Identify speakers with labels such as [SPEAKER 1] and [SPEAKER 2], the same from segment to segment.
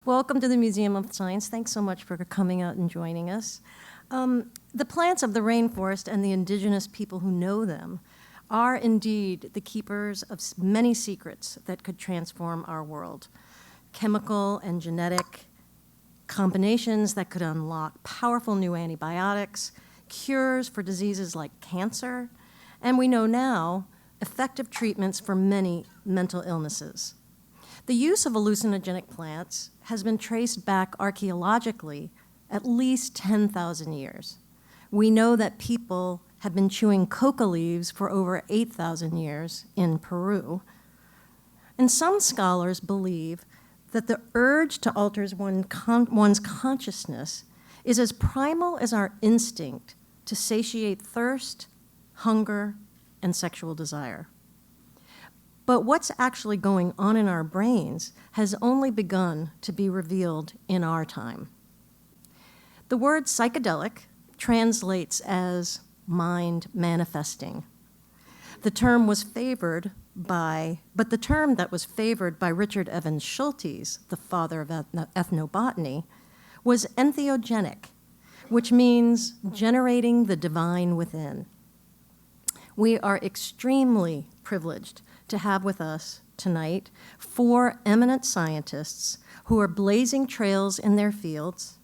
[SPEAKER 1] Welcome to the Museum of Science. Thanks so much for coming out and joining us. The plants of the rainforest and the indigenous people who know them are indeed the keepers of many secrets that could transform our world. Chemical and genetic combinations that could unlock powerful new antibiotics, cures for diseases like cancer, and we know now effective treatments for many mental illnesses. The use of hallucinogenic plants has been traced back archaeologically at least 10,000 years. We know that people have been chewing coca leaves for over 8,000 years in Peru. And some scholars believe that the urge to alter one's consciousness is as primal as our instinct to satiate thirst, hunger, and sexual desire. But what's actually going on in our brains has only begun to be revealed in our time. The word psychedelic translates as mind manifesting. The term that was favored by Richard Evans Schultes, the father of ethnobotany, was entheogenic, which means generating the divine within. We are extremely privileged to have with us tonight 4 eminent scientists who are blazing trails in their fields,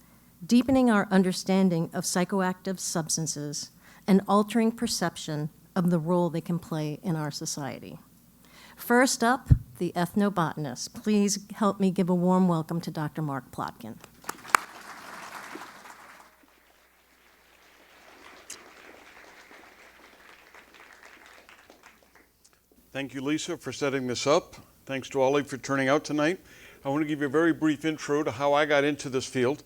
[SPEAKER 1] deepening our understanding of psychoactive substances, and altering perception of the role they can play in our society. First up, the ethnobotanist. Please help me give a warm welcome to Dr. Mark Plotkin.
[SPEAKER 2] Thank you, Lisa, for setting this up. Thanks to Ollie for turning out tonight. I want to give you a very brief intro to how I got into this field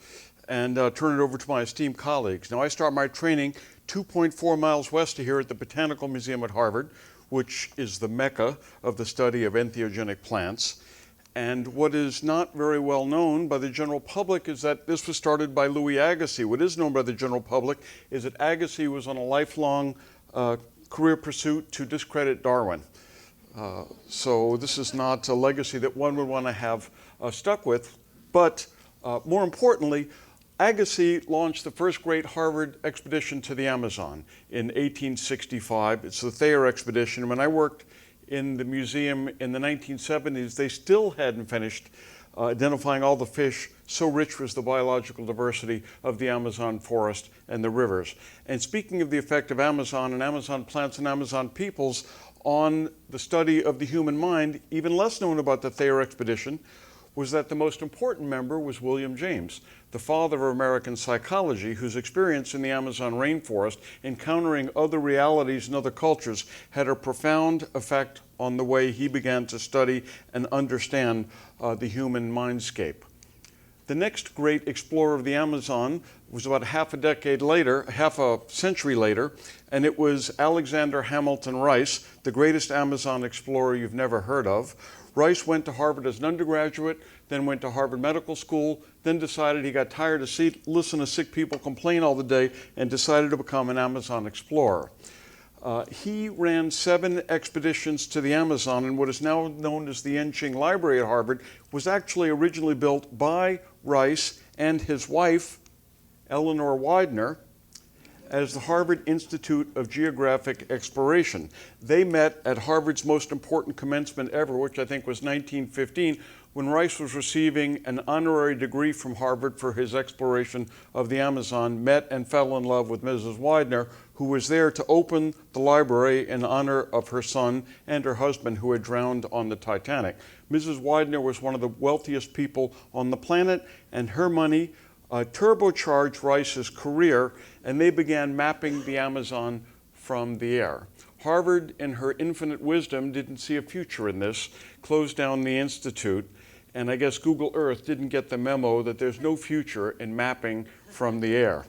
[SPEAKER 2] and turn it over to my esteemed colleagues. Now, I start my training 2.4 miles west of here at the Botanical Museum at Harvard, which is the mecca of the study of entheogenic plants. And what is not very well known by the general public is that this was started by Louis Agassiz. What is known by the general public is that Agassiz was on a lifelong career pursuit to discredit Darwin. So this is not a legacy that one would want to have stuck with, but more importantly, Agassiz launched the first great Harvard expedition to the Amazon in 1865. It's the Thayer expedition. When I worked in the museum in the 1970s, they still hadn't finished identifying all the fish, so rich was the biological diversity of the Amazon forest and the rivers. And speaking of the effect of Amazon and Amazon plants and Amazon peoples on the study of the human mind, even less known about the Thayer expedition was that the most important member was William James, the father of American psychology, whose experience in the Amazon rainforest, encountering other realities and other cultures, had a profound effect on the way he began to study and understand the human mindscape. The next great explorer of the Amazon was about half a century later, and it was Alexander Hamilton Rice, the greatest Amazon explorer you've never heard of. Rice went to Harvard as an undergraduate, then went to Harvard Medical School, then decided he got tired of listening to sick people complain all the day and decided to become an Amazon explorer. He ran 7 expeditions to the Amazon, and what is now known as the Yenching Library at Harvard was actually originally built by Rice and his wife, Eleanor Widener, as the Harvard Institute of Geographic Exploration. They met at Harvard's most important commencement ever, which I think was 1915, when Rice was receiving an honorary degree from Harvard for his exploration of the Amazon, met and fell in love with Mrs. Widener, who was there to open the library in honor of her son and her husband who had drowned on the Titanic. Mrs. Widener was one of the wealthiest people on the planet, and her money turbocharged Rice's career, and they began mapping the Amazon from the air. Harvard, in her infinite wisdom, didn't see a future in this, closed down the institute, and I guess Google Earth didn't get the memo that there's no future in mapping from the air.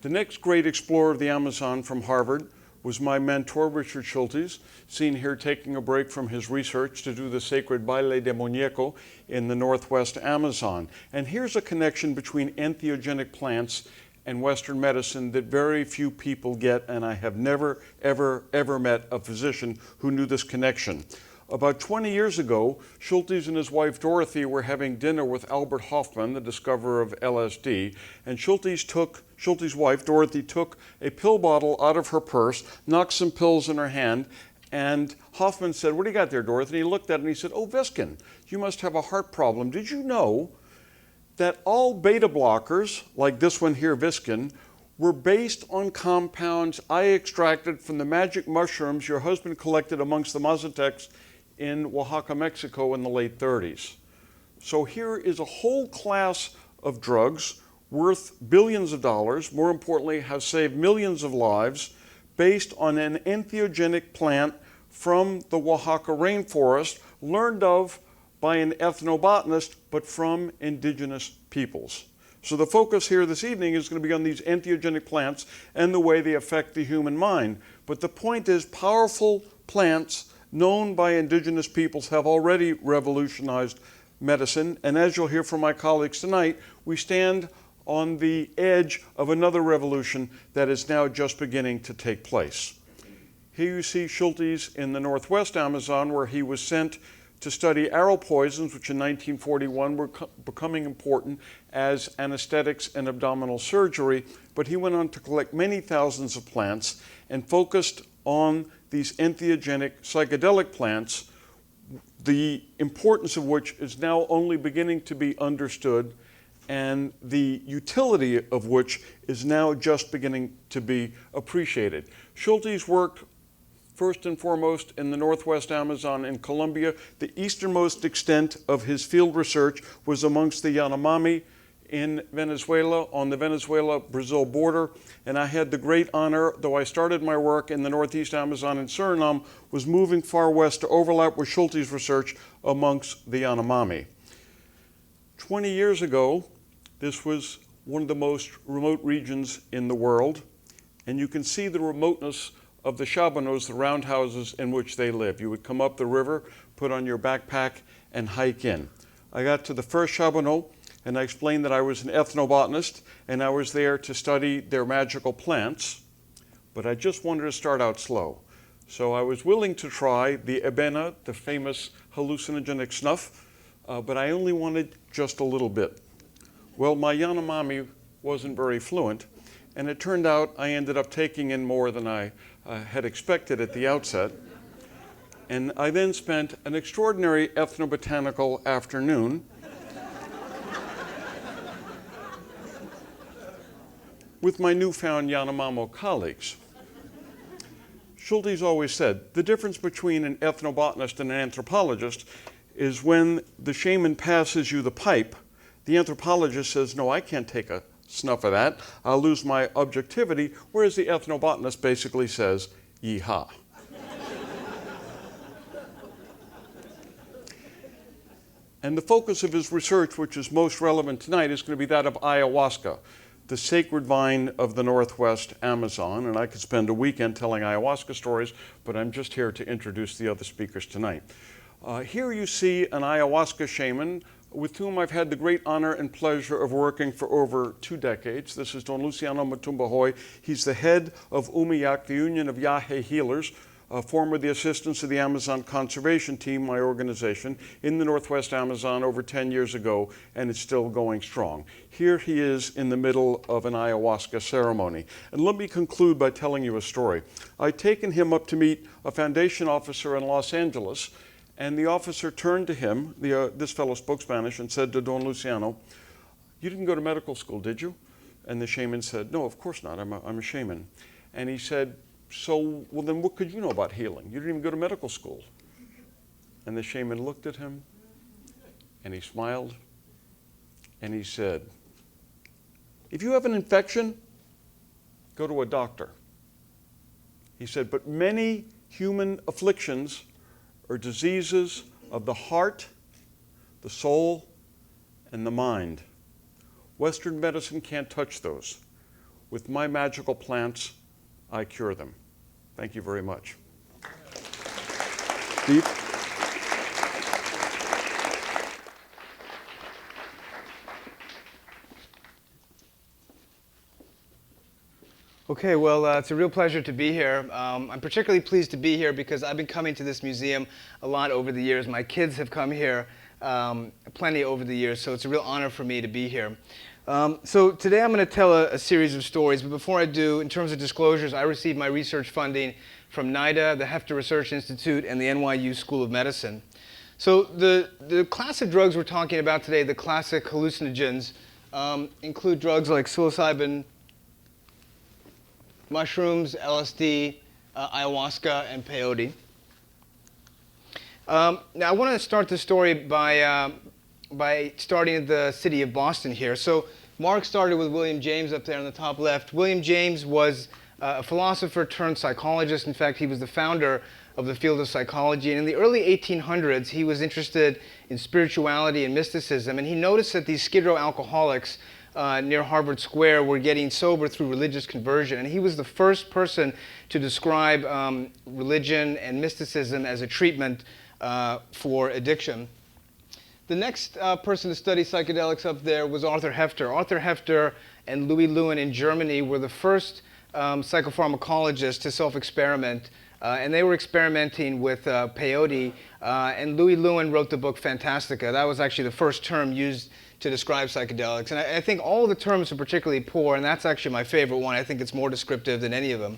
[SPEAKER 2] The next great explorer of the Amazon from Harvard was my mentor, Richard Schultes, seen here taking a break from his research to do the sacred Baile de Muñeco in the northwest Amazon. And here's a connection between entheogenic plants and Western medicine that very few people get, and I have never, ever, ever met a physician who knew this connection. About 20 years ago, Schultes and his wife Dorothy were having dinner with Albert Hofmann, the discoverer of LSD, and Schultes' wife Dorothy took a pill bottle out of her purse, knocked some pills in her hand, and Hofmann said, "What do you got there, Dorothy?" And he looked at it and he said, "Oh, Viskin, you must have a heart problem. Did you know that all beta blockers, like this one here, Viskin, were based on compounds I extracted from the magic mushrooms your husband collected amongst the Mazatecs in Oaxaca, Mexico in the late 30s. So here is a whole class of drugs worth billions of dollars, more importantly, has saved millions of lives, based on an entheogenic plant from the Oaxaca rainforest, learned of by an ethnobotanist, but from indigenous peoples. So the focus here this evening is going to be on these entheogenic plants and the way they affect the human mind. But the point is, powerful plants known by indigenous peoples have already revolutionized medicine. And as you'll hear from my colleagues tonight, we stand on the edge of another revolution that is now just beginning to take place. Here you see Schultes in the northwest Amazon, where he was sent to study arrow poisons, which in 1941 were becoming important as anesthetics and abdominal surgery. But he went on to collect many thousands of plants and focused on these entheogenic psychedelic plants, the importance of which is now only beginning to be understood, and the utility of which is now just beginning to be appreciated. Schultes worked first and foremost in the northwest Amazon in Colombia. The easternmost extent of his field research was amongst the Yanomami in Venezuela, on the Venezuela-Brazil border. And I had the great honor, though I started my work in the northeast Amazon in Suriname, was moving far west to overlap with Schultes' research amongst the Yanomami. 20 years ago, this was one of the most remote regions in the world, and you can see the remoteness of the Chaboneaus, the roundhouses in which they live. You would come up the river, put on your backpack, and hike in. I got to the first Chaboneau, and I explained that I was an ethnobotanist, and I was there to study their magical plants, but I just wanted to start out slow. So I was willing to try the ebena, the famous hallucinogenic snuff, but I only wanted just a little bit. Well, my Yanomami wasn't very fluent, and it turned out I ended up taking in more than I had expected at the outset. And I then spent an extraordinary ethnobotanical afternoon with my newfound Yanomamo colleagues. Schultes always said, the difference between an ethnobotanist and an anthropologist is when the shaman passes you the pipe, the anthropologist says, no, I can't take a snuff of that, I'll lose my objectivity, whereas the ethnobotanist basically says, yee-haw. And the focus of his research, which is most relevant tonight, is going to be that of ayahuasca, the sacred vine of the northwest Amazon. And I could spend a weekend telling ayahuasca stories, but I'm just here to introduce the other speakers tonight. Here you see an ayahuasca shaman with whom I've had the great honor and pleasure of working for over 2 decades. This is Don Luciano Matumbahoy. He's the head of UMIAC, the Union of Yahe Healers, former the assistants of the Amazon Conservation Team, my organization, in the Northwest Amazon over 10 years ago, and it's still going strong. Here he is in the middle of an ayahuasca ceremony. And let me conclude by telling you a story. I'd taken him up to meet a foundation officer in Los Angeles, and the officer turned to him, this fellow spoke Spanish, and said to Don Luciano, "You didn't go to medical school, did you?" And the shaman said, "No, of course not, I'm a shaman." And he said, "So, well then what could you know about healing? You didn't even go to medical school." And the shaman looked at him, and he smiled, and he said, "If you have an infection, go to a doctor." He said, "But many human afflictions are diseases of the heart, the soul, and the mind. Western medicine can't touch those. With my magical plants, I cure them." Thank you very much. Steve?
[SPEAKER 3] Okay, well, it's a real pleasure to be here. I'm particularly pleased to be here because I've been coming to this museum a lot over the years. My kids have come here plenty over the years, so it's a real honor for me to be here. So today I'm going to tell a series of stories, but before I do, in terms of disclosures, I received my research funding from NIDA, the Hefter Research Institute, and the NYU School of Medicine. So the class of drugs we're talking about today, the classic hallucinogens, include drugs like psilocybin, mushrooms, LSD, ayahuasca, and peyote. Now I want to start the story by starting at the city of Boston here. So Mark started with William James up there on the top left. William James was a philosopher turned psychologist. In fact, he was the founder of the field of psychology. And in the early 1800s, he was interested in spirituality and mysticism. And he noticed that these Skid Row alcoholics near Harvard Square were getting sober through religious conversion. And he was the first person to describe religion and mysticism as a treatment for addiction. The next person to study psychedelics up there was Arthur Hefter. Arthur Hefter and Louis Lewin in Germany were the first psychopharmacologists to self-experiment. And they were experimenting with peyote. And Louis Lewin wrote the book Fantastica. That was actually the first term used to describe psychedelics. And I think all the terms are particularly poor, and that's actually my favorite one. I think it's more descriptive than any of them.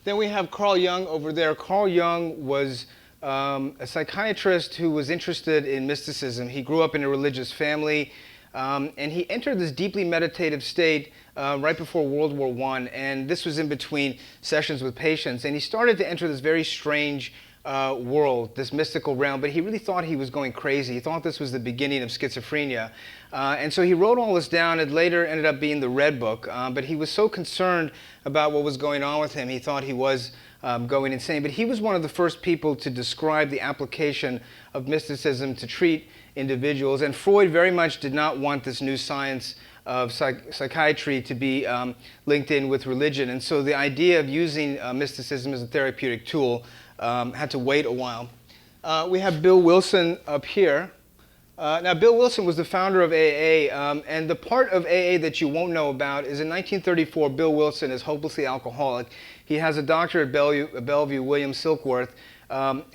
[SPEAKER 3] Then we have Carl Jung over there. Carl Jung was a psychiatrist who was interested in mysticism. He grew up in a religious family, and he entered this deeply meditative state right before World War I, and this was in between sessions with patients. And he started to enter this very strange world, this mystical realm, but he really thought he was going crazy. He thought this was the beginning of schizophrenia. And so he wrote all this down. It later ended up being the Red Book, but he was so concerned about what was going on with him, he thought he was going insane. But he was one of the first people to describe the application of mysticism to treat individuals, and Freud very much did not want this new science of psychiatry to be linked in with religion. And so the idea of using mysticism as a therapeutic tool had to wait a while. We have Bill Wilson up here. Now, Bill Wilson was the founder of AA, and the part of AA that you won't know about is in 1934, Bill Wilson is hopelessly alcoholic. He has a doctor at Bellevue, William Silkworth,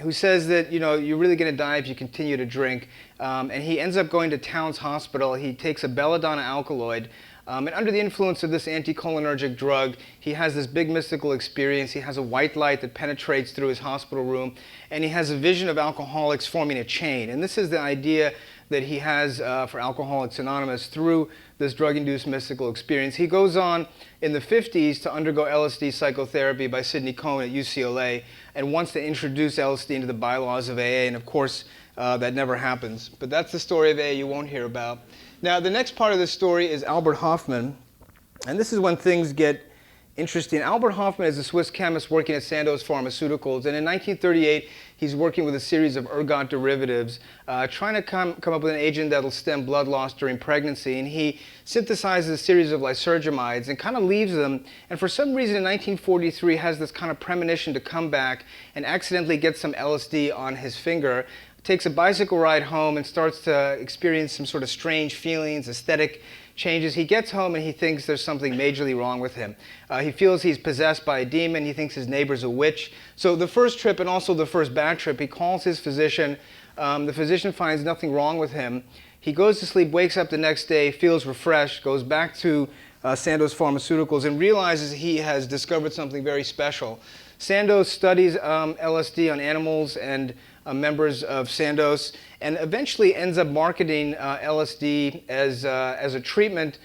[SPEAKER 3] who says that, you know, you're really going to die if you continue to drink. And he ends up going to Towns Hospital. He takes a belladonna alkaloid. And under the influence of this anticholinergic drug, he has this big mystical experience. He has a white light that penetrates through his hospital room, and he has a vision of alcoholics forming a chain. And this is the idea that he has for Alcoholics Anonymous through this drug-induced mystical experience. He goes on in the 50s to undergo LSD psychotherapy by Sidney Cohen at UCLA and wants to introduce LSD into the bylaws of AA, and of course, that never happens. But that's the story of AA you won't hear about. Now, the next part of this story is Albert Hofmann, and this is when things get interesting. Albert Hofmann is a Swiss chemist working at Sandoz Pharmaceuticals, and in 1938, he's working with a series of ergot derivatives, trying to come up with an agent that'll stem blood loss during pregnancy, and he synthesizes a series of lysergamides and kind of leaves them, and for some reason in 1943 has this kind of premonition to come back and accidentally get some LSD on his finger, takes a bicycle ride home and starts to experience some sort of strange feelings, aesthetic changes. He gets home and he thinks there's something majorly wrong with him. He feels he's possessed by a demon. He thinks his neighbor's a witch. So the first trip and also the first bad trip, he calls his physician. The physician finds nothing wrong with him. He goes to sleep, wakes up the next day, feels refreshed, goes back to Sandoz Pharmaceuticals and realizes he has discovered something very special. Sandoz studies LSD on animals and members of Sandoz, and eventually ends up marketing LSD as a treatment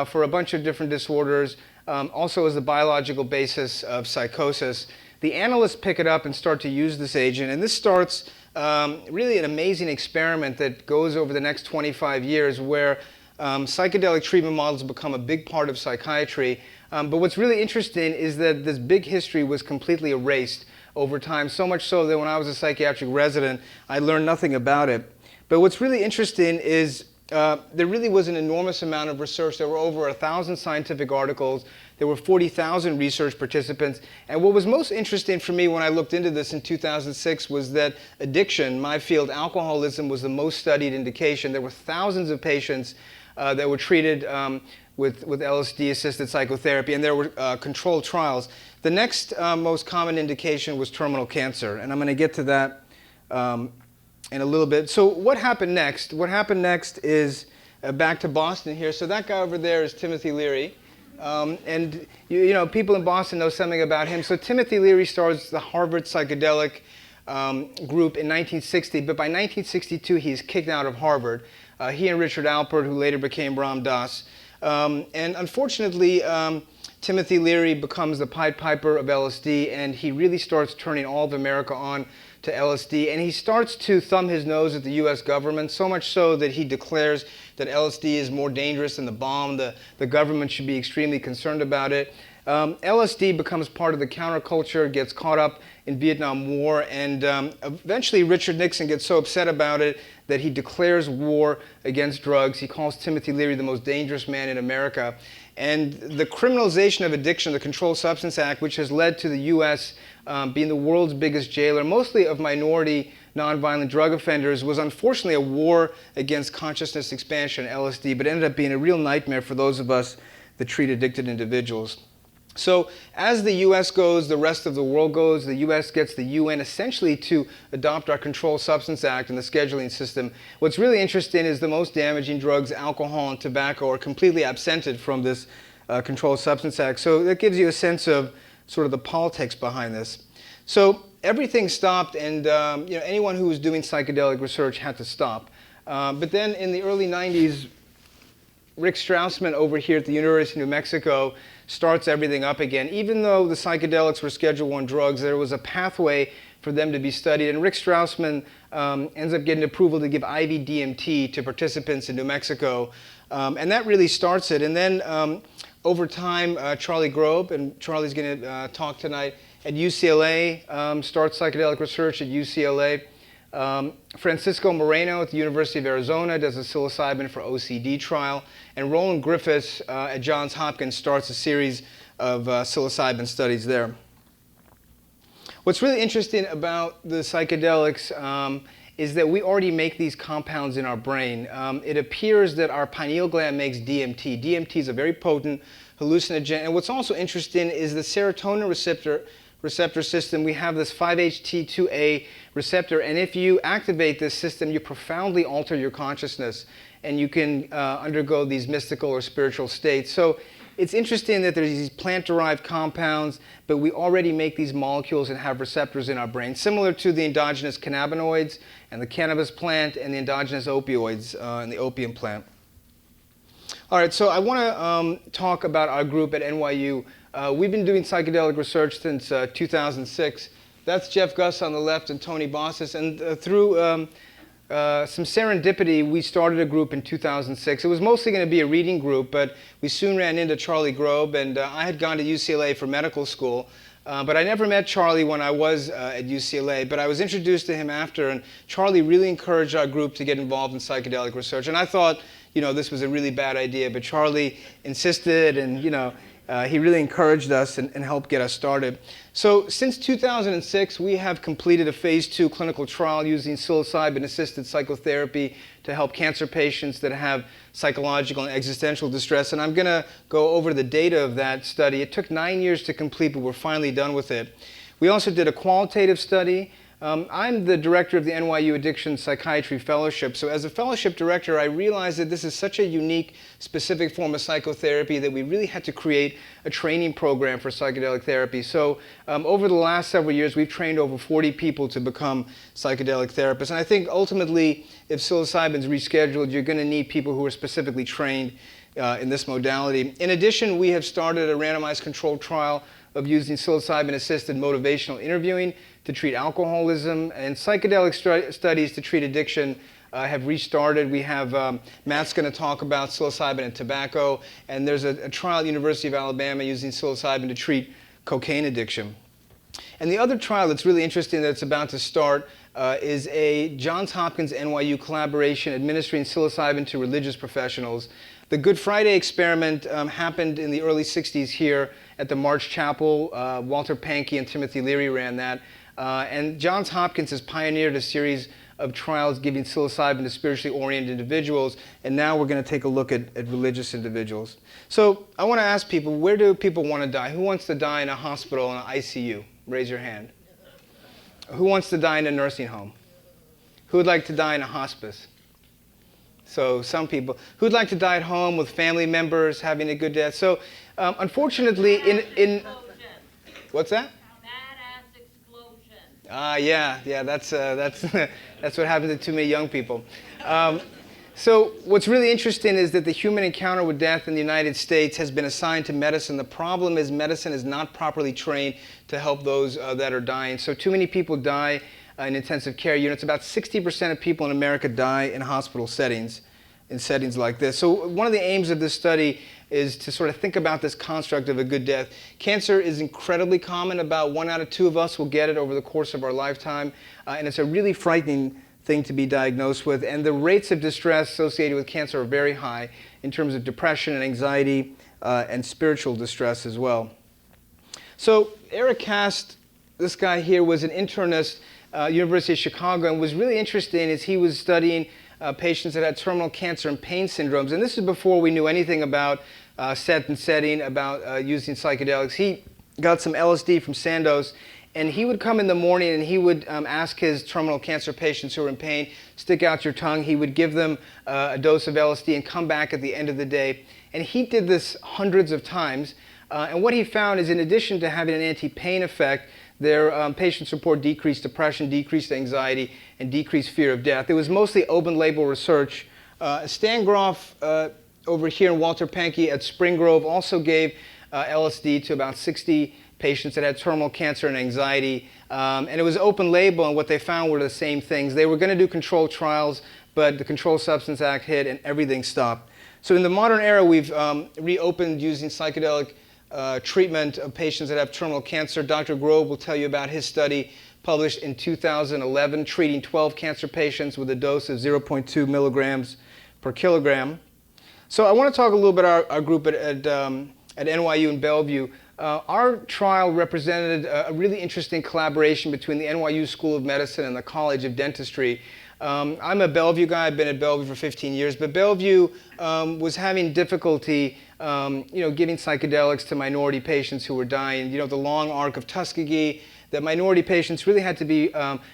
[SPEAKER 3] for a bunch of different disorders, also as the biological basis of psychosis. The analysts pick it up and start to use this agent, and this starts really an amazing experiment that goes over the next 25 years where psychedelic treatment models become a big part of psychiatry. But what's really interesting is that this big history was completely erased over time, so much so that when I was a psychiatric resident, I learned nothing about it. But what's really interesting is there really was an enormous amount of research. There were over 1,000 scientific articles. There were 40,000 research participants. And what was most interesting for me when I looked into this in 2006 was that addiction, my field, alcoholism, was the most studied indication. There were thousands of patients that were treated with LSD-assisted psychotherapy, and there were controlled trials. The next most common indication was terminal cancer, and I'm going to get to that in a little bit. So what happened next? What happened next is back to Boston here. So that guy over there is Timothy Leary. And you know, people in Boston know something about him. So Timothy Leary starts the Harvard psychedelic group in 1960, but by 1962 he's kicked out of Harvard. He and Richard Alpert, who later became Ram Dass. And unfortunately, Timothy Leary becomes the Pied Piper of LSD, and he really starts turning all of America on to LSD, and he starts to thumb his nose at the U.S. government, so much so that he declares that LSD is more dangerous than the bomb. The government should be extremely concerned about it. LSD becomes part of the counterculture, gets caught up in Vietnam War, and eventually Richard Nixon gets so upset about it that he declares war against drugs. He calls Timothy Leary the most dangerous man in America. And the criminalization of addiction, the Controlled Substance Act, which has led to the U.S. Being the world's biggest jailer, mostly of minority nonviolent drug offenders, was unfortunately a war against consciousness expansion, LSD, but ended up being a real nightmare for those of us that treat addicted individuals. So as the U.S. goes, the rest of the world goes. The U.S. gets the UN essentially to adopt our Controlled Substance Act and the scheduling system. What's really interesting is the most damaging drugs, alcohol and tobacco, are completely absented from this Controlled Substance Act. So that gives you a sense of sort of the politics behind this. So everything stopped, and you know, anyone who was doing psychedelic research had to stop. But then in the early 90s, Rick Strassman over here at the University of New Mexico starts everything up again. Even though the psychedelics were Schedule I drugs, there was a pathway for them to be studied. And Rick Strassman ends up getting approval to give IV DMT to participants in New Mexico. And that really starts it. And then over time, Charlie Grob, and Charlie's going to talk tonight, at UCLA, starts psychedelic research at UCLA. Francisco Moreno at the University of Arizona does a psilocybin for OCD trial, and Roland Griffiths at Johns Hopkins starts a series of psilocybin studies there. What's really interesting about the psychedelics is that we already make these compounds in our brain. It appears that our pineal gland makes DMT. DMT is a very potent hallucinogen, and what's also interesting is the serotonin receptor system. We have this 5-HT2A receptor, and if you activate this system, you profoundly alter your consciousness, and you can undergo these mystical or spiritual states. So it's interesting that there's these plant-derived compounds, but we already make these molecules and have receptors in our brain, similar to the endogenous cannabinoids and the cannabis plant and the endogenous opioids and the opium plant. All right, so I want to talk about our group at NYU. We've been doing psychedelic research since 2006. That's Jeff Gus on the left and Tony Bossis. And through some serendipity, we started a group in 2006. It was mostly going to be a reading group, but we soon ran into Charlie Grob, and I had gone to UCLA for medical school. But I never met Charlie when I was at UCLA, but I was introduced to him after, and Charlie really encouraged our group to get involved in psychedelic research. And I thought, you know, this was a really bad idea, but Charlie insisted, and, you know, he really encouraged us and helped get us started. So since 2006, we have completed a phase 2 clinical trial using psilocybin-assisted psychotherapy to help cancer patients that have psychological and existential distress. And I'm going to go over the data of that study. It took 9 years to complete, but we're finally done with it. We also did a qualitative study. I'm the director of the NYU Addiction Psychiatry Fellowship. So as a fellowship director, I realized that this is such a unique, specific form of psychotherapy that we really had to create a training program for psychedelic therapy. So over the last several years, we've trained over 40 people to become psychedelic therapists. And I think ultimately, if psilocybin's rescheduled, you're going to need people who are specifically trained in this modality. In addition, we have started a randomized controlled trial of using psilocybin-assisted motivational interviewing to treat alcoholism, and psychedelic studies to treat addiction have restarted. We have, Matt's going to talk about psilocybin and tobacco, and there's a trial at the University of Alabama using psilocybin to treat cocaine addiction. And the other trial that's really interesting that's about to start is a Johns Hopkins NYU collaboration administering psilocybin to religious professionals. The Good Friday experiment happened in the early 60s here at the March Chapel. Walter Pankey and Timothy Leary ran that. And Johns Hopkins has pioneered a series of trials giving psilocybin to spiritually oriented individuals, and now we're going to take a look at religious individuals. So I want to ask people, where do people want to die? Who wants to die in a hospital, in an ICU? Raise your hand. Who wants to die in a nursing home? Who would like to die in a hospice? So some people. Who would like to die at home with family members, having a good death? So unfortunately, in what's that?
[SPEAKER 4] Badass explosion.
[SPEAKER 3] Yeah, that's that's what happens to too many young people. So what's really interesting is that the human encounter with death in the United States has been assigned to medicine. The problem is medicine is not properly trained to help those that are dying. So too many people die in intensive care units. About 60% of people in America die in hospital settings, in settings like this. So one of the aims of this study is to sort of think about this construct of a good death. Cancer is incredibly common. About 1 out of 2 of us will get it over the course of our lifetime. And it's a really frightening thing to be diagnosed with. And the rates of distress associated with cancer are very high in terms of depression and anxiety and spiritual distress as well. So Eric Kast, this guy here, was an internist University of Chicago, and was really interesting as he was studying patients that had terminal cancer and pain syndromes. And this is before we knew anything about set and setting, about using psychedelics. He got some LSD from Sandoz, and he would come in the morning and he would ask his terminal cancer patients who were in pain, stick out your tongue. He would give them a dose of LSD and come back at the end of the day. And he did this hundreds of times. And what he found is, in addition to having an anti-pain effect, their patients report decreased depression, decreased anxiety, and decreased fear of death. It was mostly open-label research. Stan Groff over here and Walter Pahnke at Spring Grove also gave LSD to about 60 patients that had terminal cancer and anxiety. And it was open-label, and what they found were the same things. They were going to do controlled trials, but the Controlled Substance Act hit and everything stopped. So in the modern era, we've reopened using psychedelic treatment of patients that have terminal cancer. Dr. Grove will tell you about his study published in 2011, treating 12 cancer patients with a dose of 0.2 milligrams per kilogram. So I want to talk a little bit about our group at NYU in Bellevue. Our trial represented a really interesting collaboration between the NYU School of Medicine and the College of Dentistry. I'm a Bellevue guy. I've been at Bellevue for 15 years, but Bellevue was having difficulty giving psychedelics to minority patients who were dying. The long arc of Tuskegee, that minority patients really had to be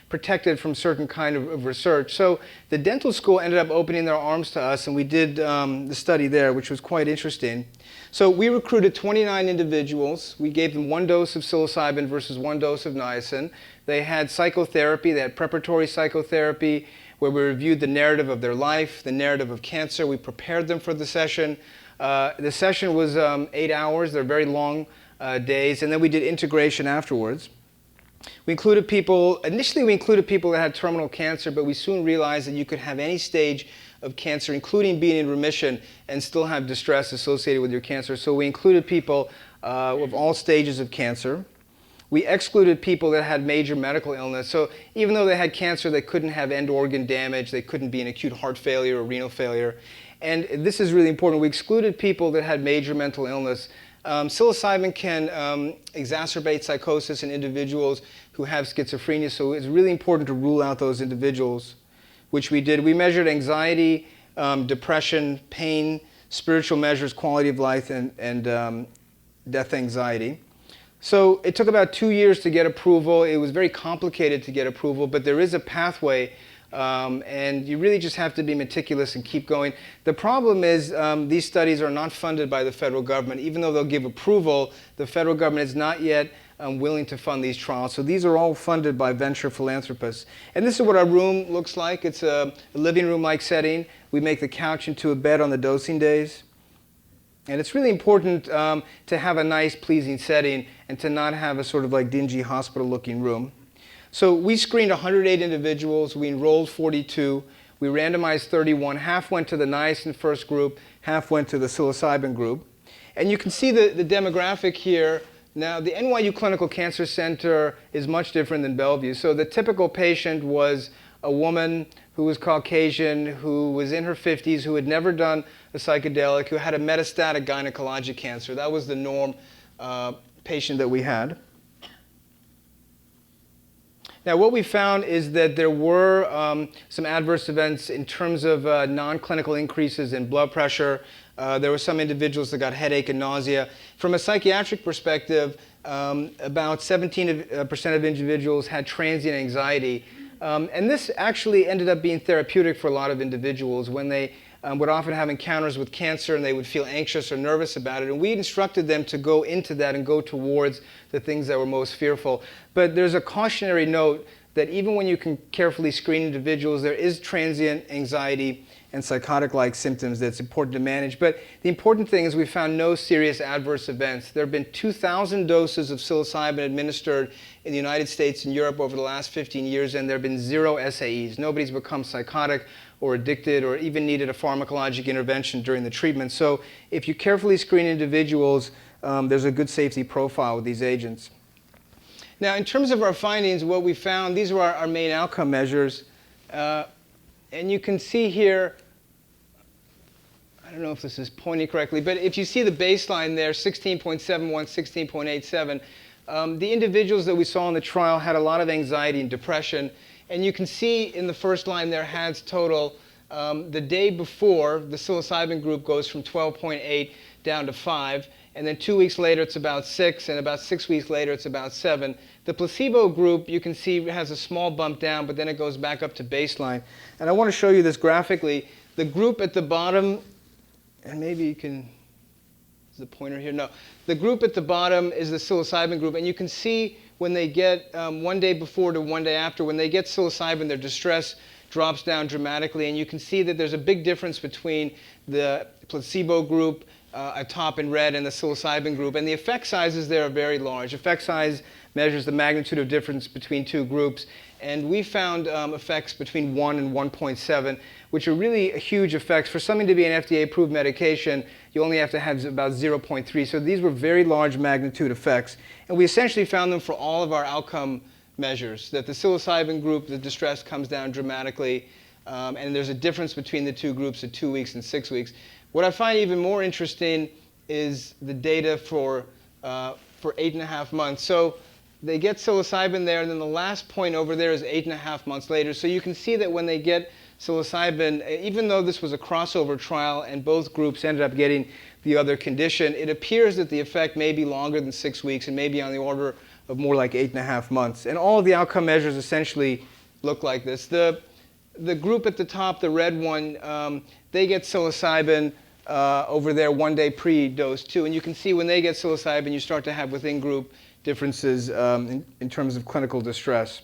[SPEAKER 3] protected from certain kind of research. So the dental school ended up opening their arms to us, and we did the study there, which was quite interesting. So we recruited 29 individuals. We gave them 1 dose of psilocybin versus 1 dose of niacin. They had psychotherapy. They had preparatory psychotherapy, where we reviewed the narrative of their life, the narrative of cancer. We prepared them for the session. The session was 8 hours. They're very long days. And then we did integration afterwards. We included people, initially we included people that had terminal cancer, but we soon realized that you could have any stage of cancer, including being in remission, and still have distress associated with your cancer. So we included people of all stages of cancer. We excluded people that had major medical illness. So even though they had cancer, they couldn't have end organ damage, they couldn't be in acute heart failure or renal failure. And this is really important. We excluded people that had major mental illness. Psilocybin can exacerbate psychosis in individuals who have schizophrenia, so it's really important to rule out those individuals, which we did. We measured anxiety, depression, pain, spiritual measures, quality of life, and death anxiety. So it took about 2 years to get approval. It was very complicated to get approval, but there is a pathway, and you really just have to be meticulous and keep going. The problem is these studies are not funded by the federal government. Even though they'll give approval, the federal government is not yet willing to fund these trials. So these are all funded by venture philanthropists. And this is what our room looks like. It's a living room-like setting. We make the couch into a bed on the dosing days. And it's really important to have a nice, pleasing setting and to not have a sort of like dingy hospital-looking room. So we screened 108 individuals. We enrolled 42. We randomized 31. Half went to the niacin first group. Half went to the psilocybin group. And you can see the demographic here. Now, the NYU Clinical Cancer Center is much different than Bellevue. So the typical patient was a woman who was Caucasian, who was in her 50s, who had never done a psychedelic, who had a metastatic gynecologic cancer. That was the norm patient that we had. Now, what we found is that there were some adverse events in terms of non-clinical increases in blood pressure. There were some individuals that got headache and nausea. From a psychiatric perspective, about 17% of individuals had transient anxiety. And this actually ended up being therapeutic for a lot of individuals when they would often have encounters with cancer and they would feel anxious or nervous about it. And we instructed them to go into that and go towards the things that were most fearful. But there's a cautionary note that even when you can carefully screen individuals, there is transient anxiety and psychotic-like symptoms that's important to manage. But the important thing is we found no serious adverse events. There have been 2,000 doses of psilocybin administered in the United States and Europe over the last 15 years, and there have been 0 SAEs. Nobody's become psychotic or addicted or even needed a pharmacologic intervention during the treatment. So if you carefully screen individuals, there's a good safety profile with these agents. Now, in terms of our findings, what we found, these were our main outcome measures. And you can see here, I don't know if this is pointing correctly, but if you see the baseline there, 16.71, 16.87, the individuals that we saw in the trial had a lot of anxiety and depression. And you can see in the first line there, HADS total, the day before, the psilocybin group goes from 12.8 down to 5. And then 2 weeks later, it's about 6. And about 6 weeks later, it's about 7. The placebo group, you can see, has a small bump down, but then it goes back up to baseline. And I want to show you this graphically. The group at the bottom, and maybe you can, is the pointer here? No. The group at the bottom is the psilocybin group. And you can see when they get 1 day before to 1 day after, when they get psilocybin, their distress drops down dramatically. And you can see that there's a big difference between the placebo group at top in red and the psilocybin group. And the effect sizes there are very large. Effect size measures the magnitude of difference between two groups. And we found effects between 1 and 1.7, which are really huge effects. For something to be an FDA-approved medication, you only have to have about 0.3. So these were very large magnitude effects. And we essentially found them for all of our outcome measures, that the psilocybin group, the distress comes down dramatically. And there's a difference between the two groups at 2 weeks and 6 weeks. What I find even more interesting is the data for 8.5 months. So they get psilocybin there, and then the last point over there is 8.5 months later. So you can see that when they get psilocybin, even though this was a crossover trial and both groups ended up getting the other condition, it appears that the effect may be longer than 6 weeks and maybe on the order of more like 8.5 months. And all of the outcome measures essentially look like this. The group at the top, the red one, they get psilocybin over there 1 day pre-dose too. And you can see when they get psilocybin, you start to have within group differences in terms of clinical distress.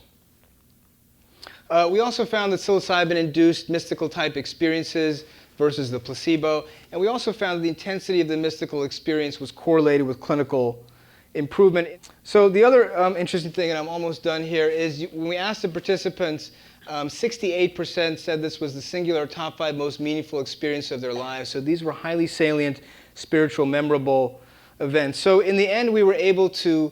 [SPEAKER 3] We also found that psilocybin induced mystical type experiences versus the placebo. And we also found that the intensity of the mystical experience was correlated with clinical improvement. So the other interesting thing, and I'm almost done here, is when we asked the participants, 68% said this was the singular top 5 most meaningful experience of their lives. So these were highly salient, spiritual, memorable events. So in the end, we were able to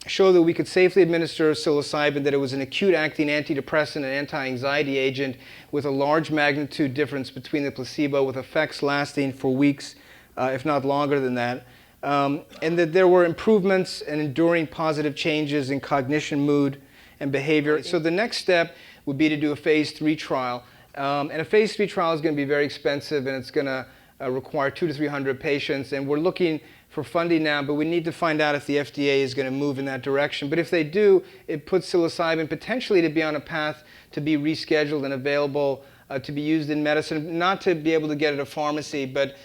[SPEAKER 3] show that we could safely administer psilocybin, that it was an acute-acting antidepressant and anti-anxiety agent with a large magnitude difference between the placebo, with effects lasting for weeks, if not longer than that. And that there were improvements and enduring positive changes in cognition, mood, and behavior. So the next step would be to do a phase 3 trial. And a phase 3 trial is going to be very expensive, and it's going to require 200 to 300 patients. And we're looking for funding now, but we need to find out if the FDA is going to move in that direction. But if they do, it puts psilocybin potentially to be on a path to be rescheduled and available to be used in medicine, not to be able to get at a pharmacy, but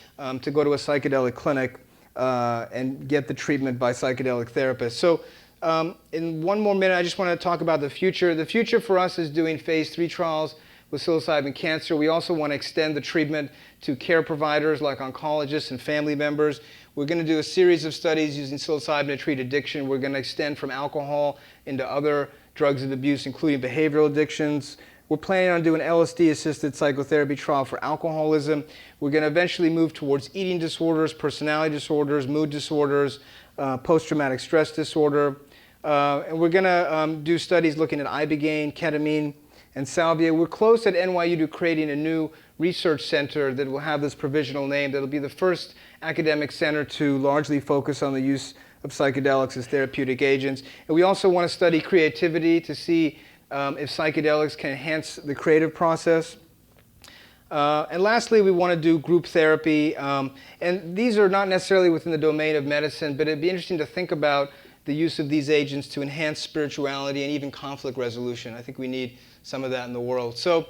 [SPEAKER 3] to go to a psychedelic clinic and get the treatment by psychedelic therapists. So in one more minute, I just want to talk about the future. The future for us is doing phase 3 trials with psilocybin cancer. We also want to extend the treatment to care providers like oncologists and family members. We're going to do a series of studies using psilocybin to treat addiction. We're going to extend from alcohol into other drugs of abuse, including behavioral addictions. We're planning on doing LSD-assisted psychotherapy trial for alcoholism. We're going to eventually move towards eating disorders, personality disorders, mood disorders, post-traumatic stress disorder. And we're going to do studies looking at ibogaine, ketamine, and salvia. We're close at NYU to creating a new research center that will have this provisional name. That'll be the first academic center to largely focus on the use of psychedelics as therapeutic agents. And we also want to study creativity to see if psychedelics can enhance the creative process. And lastly, we want to do group therapy. And these are not necessarily within the domain of medicine, but it'd be interesting to think about the use of these agents to enhance spirituality and even conflict resolution. I think we need some of that in the world. So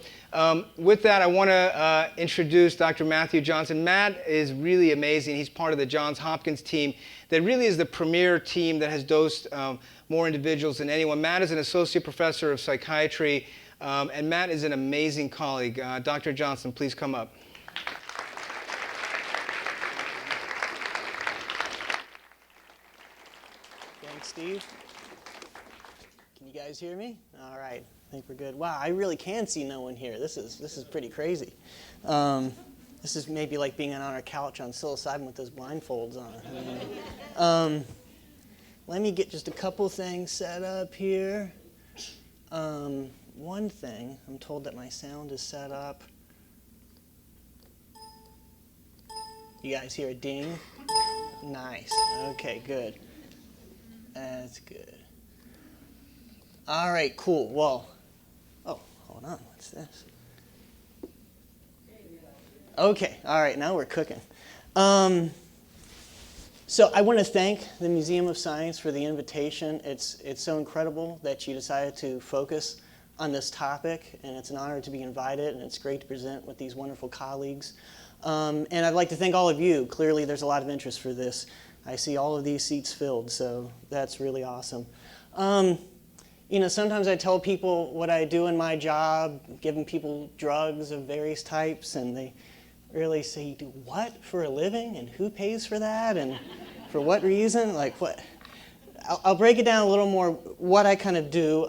[SPEAKER 3] with that, I want to introduce Dr. Matthew Johnson. Matt is really amazing. He's part of the Johns Hopkins team that really is the premier team that has dosed more individuals than anyone. Matt is an associate professor of psychiatry, and Matt is an amazing colleague. Dr. Johnson, please come up.
[SPEAKER 5] Thanks, Steve. Can you guys hear me? All right, I think we're good. Wow, I really can see no one here. This is pretty crazy. This is maybe like being on our couch on psilocybin with those blindfolds on. Let me get just a couple things set up here. One thing, I'm told that my sound is set up. You guys hear a ding? Nice. Okay, good. That's good. All right, cool. Well, oh, hold on. What's this? Okay, all right, now we're cooking. So I want to thank the Museum of Science for the invitation. It's so incredible that you decided to focus on this topic, and it's an honor to be invited, and it's great to present with these wonderful colleagues. And I'd like to thank all of you. Clearly, there's a lot of interest for this. I see all of these seats filled, so that's really awesome. You know, sometimes I tell people what I do in my job, giving people drugs of various types, and they really say, "You do what for a living, and who pays for that, and for what reason?" Like what? I'll break it down a little more what I kind of do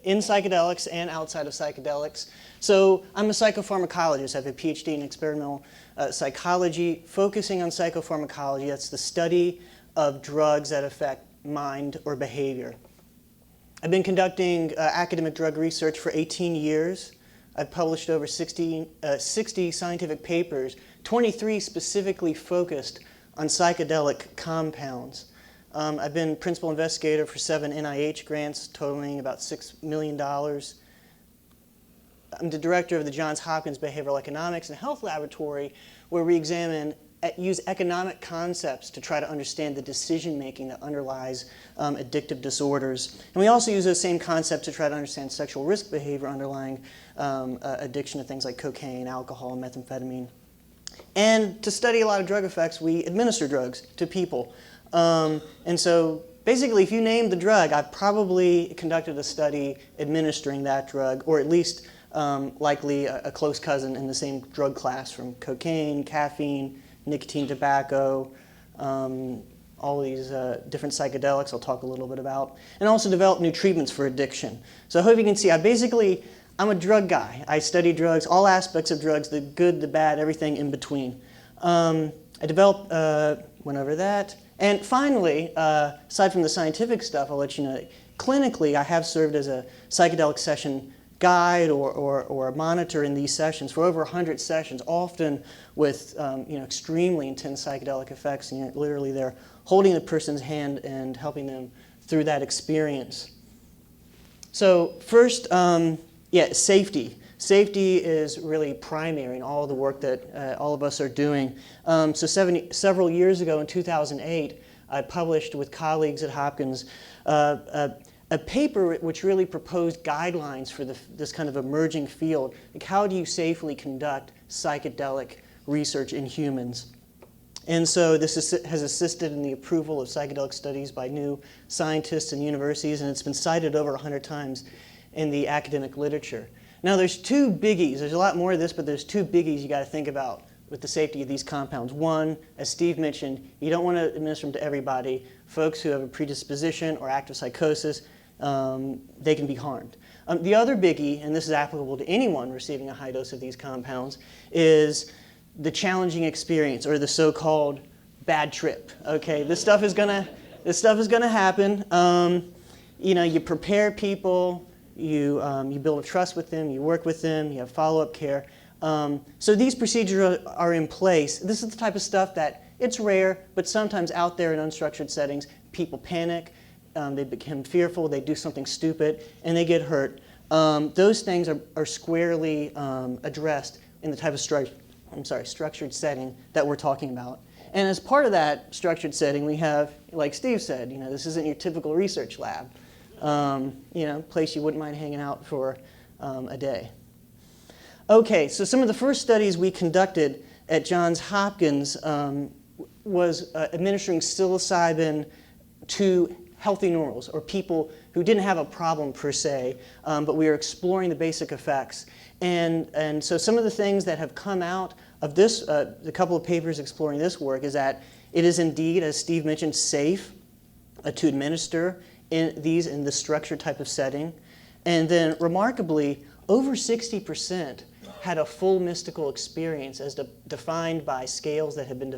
[SPEAKER 5] in psychedelics and outside of psychedelics. So I'm a psychopharmacologist. I have a PhD in experimental psychology, focusing on psychopharmacology. That's the study of drugs that affect mind or behavior. I've been conducting academic drug research for 18 years. I've published over 60 scientific papers, 23 specifically focused on psychedelic compounds. I've been principal investigator for 7 NIH grants totaling about $6 million. I'm the director of the Johns Hopkins Behavioral Economics and Health Laboratory, where we use economic concepts to try to understand the decision-making that underlies addictive disorders. And we also use those same concepts to try to understand sexual risk behavior underlying addiction to things like cocaine, alcohol, methamphetamine. And to study a lot of drug effects, we administer drugs to people. And so basically, if you name the drug, I've probably conducted a study administering that drug, or at least likely a close cousin in the same drug class, from cocaine, caffeine, nicotine, tobacco, all of these different psychedelics I'll talk a little bit about, and also develop new treatments for addiction. So I hope you can see, I'm a drug guy. I study drugs, all aspects of drugs, the good, the bad, everything in between. I developed, went over that. And finally, aside from the scientific stuff, I'll let you know, clinically, I have served as a psychedelic session guide or a monitor in these sessions for over 100 sessions, often with extremely intense psychedelic effects, and you're literally there holding the person's hand and helping them through that experience. So first, safety. Safety is really primary in all the work that all of us are doing. Several years ago in 2008, I published with colleagues at Hopkins a paper which really proposed guidelines for this kind of emerging field. Like, how do you safely conduct psychedelic research in humans? And so this has assisted in the approval of psychedelic studies by new scientists and universities, and it's been cited over 100 times in the academic literature. Now, there's two biggies. There's a lot more of this, but there's two biggies you got to think about with the safety of these compounds. One, as Steve mentioned, you don't want to administer them to everybody. Folks who have a predisposition or active psychosis, they can be harmed. The other biggie, and this is applicable to anyone receiving a high dose of these compounds, is the challenging experience, or the so-called bad trip. Okay, this stuff is gonna happen. You prepare people. You build a trust with them, you work with them, you have follow-up care. So these procedures are in place. This is the type of stuff that it's rare, but sometimes out there in unstructured settings, people panic, they become fearful, they do something stupid, and they get hurt. Those things are squarely addressed in the type of structured setting that we're talking about. And as part of that structured setting, we have, like Steve said, this isn't your typical research lab. Place you wouldn't mind hanging out for a day. Okay, so some of the first studies we conducted at Johns Hopkins was administering psilocybin to healthy normals, or people who didn't have a problem per se, but we were exploring the basic effects. And so some of the things that have come out of this, a couple of papers exploring this work, is that it is indeed, as Steve mentioned, safe to administer in the structured type of setting. And then remarkably, over 60% had a full mystical experience as defined by scales that have been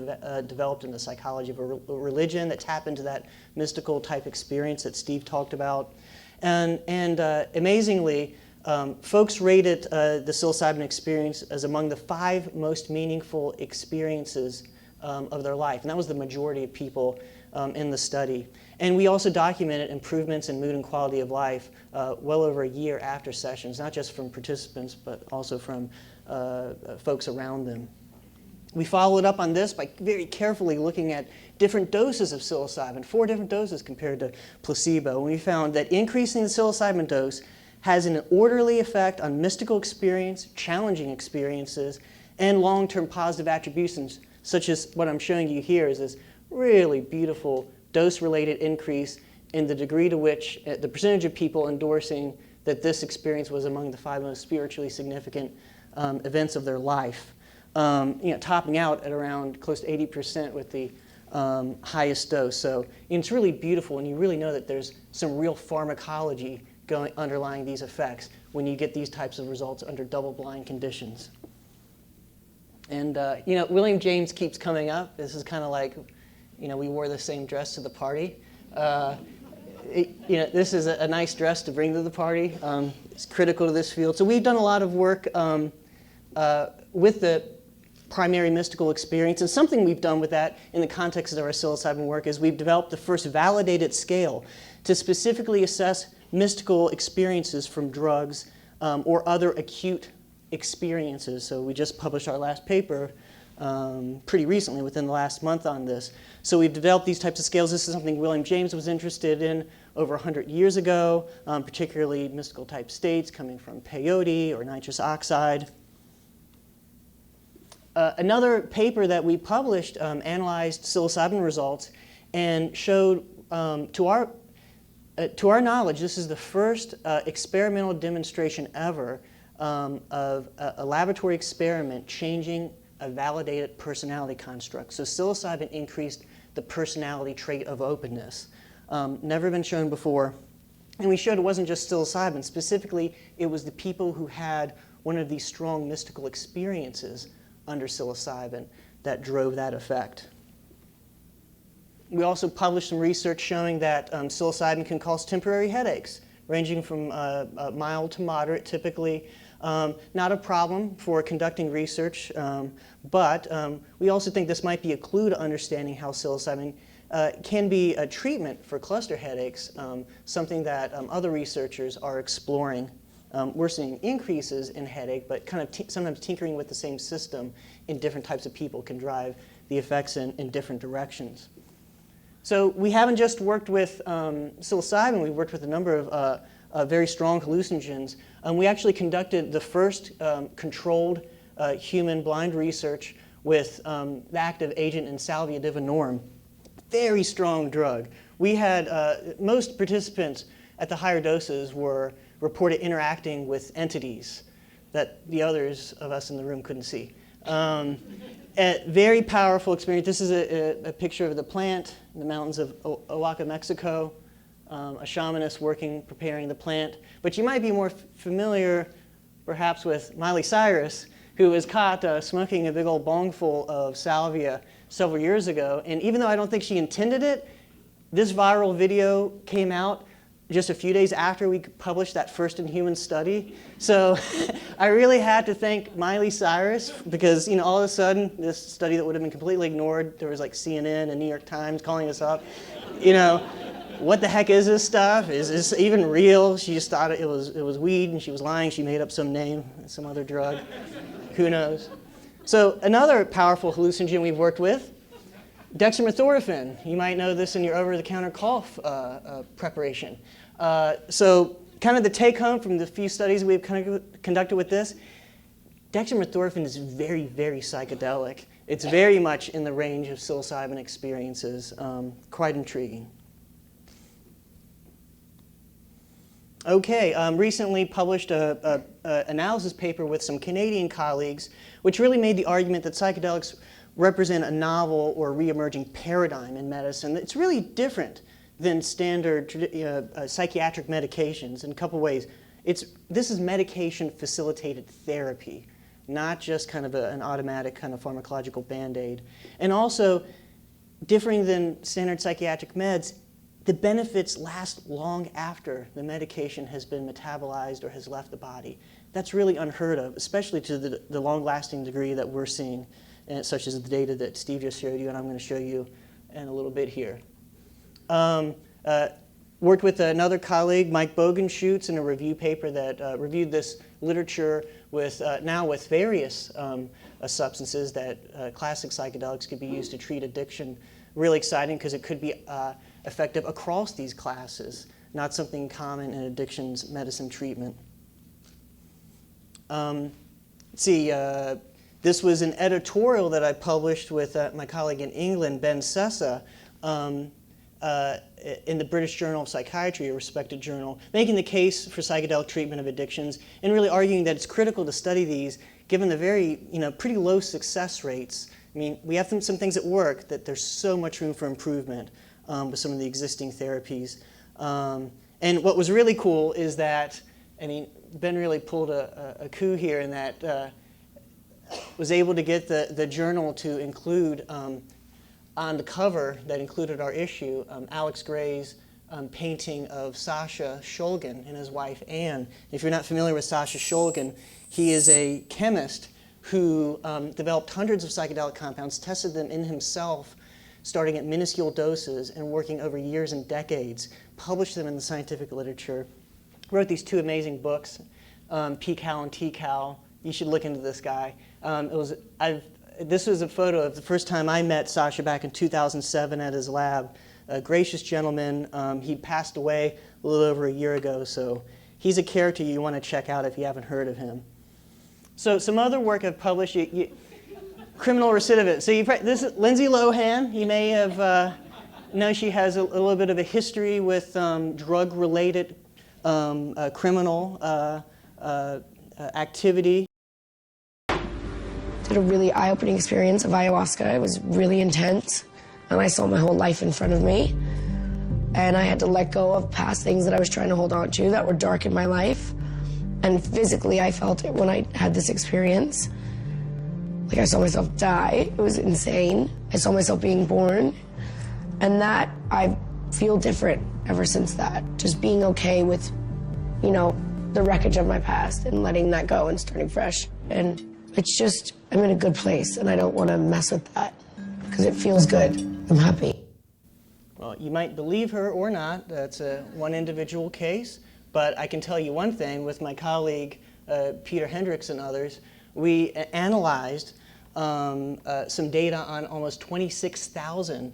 [SPEAKER 5] developed in the psychology of a religion that tap into that mystical type experience that Steve talked about. And amazingly, folks rated the psilocybin experience as among the 5 most meaningful experiences of their life. And that was the majority of people in the study. And we also documented improvements in mood and quality of life well over a year after sessions, not just from participants, but also from folks around them. We followed up on this by very carefully looking at different doses of psilocybin, 4 different doses compared to placebo. And we found that increasing the psilocybin dose has an orderly effect on mystical experience, challenging experiences, and long-term positive attributions, such as what I'm showing you here is this really beautiful dose-related increase in the degree to which the percentage of people endorsing that this experience was among the 5 most spiritually significant events of their life. Topping out at around close to 80% with the highest dose. So it's really beautiful, and you really know that there's some real pharmacology underlying these effects when you get these types of results under double-blind conditions. And William James keeps coming up. This is kind of like, we wore the same dress to the party. This is a nice dress to bring to the party. It's critical to this field. So we've done a lot of work with the primary mystical experience. And something we've done with that in the context of our psilocybin work is we've developed the first validated scale to specifically assess mystical experiences from drugs or other acute experiences. So we just published our last paper pretty recently, within the last month on this. So we've developed these types of scales. This is something William James was interested in over 100 years ago, particularly mystical type states coming from peyote or nitrous oxide. Another paper that we published analyzed psilocybin results and showed, to our knowledge, this is the first experimental demonstration ever of a laboratory experiment changing a validated personality construct. So psilocybin increased the personality trait of openness. Never been shown before. And we showed it wasn't just psilocybin. Specifically, it was the people who had one of these strong mystical experiences under psilocybin that drove that effect. We also published some research showing that psilocybin can cause temporary headaches, ranging from mild to moderate, typically. Not a problem for conducting research, but we also think this might be a clue to understanding how psilocybin can be a treatment for cluster headaches, something that other researchers are exploring. We're seeing increases in headache, but kind of sometimes tinkering with the same system in different types of people can drive the effects in different directions. So we haven't just worked with psilocybin, we've worked with a number of very strong hallucinogens. We actually conducted the first controlled human blind research with the active agent in salvia divinorum. Very strong drug. We had, most participants at the higher doses were reported interacting with entities that the others of us in the room couldn't see. A very powerful experience. This is a picture of the plant in the mountains of Oaxaca, Mexico. A shamanist preparing the plant. But you might be more familiar, perhaps, with Miley Cyrus, who was caught smoking a big old bong full of salvia several years ago. And even though I don't think she intended it, this viral video came out just a few days after we published that first in human study. So I really had to thank Miley Cyrus because, all of a sudden, this study that would have been completely ignored, there was like CNN and New York Times calling us up. What the heck is this stuff? Is this even real? She just thought it was weed and she was lying. She made up some name, some other drug. Who knows? So another powerful hallucinogen we've worked with, dextromethorphan. You might know this in your over-the-counter cough preparation. So kind of the take-home from the few studies we've conducted with this, dextromethorphan is very, very psychedelic. It's very much in the range of psilocybin experiences. Quite intriguing. Okay, recently published an analysis paper with some Canadian colleagues, which really made the argument that psychedelics represent a novel or re-emerging paradigm in medicine. It's really different than standard psychiatric medications in a couple ways. This is medication-facilitated therapy, not just kind of an automatic kind of pharmacological Band-Aid. And also, differing than standard psychiatric meds, the benefits last long after the medication has been metabolized or has left the body. That's really unheard of, especially to the long-lasting degree that we're seeing, such as the data that Steve just showed you, and I'm going to show you in a little bit here. Worked with another colleague, Mike Bogenschutz, in a review paper that reviewed this literature with now with various substances that classic psychedelics could be used to treat addiction. Really exciting because it could be effective across these classes, not something common in addictions medicine treatment. This was an editorial that I published with my colleague in England, Ben Sessa, in the British Journal of Psychiatry, a respected journal, making the case for psychedelic treatment of addictions and really arguing that it's critical to study these given the very, pretty low success rates. I mean, we have some things that work, that there's so much room for improvement with some of the existing therapies. And what was really cool is that, Ben really pulled a coup here in that was able to get the journal to include on the cover that included our issue, Alex Gray's painting of Sasha Shulgin and his wife Anne. If you're not familiar with Sasha Shulgin, he is a chemist who developed hundreds of psychedelic compounds, tested them in himself, starting at minuscule doses and working over years and decades, published them in the scientific literature, wrote these two amazing books, P-Cal and T-Cal. You should look into this guy. This was a photo of the first time I met Sasha back in 2007 at his lab. A gracious gentleman. He passed away a little over a year ago, so he's a character you want to check out if you haven't heard of him. So some other work I've published, criminal recidivist. So this is Lindsay Lohan. You may have know she has a little bit of a history with drug-related criminal activity.
[SPEAKER 6] Did a really eye-opening experience of ayahuasca. It was really intense, and I saw my whole life in front of me. And I had to let go of past things that I was trying to hold on to that were dark in my life. And physically, I felt it when I had this experience. Like I saw myself die. It was insane. I saw myself being born. And that, I feel different ever since that. Just being okay with, the wreckage of my past and letting that go and starting fresh. And it's just, I'm in a good place and I don't want to mess with that because it feels good. I'm happy.
[SPEAKER 5] Well, you might believe her or not. That's one individual case. But I can tell you one thing, with my colleague Peter Hendricks and others, we analyzed some data on almost 26,000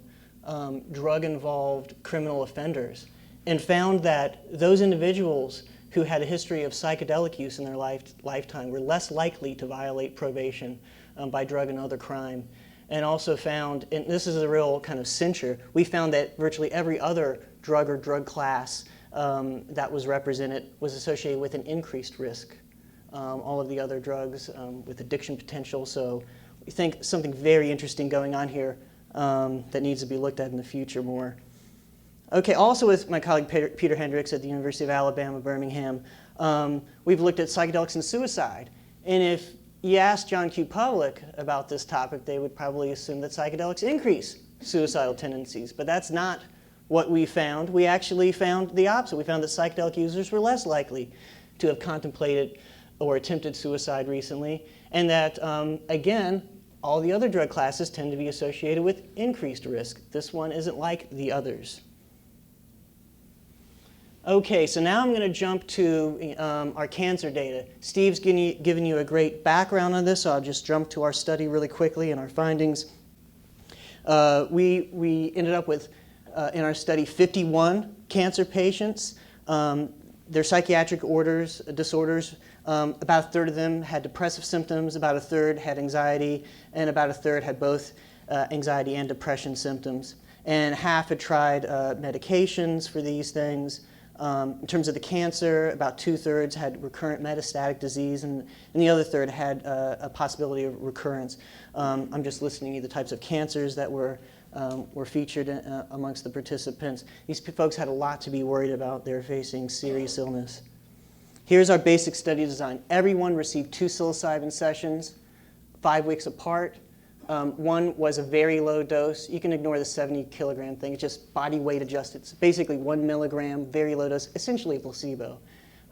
[SPEAKER 5] drug-involved criminal offenders and found that those individuals who had a history of psychedelic use in their lifetime were less likely to violate probation by drug and other crime. And also found, and this is a real kind of cincher, we found that virtually every other drug or drug class that was represented was associated with an increased risk. All of the other drugs with addiction potential. So we think something very interesting going on here that needs to be looked at in the future more. Okay, also with my colleague Peter Hendricks at the University of Alabama, Birmingham, we've looked at psychedelics and suicide. And if you ask John Q. Public about this topic, they would probably assume that psychedelics increase suicidal tendencies. But that's not what we found, we actually found the opposite. We found that psychedelic users were less likely to have contemplated or attempted suicide recently, and that, again, all the other drug classes tend to be associated with increased risk. This one isn't like the others. Okay, so now I'm going to jump to our cancer data. Steve's given you a great background on this, so I'll just jump to our study really quickly and our findings. We ended up with, in our study, 51 cancer patients. Their psychiatric disorders, about a third of them had depressive symptoms, about a third had anxiety, and about a third had both anxiety and depression symptoms. And half had tried medications for these things. In terms of the cancer, about 2/3 had recurrent metastatic disease, and the other third had a possibility of recurrence. I'm just listing you the types of cancers that were featured amongst the participants. These folks had a lot to be worried about. They're facing serious illness. Here's our basic study design. Everyone received 2 psilocybin sessions, 5 weeks apart. One was a very low dose. You can ignore the 70-kilogram thing. It's just body weight adjusted. It's basically 1 milligram, very low dose, essentially a placebo.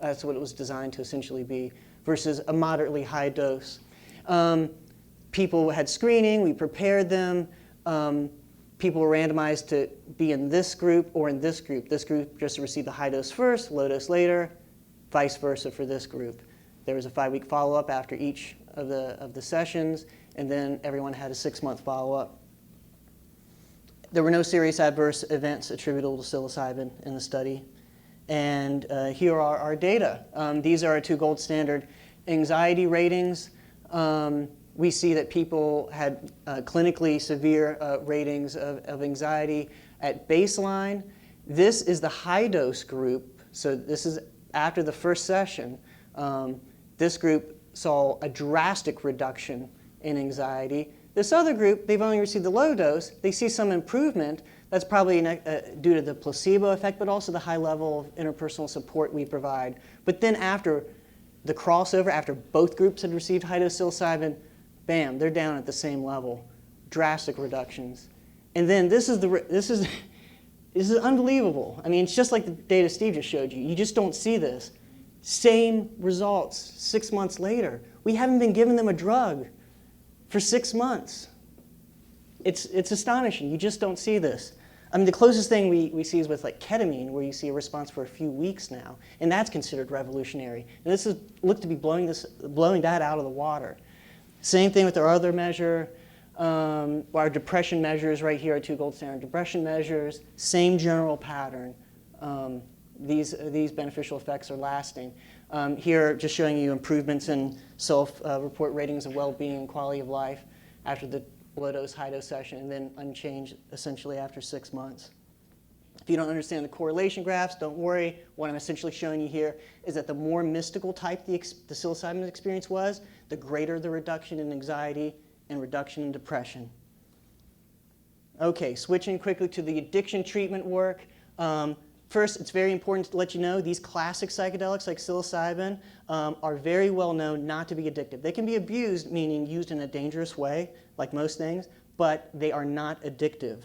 [SPEAKER 5] That's what it was designed to essentially be, versus a moderately high dose. People had screening. We prepared them. People were randomized to be in this group or in this group. This group just received the high dose first, low dose later, vice versa for this group. There was a 5-week follow-up after each of the sessions, and then everyone had a 6-month follow-up. There were no serious adverse events attributable to psilocybin in the study. And here are our data. These are our 2 gold standard anxiety ratings. We see that people had clinically severe ratings of anxiety at baseline. This is the high-dose group. So this is after the first session. This group saw a drastic reduction in anxiety. This other group, they've only received the low dose. They see some improvement. That's probably due to the placebo effect, but also the high level of interpersonal support we provide. But then after the crossover, after both groups had received high-dose psilocybin, bam, they're down at the same level. Drastic reductions. And then this is unbelievable. I mean, it's just like the data Steve just showed you. You just don't see this. Same results 6 months later. We haven't been giving them a drug for 6 months. It's astonishing. You just don't see this. I mean, the closest thing we see is with like ketamine, where you see a response for a few weeks now, and that's considered revolutionary. And this is looked to be blowing that out of the water. Same thing with our other measure. Our depression measures right here are 2 gold standard depression measures. Same general pattern. These beneficial effects are lasting. Here, just showing you improvements in self-report ratings of well-being and quality of life after the low-dose, high-dose session, and then unchanged essentially after 6 months. If you don't understand the correlation graphs, don't worry. What I'm essentially showing you here is that the more mystical type the psilocybin experience was, the greater the reduction in anxiety and reduction in depression. Okay, switching quickly to the addiction treatment work. First, it's very important to let you know these classic psychedelics like psilocybin are very well known not to be addictive. They can be abused, meaning used in a dangerous way, like most things, but they are not addictive.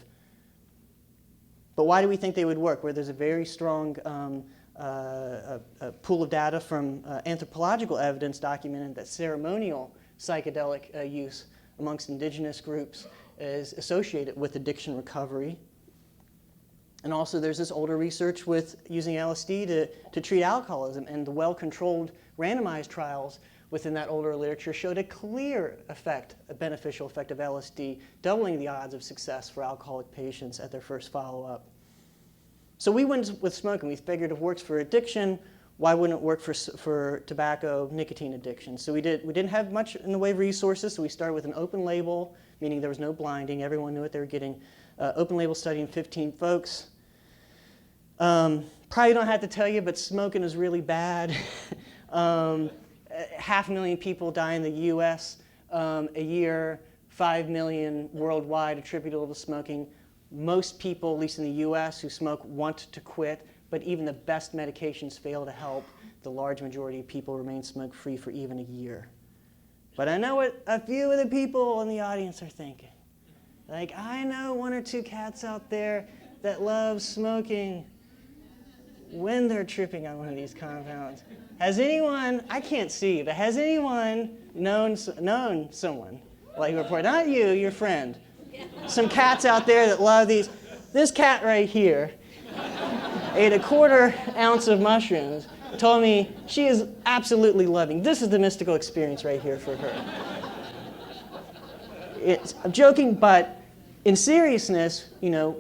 [SPEAKER 5] But why do we think they would work? Where there's a very strong pool of data from anthropological evidence documenting that ceremonial psychedelic use amongst indigenous groups is associated with addiction recovery. And also there's this older research with using LSD to treat alcoholism, and the well-controlled randomized trials within that older literature showed a clear effect, a beneficial effect of LSD, doubling the odds of success for alcoholic patients at their first follow-up. So we went with smoking. We figured if it works for addiction, why wouldn't it work for tobacco nicotine addiction? So we didn't have much in the way of resources, so we started with an open label, meaning there was no blinding. Everyone knew what they were getting. Open label study in 15 folks. Probably don't have to tell you, but smoking is really bad. 500,000 people die in the US a year, 5 million worldwide attributable to smoking. Most people, at least in the US, who smoke want to quit, but even the best medications fail to help. The large majority of people remain smoke-free for even a year. But I know what a few of the people in the audience are thinking. Like, I know 1 or 2 cats out there, that love smoking when they're tripping on one of these compounds? Has anyone, I can't see, but has anyone known someone like you report? Not you, your friend. Some cats out there that love these. This cat right here ate a 1/4 ounce of mushrooms, told me she is absolutely loving. This is the mystical experience right here for her. I'm joking, but in seriousness, you know,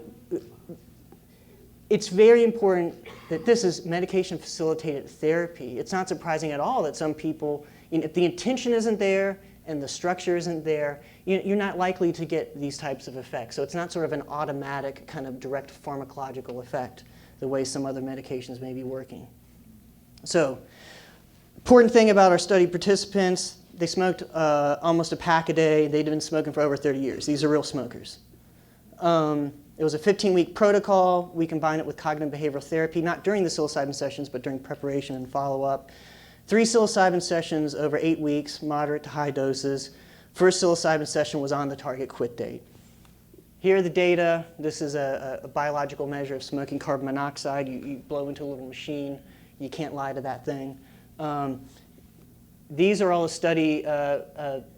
[SPEAKER 5] it's very important that this is medication-facilitated therapy. It's not surprising at all that some people, you know, if the intention isn't there and the structure isn't there, you're not likely to get these types of effects. So it's not sort of an automatic kind of direct pharmacological effect the way some other medications may be working. So, important thing about our study participants, they smoked almost a pack a day. They'd been smoking for over 30 years. These are real smokers. It was a 15-week protocol. We combined it with cognitive behavioral therapy, not during the psilocybin sessions, but during preparation and follow-up. 3 psilocybin sessions over 8 weeks, moderate to high doses. First psilocybin session was on the target quit date. Here are the data. This is a biological measure of smoking carbon monoxide. You blow into a little machine. You can't lie to that thing. These are all the study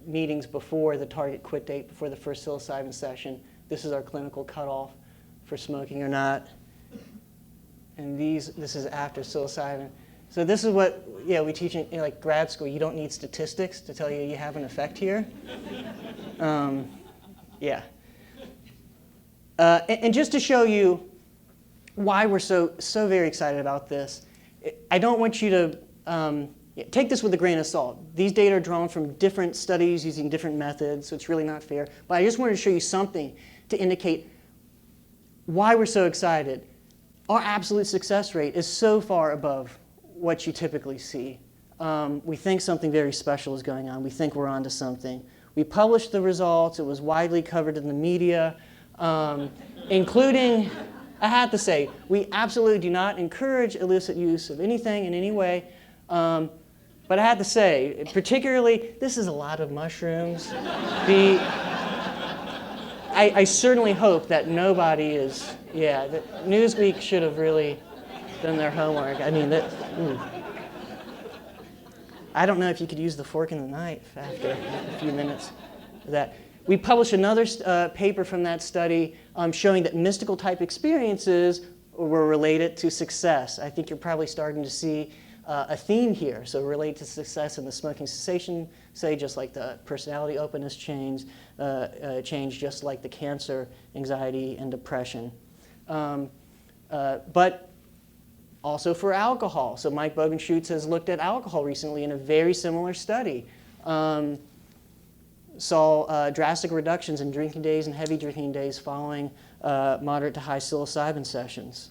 [SPEAKER 5] meetings before the target quit date, before the first psilocybin session. This is our clinical cutoff for smoking or not. And this is after psilocybin. So this is what, yeah, we teach in like grad school. You don't need statistics to tell you you have an effect here. Yeah. And just to show you why we're so very excited about this, I don't want you to take this with a grain of salt. These data are drawn from different studies using different methods, so it's really not fair. But I just wanted to show you something to indicate why we're so excited. Our absolute success rate is so far above what you typically see. We think something very special is going on. We think we're onto something. We published the results. It was widely covered in the media, including, I have to say, we absolutely do not encourage illicit use of anything in any way. But I have to say, particularly, this is a lot of mushrooms. I certainly hope that nobody is, yeah, Newsweek should have really done their homework. I mean, I don't know if you could use the fork and the knife after a few minutes of that. We published another paper from that study showing that mystical type experiences were related to success. I think you're probably starting to see a theme here. So related to success in the smoking cessation, say just like the personality openness change, just like the cancer, anxiety, and depression. But also for alcohol. So Mike Bogenschutz has looked at alcohol recently in a very similar study. Saw drastic reductions in drinking days and heavy drinking days following moderate to high psilocybin sessions.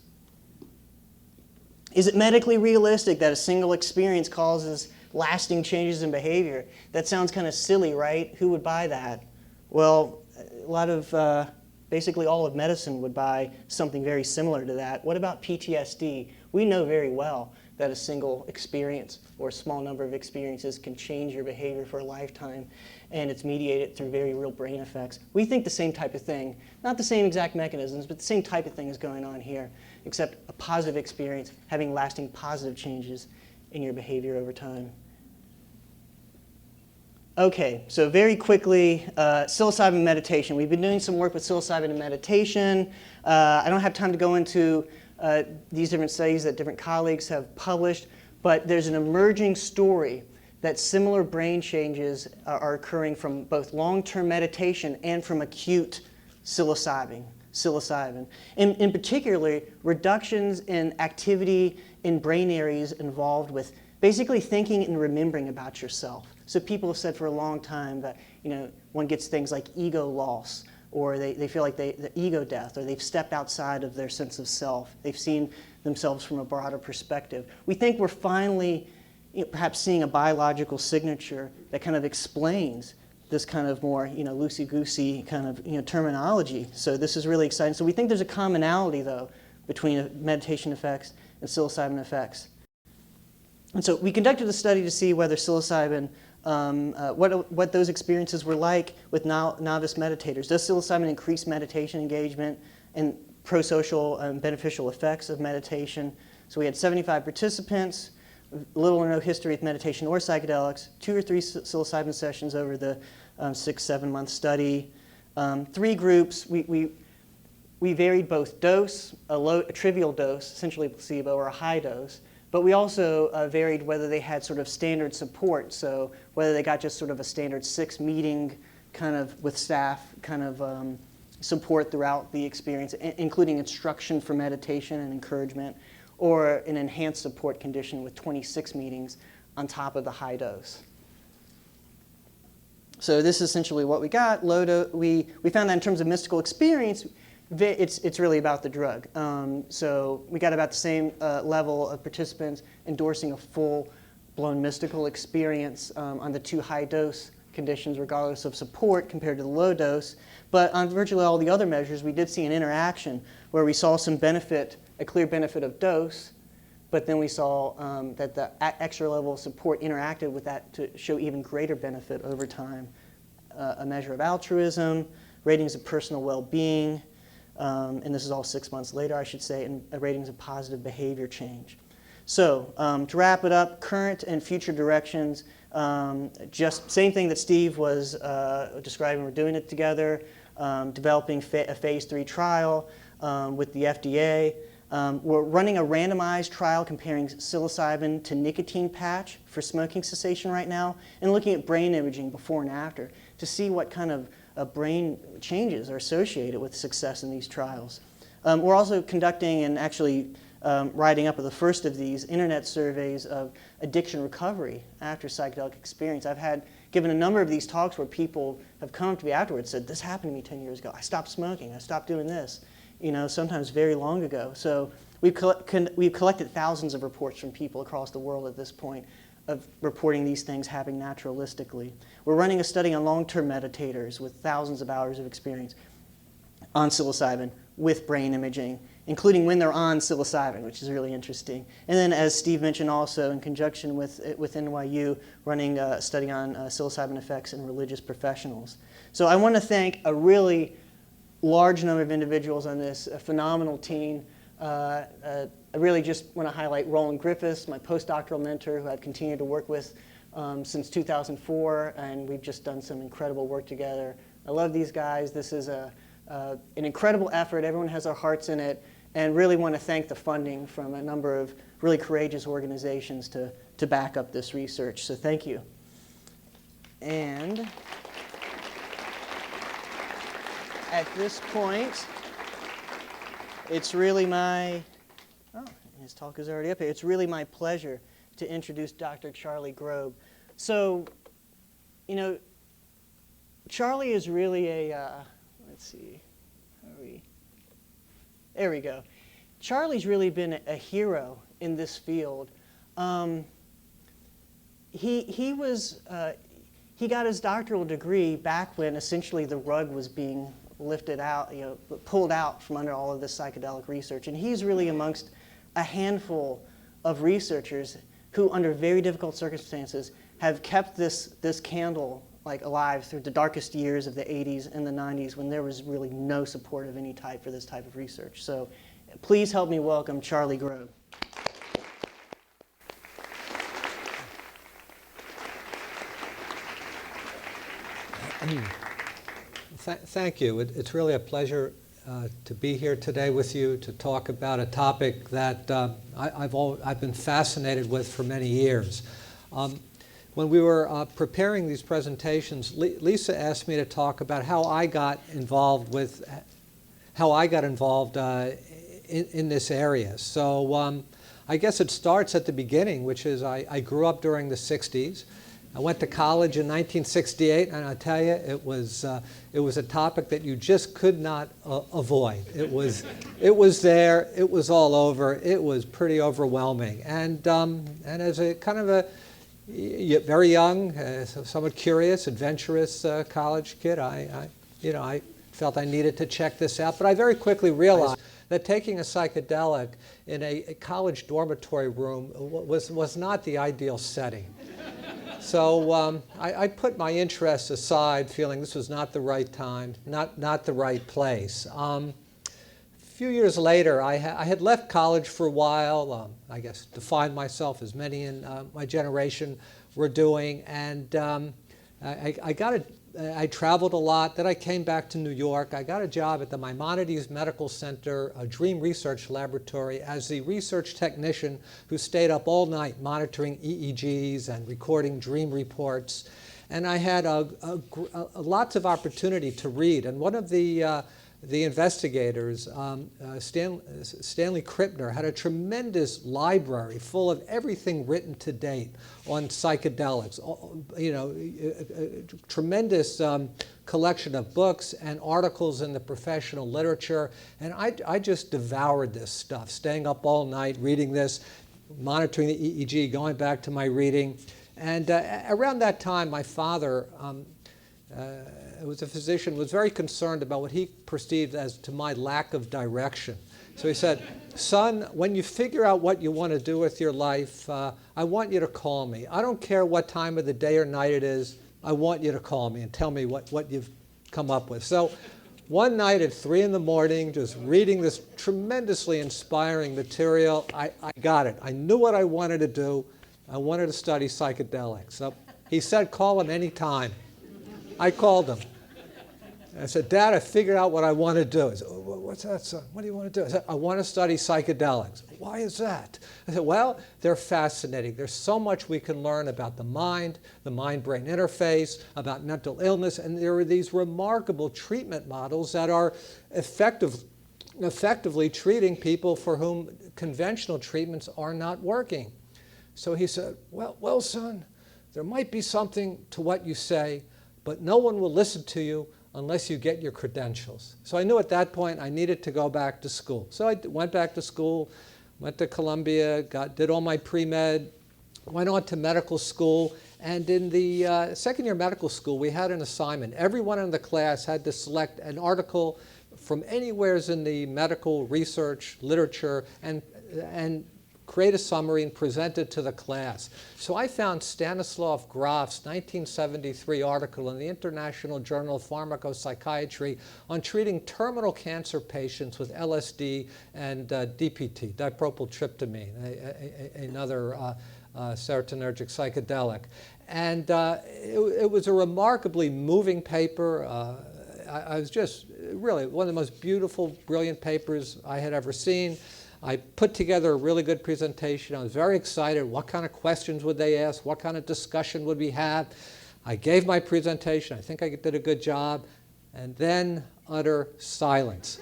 [SPEAKER 5] Is it medically realistic that a single experience causes lasting changes in behavior? That sounds kind of silly, right? Who would buy that? Well, a lot of, basically all of medicine would buy something very similar to that. What about PTSD? We know very well that a single experience or a small number of experiences can change your behavior for a lifetime, and it's mediated through very real brain effects. We think the same type of thing, not the same exact mechanisms, but the same type of thing is going on here, except a positive experience having lasting positive changes in your behavior over time. Okay, so very quickly, psilocybin meditation. We've been doing some work with psilocybin and meditation. I don't have time to go into these different studies that different colleagues have published, but there's an emerging story that similar brain changes are occurring from both long-term meditation and from acute psilocybin. In particular, reductions in activity in brain areas involved with basically thinking and remembering about yourself. So people have said for a long time that, you know, one gets things like ego loss, or they feel like the ego death, or they've stepped outside of their sense of self. They've seen themselves from a broader perspective. We think we're finally perhaps seeing a biological signature that kind of explains this kind of more, loosey-goosey kind of, terminology. So this is really exciting. So we think there's a commonality, though, between meditation effects and psilocybin effects. And so we conducted a study to see whether psilocybin, what those experiences were like with novice meditators. Does psilocybin increase meditation engagement? And pro-social and beneficial effects of meditation. So we had 75 participants, little or no history with meditation or psychedelics, 2 or 3 psilocybin sessions over the 6-7 month study. 3 groups, we varied both dose, a trivial dose, essentially placebo, or a high dose, but we also varied whether they had sort of standard support, so whether they got just sort of a standard 6 meeting kind of with staff kind of support throughout the experience, including instruction for meditation and encouragement, or an enhanced support condition with 26 meetings on top of the high dose. So this is essentially what we got. We found that in terms of mystical experience, it's really about the drug. So we got about the same level of participants endorsing a full-blown mystical experience on the 2 high-dose conditions, regardless of support, compared to the low dose. But on virtually all the other measures, we did see an interaction where we saw some benefit, a clear benefit of dose, but then we saw that the extra level of support interacted with that to show even greater benefit over time. A measure of altruism, ratings of personal well-being, and this is all 6 months later, I should say, and ratings of positive behavior change. So to wrap it up, current and future directions, just same thing that Steve was describing. We're doing it together, developing a phase 3 trial with the FDA. We're running a randomized trial comparing psilocybin to nicotine patch for smoking cessation right now, and looking at brain imaging before and after to see what kind of brain changes are associated with success in these trials. We're also conducting and actually writing up the first of these internet surveys of addiction recovery after psychedelic experience. I've given a number of these talks where people have come up to me afterwards and said, this happened to me 10 years ago. I stopped smoking. I stopped doing this. Sometimes very long ago. So we've collected thousands of reports from people across the world at this point of reporting these things happening naturalistically. We're running a study on long-term meditators with thousands of hours of experience on psilocybin with brain imaging, including when they're on psilocybin, which is really interesting. And then, as Steve mentioned also, in conjunction with NYU, running a study on psilocybin effects in religious professionals. So I want to thank a really large number of individuals on this, a phenomenal team. I really just want to highlight Roland Griffiths, my postdoctoral mentor, who I've continued to work with since 2004, and we've just done some incredible work together. I love these guys. This is an incredible effort. Everyone has their hearts in it, and really want to thank the funding from a number of really courageous organizations to back up this research. So thank you. And at this point, it's really his talk is already up here. It's really my pleasure to introduce Dr. Charlie Grob. So, Charlie is really let's see, there we go. Charlie's really been a hero in this field. He got his doctoral degree back when essentially the rug was being lifted out, pulled out from under all of this psychedelic research. And he's really amongst a handful of researchers who, under very difficult circumstances, have kept this candle alive through the darkest years of the 80s and the 90s when there was really no support of any type for this type of research. So please help me welcome Charlie Grob.
[SPEAKER 7] Thank you. It's really a pleasure to be here today with you to talk about a topic that I've been fascinated with for many years. When we were preparing these presentations, Lisa asked me to talk about how I got involved in this area. So I guess it starts at the beginning, which is I grew up during the 60s. I went to college in 1968, and I tell you, it was a topic that you just could not avoid. It was there. It was all over. It was pretty overwhelming. And as a kind of a very young, somewhat curious, adventurous college kid, I felt I needed to check this out. But I very quickly realized that taking a psychedelic in a college dormitory room was not the ideal setting. So I put my interests aside, feeling this was not the right time, not the right place. few years later, I had left college for a while, I guess defined myself as many in my generation were doing, and I traveled a lot. Then I came back to New York. I got a job at the Maimonides Medical Center, a dream research laboratory, as the research technician who stayed up all night monitoring EEGs and recording dream reports. And I had lots of opportunity to read. And one of the investigators, Stanley Krippner, had a tremendous library full of everything written to date on psychedelics. You know, a tremendous collection of books and articles in the professional literature. And I just devoured this stuff, staying up all night reading this, monitoring the EEG, going back to my reading. And around that time, my father, who was a physician, was very concerned about what he perceived as to my lack of direction. So he said, son, when you figure out what you want to do with your life, I want you to call me. I don't care what time of the day or night it is. I want you to call me and tell me what you've come up with. So one night at 3 in the morning, just reading this tremendously inspiring material, I got it. I knew what I wanted to do. I wanted to study psychedelics. So he said, call him any time. I called him. I said, Dad, I figured out what I want to do. He said, what's that, son? What do you want to do? I said, I want to study psychedelics. Why is that? I said, well, they're fascinating. There's so much we can learn about the mind-brain interface, about mental illness, and there are these remarkable treatment models that are effectively treating people for whom conventional treatments are not working. So he said, well, son, there might be something to what you say, but no one will listen to you unless you get your credentials. So I knew at that point I needed to go back to school. So I went back to school, went to Columbia, did all my pre-med, went on to medical school, and in the second year medical school we had an assignment. Everyone in the class had to select an article from anywhere in the medical research literature and create a summary and present it to the class. So I found Stanislav Graf's 1973 article in the International Journal of Pharmacopsychiatry on treating terminal cancer patients with LSD and DPT, dipropyltryptamine, another serotonergic psychedelic. And it was a remarkably moving paper. I was just really one of the most beautiful, brilliant papers I had ever seen. I put together a really good presentation. I was very excited. What kind of questions would they ask? What kind of discussion would we have? I gave my presentation. I think I did a good job. And then utter silence.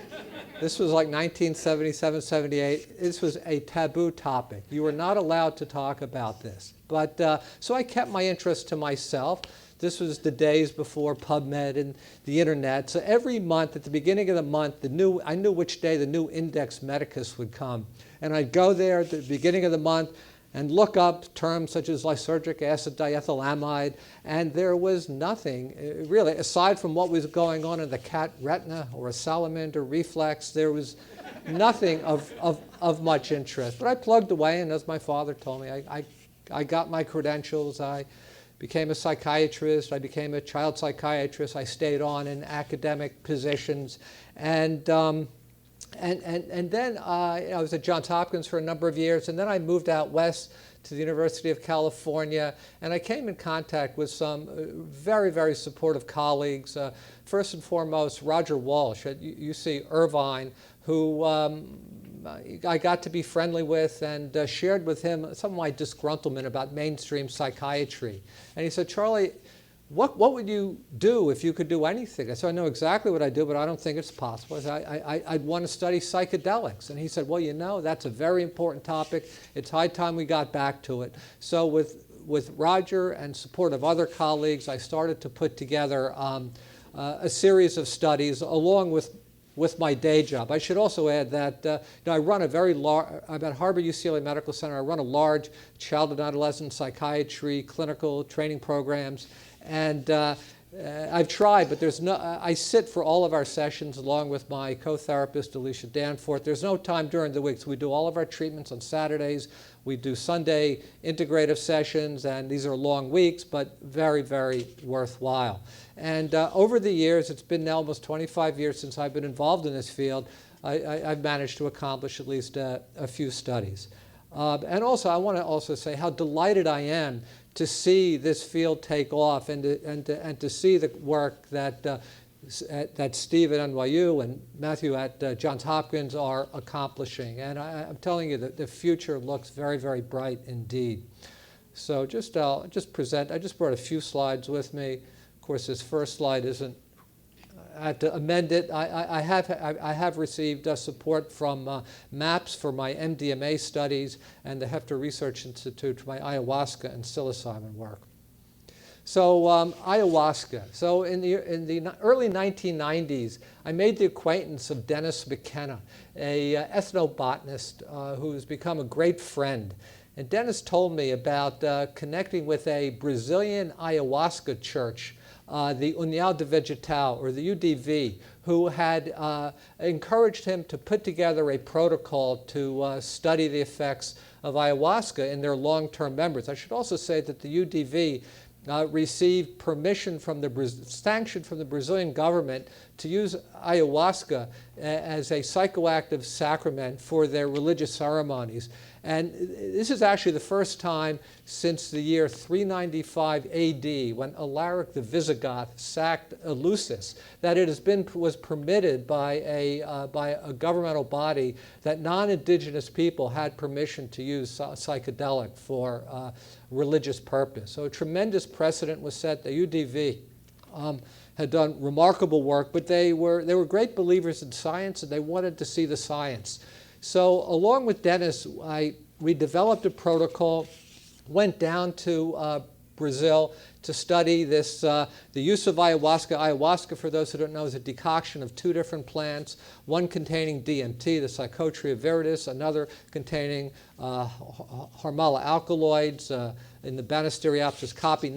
[SPEAKER 7] This was like 1977, 78. This was a taboo topic. You were not allowed to talk about this. But so I kept my interest to myself. This was the days before PubMed and the internet. So every month, at the beginning of the month, I knew which day the new Index Medicus would come. And I'd go there at the beginning of the month and look up terms such as lysergic acid diethylamide, and there was nothing, really, aside from what was going on in the cat retina or a salamander reflex, there was nothing of much interest. But I plugged away, and as my father told me, I got my credentials. I became a psychiatrist. I became a child psychiatrist. I stayed on in academic positions. And then I was at Johns Hopkins for a number of years. And then I moved out west to the University of California. And I came in contact with some very, very supportive colleagues. First and foremost, Roger Walsh at UC Irvine, who I got to be friendly with and shared with him some of my disgruntlement about mainstream psychiatry. And he said, Charlie, what would you do if you could do anything? I said, I know exactly what I do, but I don't think it's possible. I said, I'd want to study psychedelics. And he said, well, you know, that's a very important topic. It's high time we got back to it. So with Roger and support of other colleagues, I started to put together a series of studies along with my day job. I should also add that I run a very large, I'm at Harvard UCLA Medical Center. I run a large child and adolescent psychiatry clinical training programs. And I've tried, but there's no, I sit for all of our sessions along with my co-therapist, Alicia Danforth. There's no time during the week, so we do all of our treatments on Saturdays. We do Sunday integrative sessions, and these are long weeks, but very, very worthwhile. And over the years, it's been now almost 25 years since I've been involved in this field, I've managed to accomplish at least a few studies. And also, I want to also say how delighted I am to see this field take off and to see the work that Steve at NYU and Matthew at Johns Hopkins are accomplishing. And I'm telling you that the future looks very, very bright indeed. So I just brought a few slides with me. Of course, this first slide isn't, I had to amend it. I have received support from MAPS for my MDMA studies and the Hefter Research Institute for my ayahuasca and psilocybin work. So ayahuasca. So in the early 1990s, I made the acquaintance of Dennis McKenna, a ethnobotanist who's become a great friend. And Dennis told me about connecting with a Brazilian ayahuasca church, the União de Vegetal, or the UDV, who had encouraged him to put together a protocol to study the effects of ayahuasca in their long-term members. I should also say that the UDV received permission from sanction from the Brazilian government to use ayahuasca as a psychoactive sacrament for their religious ceremonies. And this is actually the first time since the year 395 AD, when Alaric the Visigoth sacked Eleusis, that it was permitted by a governmental body that non-indigenous people had permission to use psychedelic for religious purpose. So a tremendous precedent was set. The UDV had done remarkable work, but they were great believers in science, and they wanted to see the science. So along with Dennis, we developed a protocol, went down to Brazil to study this, the use of ayahuasca. Ayahuasca, for those who don't know, is a decoction of two different plants, one containing DMT, the Psychotria viridis, another containing Harmala alkaloids in the Banisteriopsis caapi.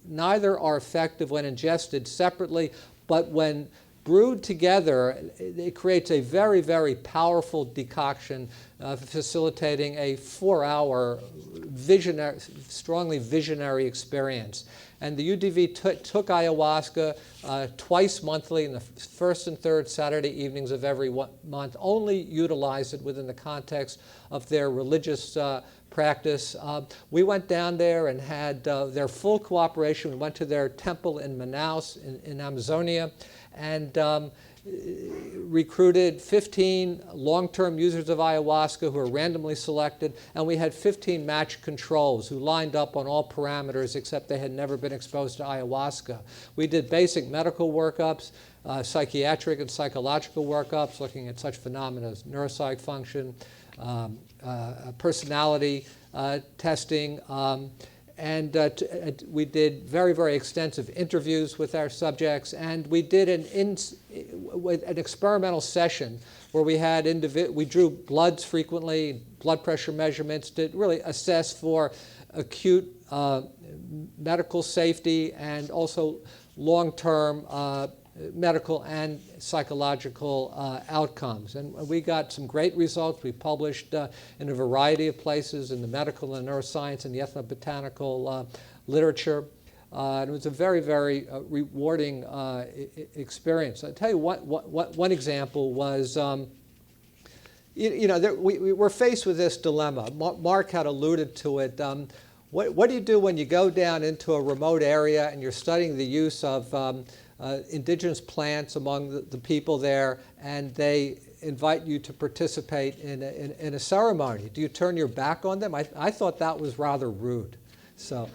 [SPEAKER 7] Neither are effective when ingested separately, but when brewed together, it creates a very, very powerful decoction, facilitating a 4-hour strongly visionary experience. And the UDV took ayahuasca twice monthly in the first and third Saturday evenings of every month, only utilized it within the context of their religious practice. We went down there and had their full cooperation. We went to their temple in Manaus in Amazonia, and recruited 15 long-term users of ayahuasca who were randomly selected, and we had 15 matched controls who lined up on all parameters except they had never been exposed to ayahuasca. We did basic medical workups, psychiatric and psychological workups, looking at such phenomena as neuropsych function, personality testing, and we did very, very extensive interviews with our subjects, and we did an experimental session where we drew bloods frequently, blood pressure measurements, to really assess for acute medical safety and also long-term medical and psychological outcomes. And we got some great results. We published in a variety of places in the medical and neuroscience and the ethnobotanical literature. And it was a very, very rewarding experience. I'll tell you one example was, we were faced with this dilemma. Mark had alluded to it. What do you do when you go down into a remote area and you're studying the use of indigenous plants among the people there, and they invite you to participate in a ceremony? Do you turn your back on them? I thought that was rather rude. So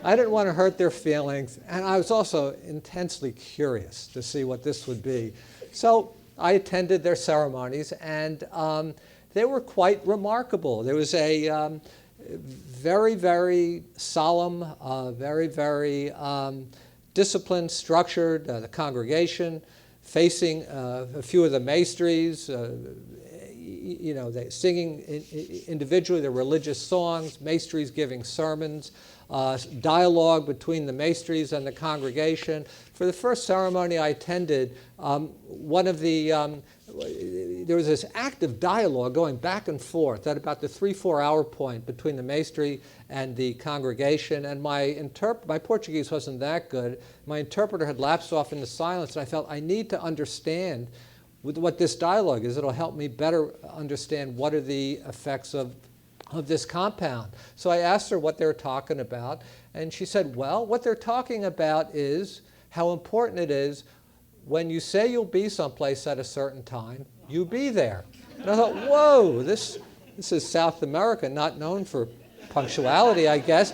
[SPEAKER 7] I didn't want to hurt their feelings, and I was also intensely curious to see what this would be. So I attended their ceremonies, and they were quite remarkable. There was a very, very solemn, very, very disciplined, structured, the congregation facing a few of the maestries, they singing individually their religious songs, maestries giving sermons, dialogue between the maestries and the congregation. For the first ceremony I attended, there was this active dialogue going back and forth at about the 3-4 hour point between the maestri and the congregation, and my Portuguese wasn't that good. My interpreter had lapsed off into silence, and I felt I need to understand with what this dialogue is. It'll help me better understand what are the effects of this compound. So I asked her what they were talking about, and she said, well, what they're talking about is how important it is when you say you'll be someplace at a certain time, you be there. And I thought, whoa, this is South America, not known for punctuality, I guess.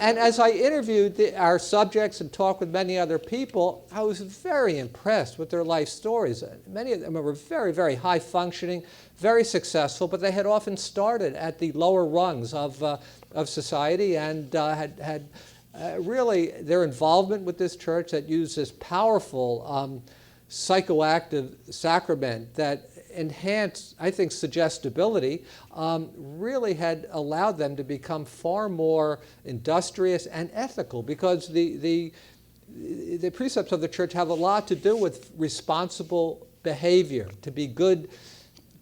[SPEAKER 7] And as I interviewed our subjects and talked with many other people, I was very impressed with their life stories. Many of them were very, very high functioning, very successful, but they had often started at the lower rungs of society and had really their involvement with this church that used this powerful psychoactive sacrament that enhanced, I think, suggestibility, really had allowed them to become far more industrious and ethical, because the precepts of the church have a lot to do with responsible behavior, to be good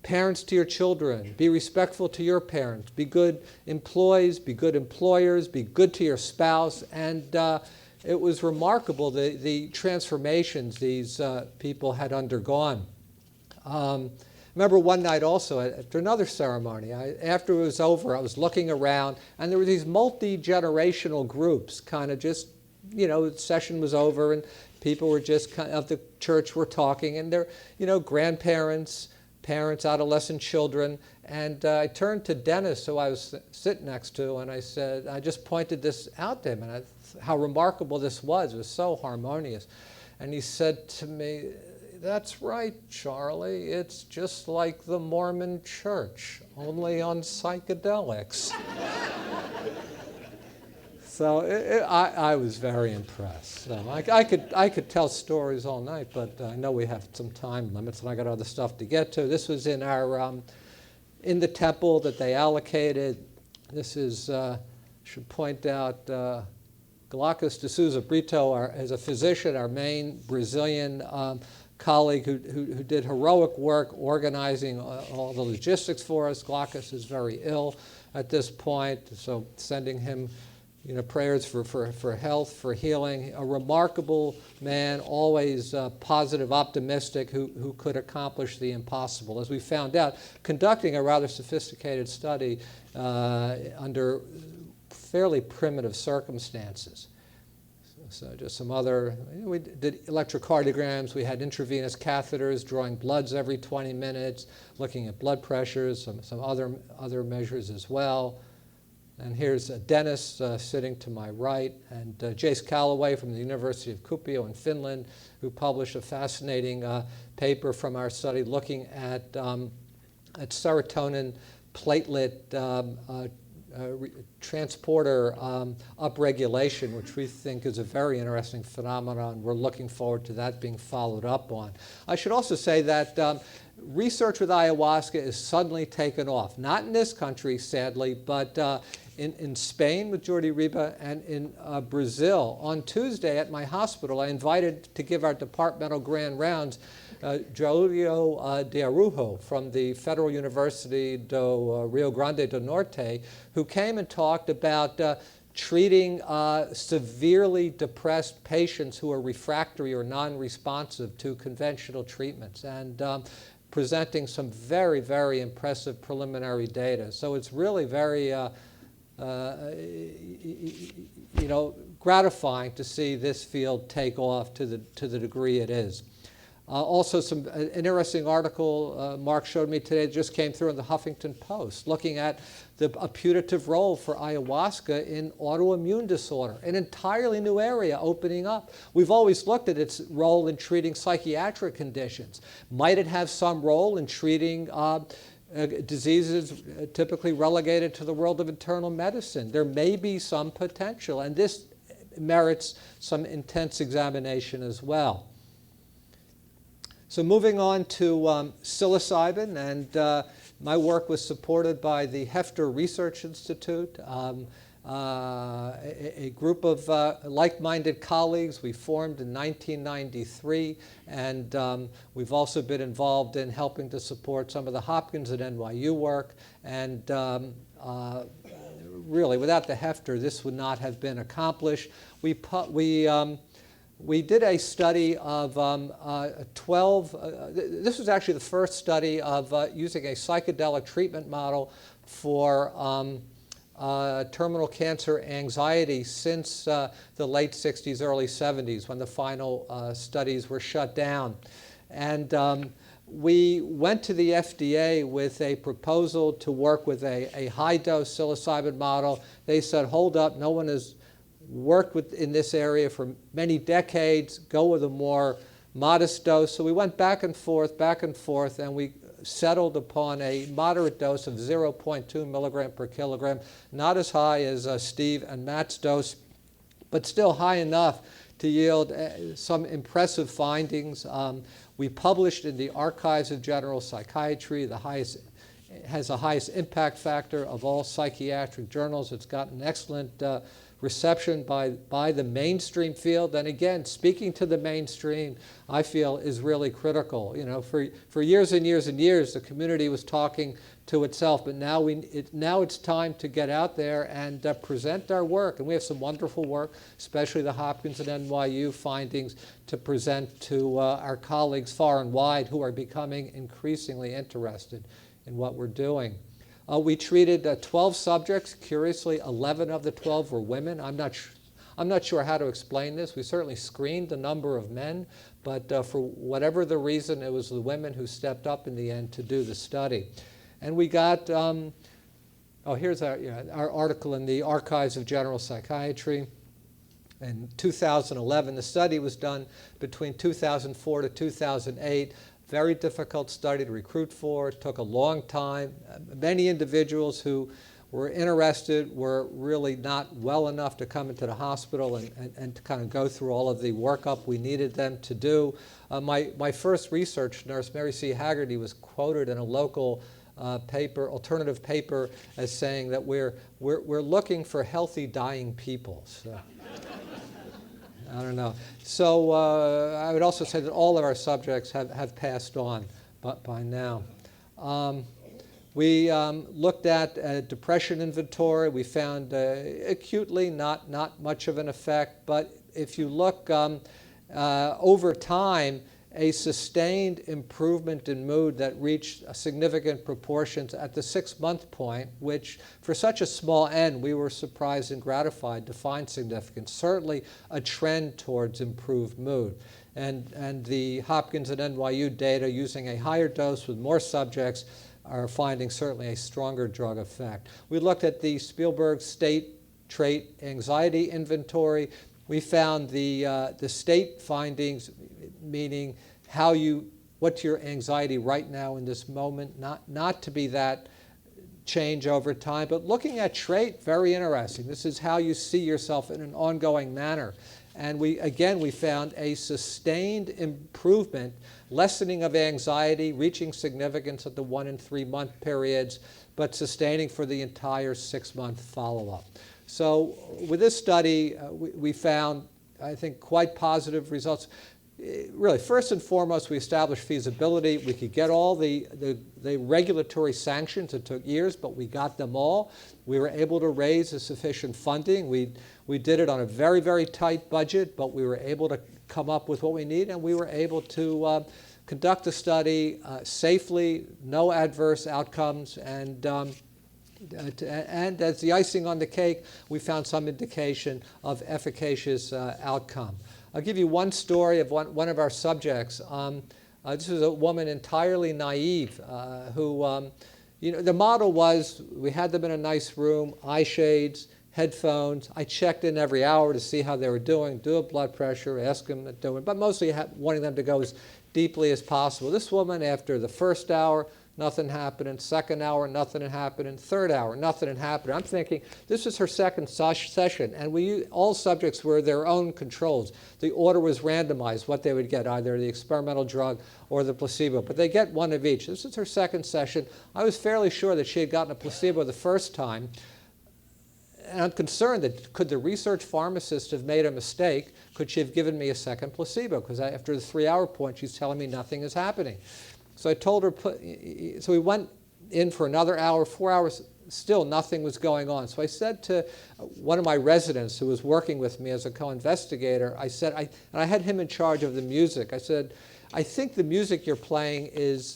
[SPEAKER 7] parents to your children, be respectful to your parents, be good employees, be good employers, be good to your spouse. And it was remarkable the transformations these people had undergone. Remember one night also, after another ceremony, after it was over, I was looking around, and there were these multi-generational groups, kind of just, the session was over, and people were just of the church were talking, and they're, grandparents, parents, adolescent children. And I turned to Dennis, who I was sitting next to, and I said, I just pointed this out to him, and how remarkable this was. It was so harmonious. And he said to me, that's right, Charlie. It's just like the Mormon Church, only on psychedelics. So I was very impressed. So I could tell stories all night, but I know we have some time limits, and I got other stuff to get to. This was in our in the temple that they allocated. This is should point out Glaucus de Souza Brito, as a physician, our main Brazilian colleague who did heroic work organizing all the logistics for us. Glaucus is very ill at this point, so sending him prayers for health, for healing. A remarkable man, always positive, optimistic, who could accomplish the impossible. As we found out, conducting a rather sophisticated study under fairly primitive circumstances. So just some other, we did electrocardiograms, we had intravenous catheters, drawing bloods every 20 minutes, looking at blood pressures, some other measures as well. And here's Dennis sitting to my right, and Jace Calloway from the University of Kuopio in Finland, who published a fascinating paper from our study looking at serotonin platelet transporter upregulation, which we think is a very interesting phenomenon. We're looking forward to that being followed up on. I should also say that research with ayahuasca is suddenly taken off. Not in this country, sadly, but in Spain with Jordi Riba, and in Brazil. On Tuesday at my hospital, I invited to give our departmental grand rounds Julio de Araujo from the Federal University do Rio Grande do Norte, who came and talked about treating severely depressed patients who are refractory or non-responsive to conventional treatments, and presenting some very, very impressive preliminary data. So it's really very gratifying to see this field take off to the degree it is. Also, an interesting article Mark showed me today just came through in the Huffington Post, looking at a putative role for ayahuasca in autoimmune disorder, an entirely new area opening up. We've always looked at its role in treating psychiatric conditions. Might it have some role in treating diseases typically relegated to the world of internal medicine? There may be some potential, and this merits some intense examination as well. So moving on to psilocybin, and my work was supported by the Hefter Research Institute, a group of like-minded colleagues we formed in 1993, and we've also been involved in helping to support some of the Hopkins and NYU work, and really, without the Hefter, this would not have been accomplished. We we did a study of 12, this was actually the first study of using a psychedelic treatment model for terminal cancer anxiety since the late 60s, early 70s, when the final studies were shut down. And we went to the FDA with a proposal to work with a high-dose psilocybin model. They said, hold up, no one has worked in this area for many decades, go with a more modest dose. So we went back and forth, and we settled upon a moderate dose of 0.2 milligram per kilogram, not as high as Steve and Matt's dose, but still high enough to yield some impressive findings. We published in the Archives of General Psychiatry, has the highest impact factor of all psychiatric journals. It's gotten excellent reception by the mainstream field. And again, speaking to the mainstream, I feel is really critical. You know, for years and years and years, the community was talking to itself, but now it's time to get out there and present our work. And we have some wonderful work, especially the Hopkins and NYU findings, to present to our colleagues far and wide who are becoming increasingly interested in what we're doing. We treated 12 subjects. Curiously, 11 of the 12 were women. I'm not sure how to explain this. We certainly screened a number of men, but for whatever the reason, it was the women who stepped up in the end to do the study. And we got, here's our article in the Archives of General Psychiatry. In 2011, the study was done between 2004 to 2008. Very difficult study to recruit for. It took a long time. Many individuals who were interested were really not well enough to come into the hospital and to kind of go through all of the workup we needed them to do. My first research nurse, Mary C. Haggerty, was quoted in a local alternative paper, as saying that we're looking for healthy dying people. So, I don't know. So I would also say that all of our subjects have passed on by now. We looked at depression inventory. We found acutely not much of an effect, but if you look over time, a sustained improvement in mood that reached significant proportions at the 6-month point, which for such a small n, we were surprised and gratified to find significant. Certainly a trend towards improved mood. And the Hopkins and NYU data using a higher dose with more subjects are finding certainly a stronger drug effect. We looked at the Spielberg State Trait Anxiety Inventory. We found the state findings, meaning what's your anxiety right now in this moment, not to be that change over time, but looking at trait, very interesting. This is how you see yourself in an ongoing manner. And we found a sustained improvement, lessening of anxiety, reaching significance at the 1 and 3 month periods, but sustaining for the entire 6-month follow-up. So with this study, we found, I think, quite positive results. Really, first and foremost, we established feasibility. We could get all the regulatory sanctions. It took years, but we got them all. We were able to raise a sufficient funding. We did it on a very, very tight budget, but we were able to come up with what we need, and we were able to conduct the study safely, no adverse outcomes, and as the icing on the cake, we found some indication of efficacious outcome. I'll give you one story of one of our subjects. This was a woman entirely naive who, the model was we had them in a nice room, eye shades, headphones. I checked in every hour to see how they were doing, do a blood pressure, ask them what they're doing, but mostly wanting them to go as deeply as possible. This woman, after the first hour, nothing happening. Second hour, nothing had happened. Third hour, nothing had happened. I'm thinking this is her second session, and all subjects were their own controls. The order was randomized, what they would get, either the experimental drug or the placebo, but they get one of each. This is her second session. I was fairly sure that she had gotten a placebo the first time, and I'm concerned that could the research pharmacist have made a mistake? Could she have given me a second placebo? Because after the 3-hour point, she's telling me nothing is happening. So I told her, so we went in for another hour, 4 hours. still nothing was going on. So I said to one of my residents who was working with me as a co-investigator, I said, and I had him in charge of the music, I said, I think the music you're playing is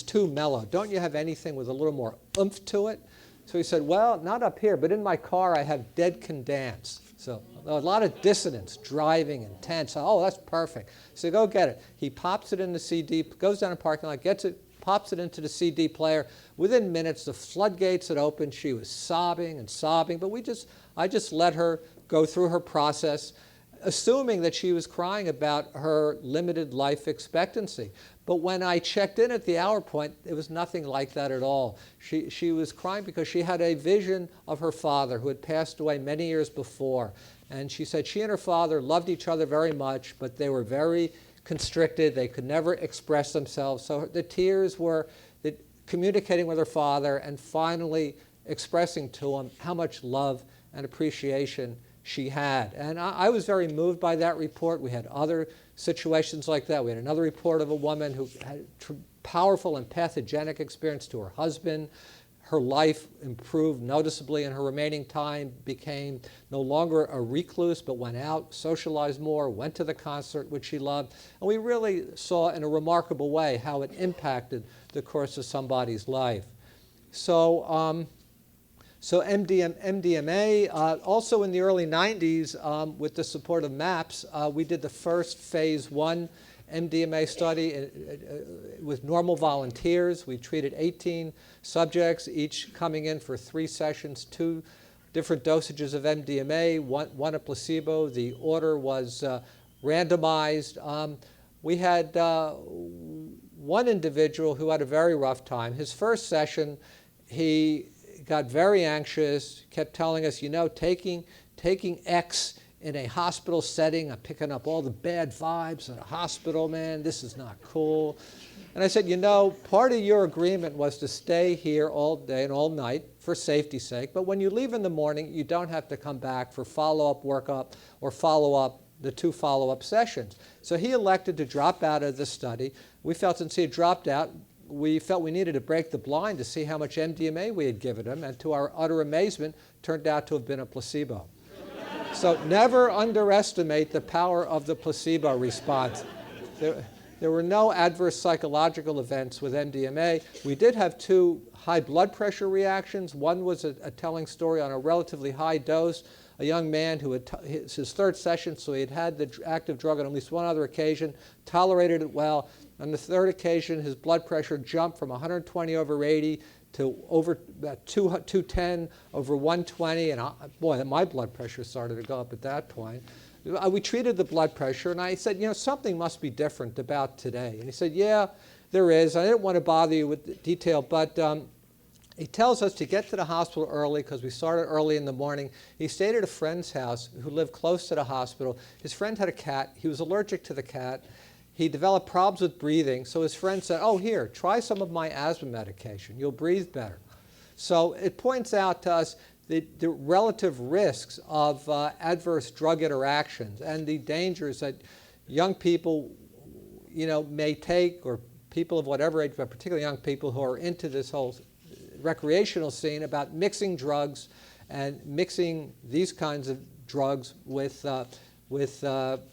[SPEAKER 7] too mellow. Don't you have anything with a little more oomph to it? So he said, well, not up here, but in my car I have Dead Can Dance. So a lot of dissonance, driving, intense. Oh, that's perfect. So go get it. He pops it in the CD, goes down the parking lot, gets it, pops it into the CD player. Within minutes, the floodgates had opened. She was sobbing and sobbing, but I just let her go through her process, assuming that she was crying about her limited life expectancy. But when I checked in at the hour point, it was nothing like that at all. She was crying because she had a vision of her father who had passed away many years before. And she said she and her father loved each other very much, but they were very constricted. They could never express themselves. So the tears were communicating with her father and finally expressing to him how much love and appreciation she had. And I was very moved by that report. We had other situations like that. We had another report of a woman who had powerful and pathogenic experience to her husband. Her life improved noticeably in her remaining time, became no longer a recluse, but went out, socialized more, went to the concert, which she loved. And we really saw in a remarkable way how it impacted the course of somebody's life. So MDMA, also in the early 90s, with the support of MAPS, we did the first phase 1 MDMA study with normal volunteers. We treated 18 subjects, each coming in for 3 sessions, 2 different dosages of MDMA, one a placebo. The order was randomized. We had one individual who had a very rough time. His first session, he got very anxious, kept telling us, you know, taking X in a hospital setting, I'm picking up all the bad vibes in a hospital, man, this is not cool. And I said, you know, part of your agreement was to stay here all day and all night for safety's sake, but when you leave in the morning, you don't have to come back for follow-up workup or the 2 follow-up sessions. So he elected to drop out of the study. We felt since he had dropped out, we felt we needed to break the blind to see how much MDMA we had given him, and to our utter amazement, turned out to have been a placebo. So never underestimate the power of the placebo response. There were no adverse psychological events with MDMA. We did have 2 high blood pressure reactions. One was a telling story on a relatively high dose, a young man who had his 3rd session, so he had the active drug on at least one other occasion, tolerated it well. On the 3rd occasion, his blood pressure jumped from 120 over 80 to over 210 over 120, and boy, my blood pressure started to go up at that point. We treated the blood pressure, and I said, you know, something must be different about today. And he said, yeah, there is. I didn't want to bother you with the detail, but he tells us to get to the hospital early because we started early in the morning. He stayed at a friend's house who lived close to the hospital. His friend had a cat. He was allergic to the cat. He developed problems with breathing, so his friend said, oh, here, try some of my asthma medication. You'll breathe better. So it points out to us the relative risks of adverse drug interactions and the dangers that young people, you know, may take, or people of whatever age, but particularly young people who are into this whole recreational scene, about mixing drugs and mixing these kinds of drugs with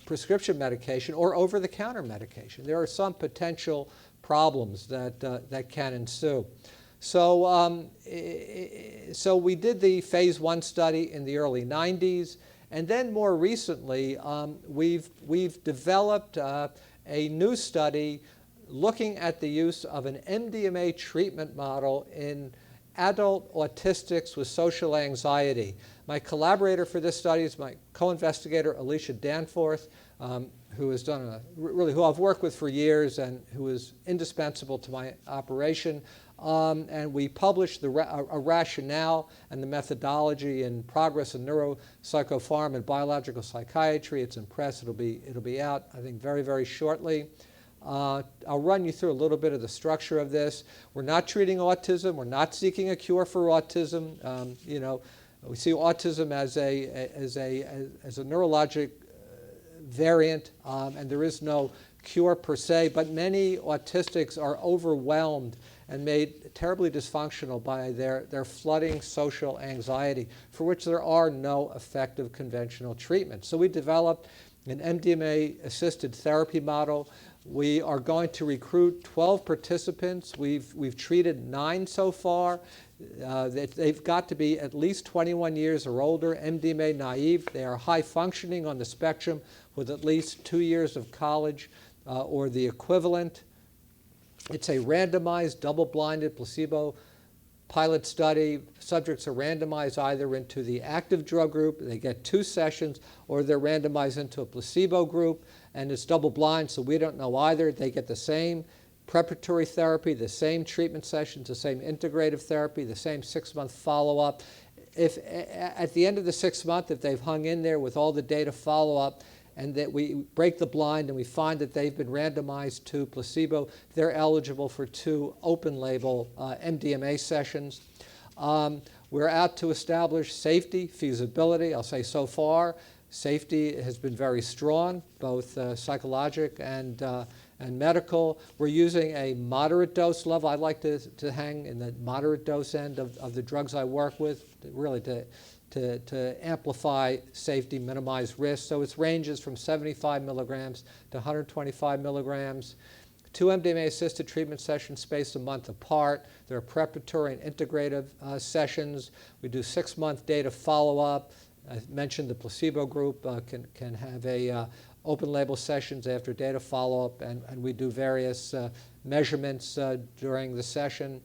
[SPEAKER 7] prescription medication or over-the-counter medication. There are some potential problems that can ensue. So we did the phase 1 study in the early 90s, and then more recently we've developed a new study looking at the use of an MDMA treatment model in adult autistics with social anxiety. My collaborator for this study is my co-investigator, Alicia Danforth, who has done who I've worked with for years and who is indispensable to my operation. And we published a rationale and the methodology in Progress in Neuropsychopharm and Biological Psychiatry. It's in press. It'll be out, I think, very, very shortly. I'll run you through a little bit of the structure of this. We're not treating autism. We're not seeking a cure for autism. You know, we see autism as a neurologic variant, and there is no cure per se, but many autistics are overwhelmed and made terribly dysfunctional by their flooding social anxiety, for which there are no effective conventional treatments. So we developed an MDMA-assisted therapy model. We are going to recruit 12 participants. We've treated 9 so far. They've got to be at least 21 years or older, MDMA naive. They are high functioning on the spectrum with at least 2 years of college or the equivalent. It's a randomized, double-blinded, placebo pilot study. Subjects are randomized either into the active drug group, they get 2 sessions, or they're randomized into a placebo group, and it's double-blind, so we don't know either. They get the same preparatory therapy, the same treatment sessions, the same integrative therapy, the same 6-month follow-up. If at the end of the 6th month, if they've hung in there with all the data follow-up, and that we break the blind and we find that they've been randomized to placebo, they're eligible for 2 open-label MDMA sessions. We're out to establish safety, feasibility. I'll say so far, safety has been very strong, both psychologic and medical. We're using a moderate dose level. I like to hang in the moderate dose end of the drugs I work with, really to amplify safety, minimize risk. So it ranges from 75 milligrams to 125 milligrams. 2 MDMA-assisted treatment sessions spaced a month apart. There are preparatory and integrative sessions. We do 6-month data follow-up. I mentioned the placebo group can have a open-label sessions after data follow-up, and we do various measurements during the session,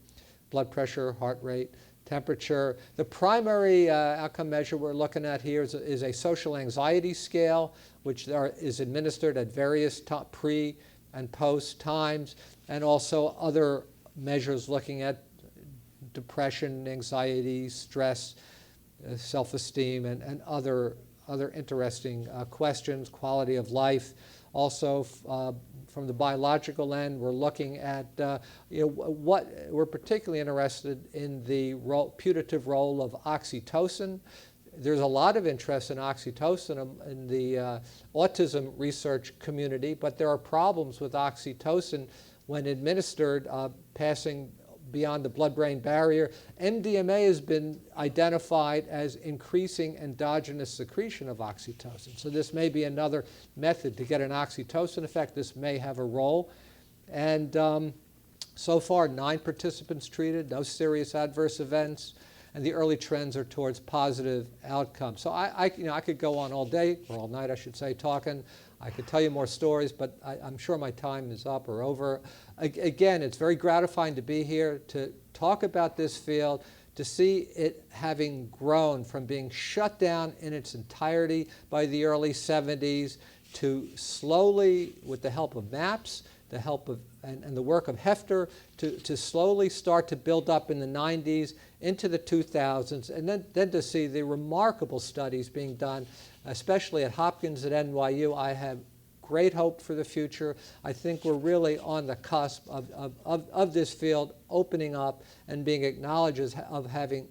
[SPEAKER 7] blood pressure, heart rate, temperature. The primary outcome measure we're looking at here is a social anxiety scale, which is administered at various pre and post times, and also other measures looking at depression, anxiety, stress, self-esteem, and other interesting questions, quality of life. Also, from the biological end, we're looking at what we're particularly interested in the putative role of oxytocin. There's a lot of interest in oxytocin in the autism research community, but there are problems with oxytocin when administered, passing beyond the blood-brain barrier. MDMA has been identified as increasing endogenous secretion of oxytocin. So this may be another method to get an oxytocin effect. This may have a role. And so far, 9 participants treated, no serious adverse events, and the early trends are towards positive outcomes. So I could go on all day, or all night, I should say, talking. I could tell you more stories, but I'm sure my time is up or over. Again, it's very gratifying to be here to talk about this field, to see it having grown from being shut down in its entirety by the early 70s to slowly, with the help of MAPS, the help of and the work of Hefter, to slowly start to build up in the 90s into the 2000s, and then to see the remarkable studies being done, especially at Hopkins at NYU. I have great hope for the future. I think we're really on the cusp of this field opening up and being acknowledged as of having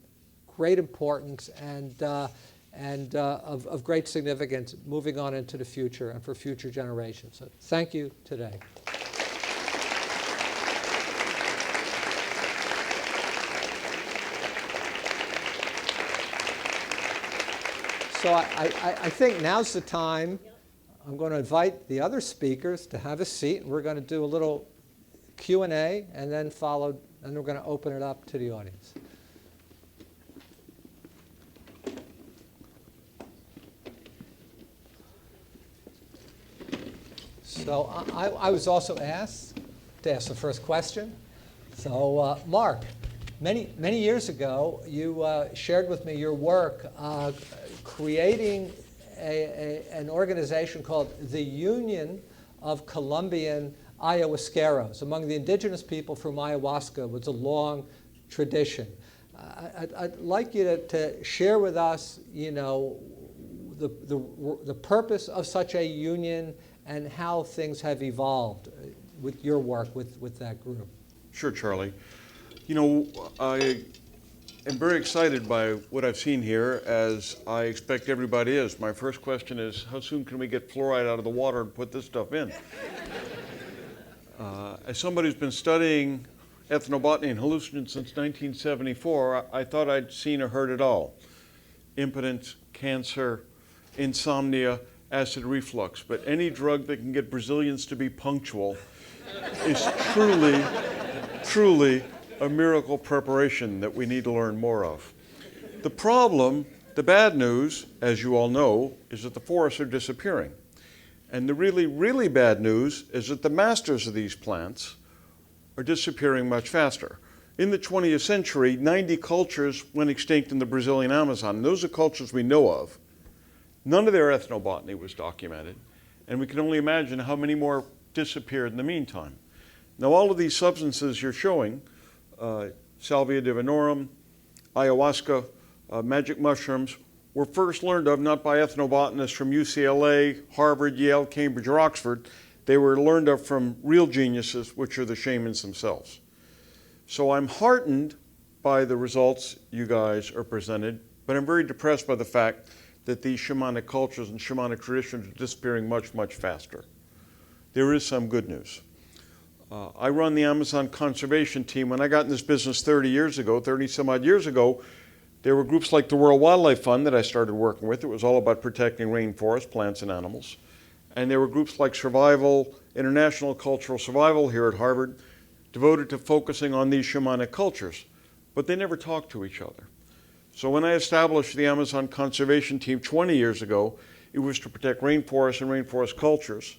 [SPEAKER 7] great importance and of great significance moving on into the future and for future generations. So thank you today. So I think now's the time. I'm going to invite the other speakers to have a seat, and we're going to do a little Q&A, and then we're going to open it up to the audience. So I was also asked to ask the first question. So Mark, many years ago, you shared with me your work creating an organization called the Union of Colombian Ayahuasqueros. Among the indigenous people from ayahuasca was a long tradition. I'd like you to share with us, the purpose of such a union and how things have evolved with your work with that group.
[SPEAKER 2] Sure, Charlie. am very excited by what I've seen here, as I expect everybody is. My first question is, how soon can we get fluoride out of the water and put this stuff in? As somebody who's been studying ethnobotany and hallucinogens since 1974, I thought I'd seen or heard it all. Impotence, cancer, insomnia, acid reflux. But any drug that can get Brazilians to be punctual is truly, truly a miracle preparation that we need to learn more of. The problem, the bad news, as you all know, is that the forests are disappearing. And the really, really bad news is that the masters of these plants are disappearing much faster. In the 20th century, 90 cultures went extinct in the Brazilian Amazon. And those are cultures we know of. None of their ethnobotany was documented. And we can only imagine how many more disappeared in the meantime. Now, all of these substances you're showing, Salvia divinorum, ayahuasca, magic mushrooms, were first learned of not by ethnobotanists from UCLA, Harvard, Yale, Cambridge, or Oxford. They were learned of from real geniuses, which are the shamans themselves. So I'm heartened by the results you guys are presented, but I'm very depressed by the fact that these shamanic cultures and shamanic traditions are disappearing much, much faster. There is some good news. I run the Amazon conservation team. When I got in this business 30 some odd years ago, there were groups like the World Wildlife Fund that I started working with. It was all about protecting rainforests, plants, and animals. And there were groups like Survival, International Cultural Survival here at Harvard, devoted to focusing on these shamanic cultures. But they never talked to each other. So when I established the Amazon conservation team 20 years ago, it was to protect rainforests and rainforest cultures,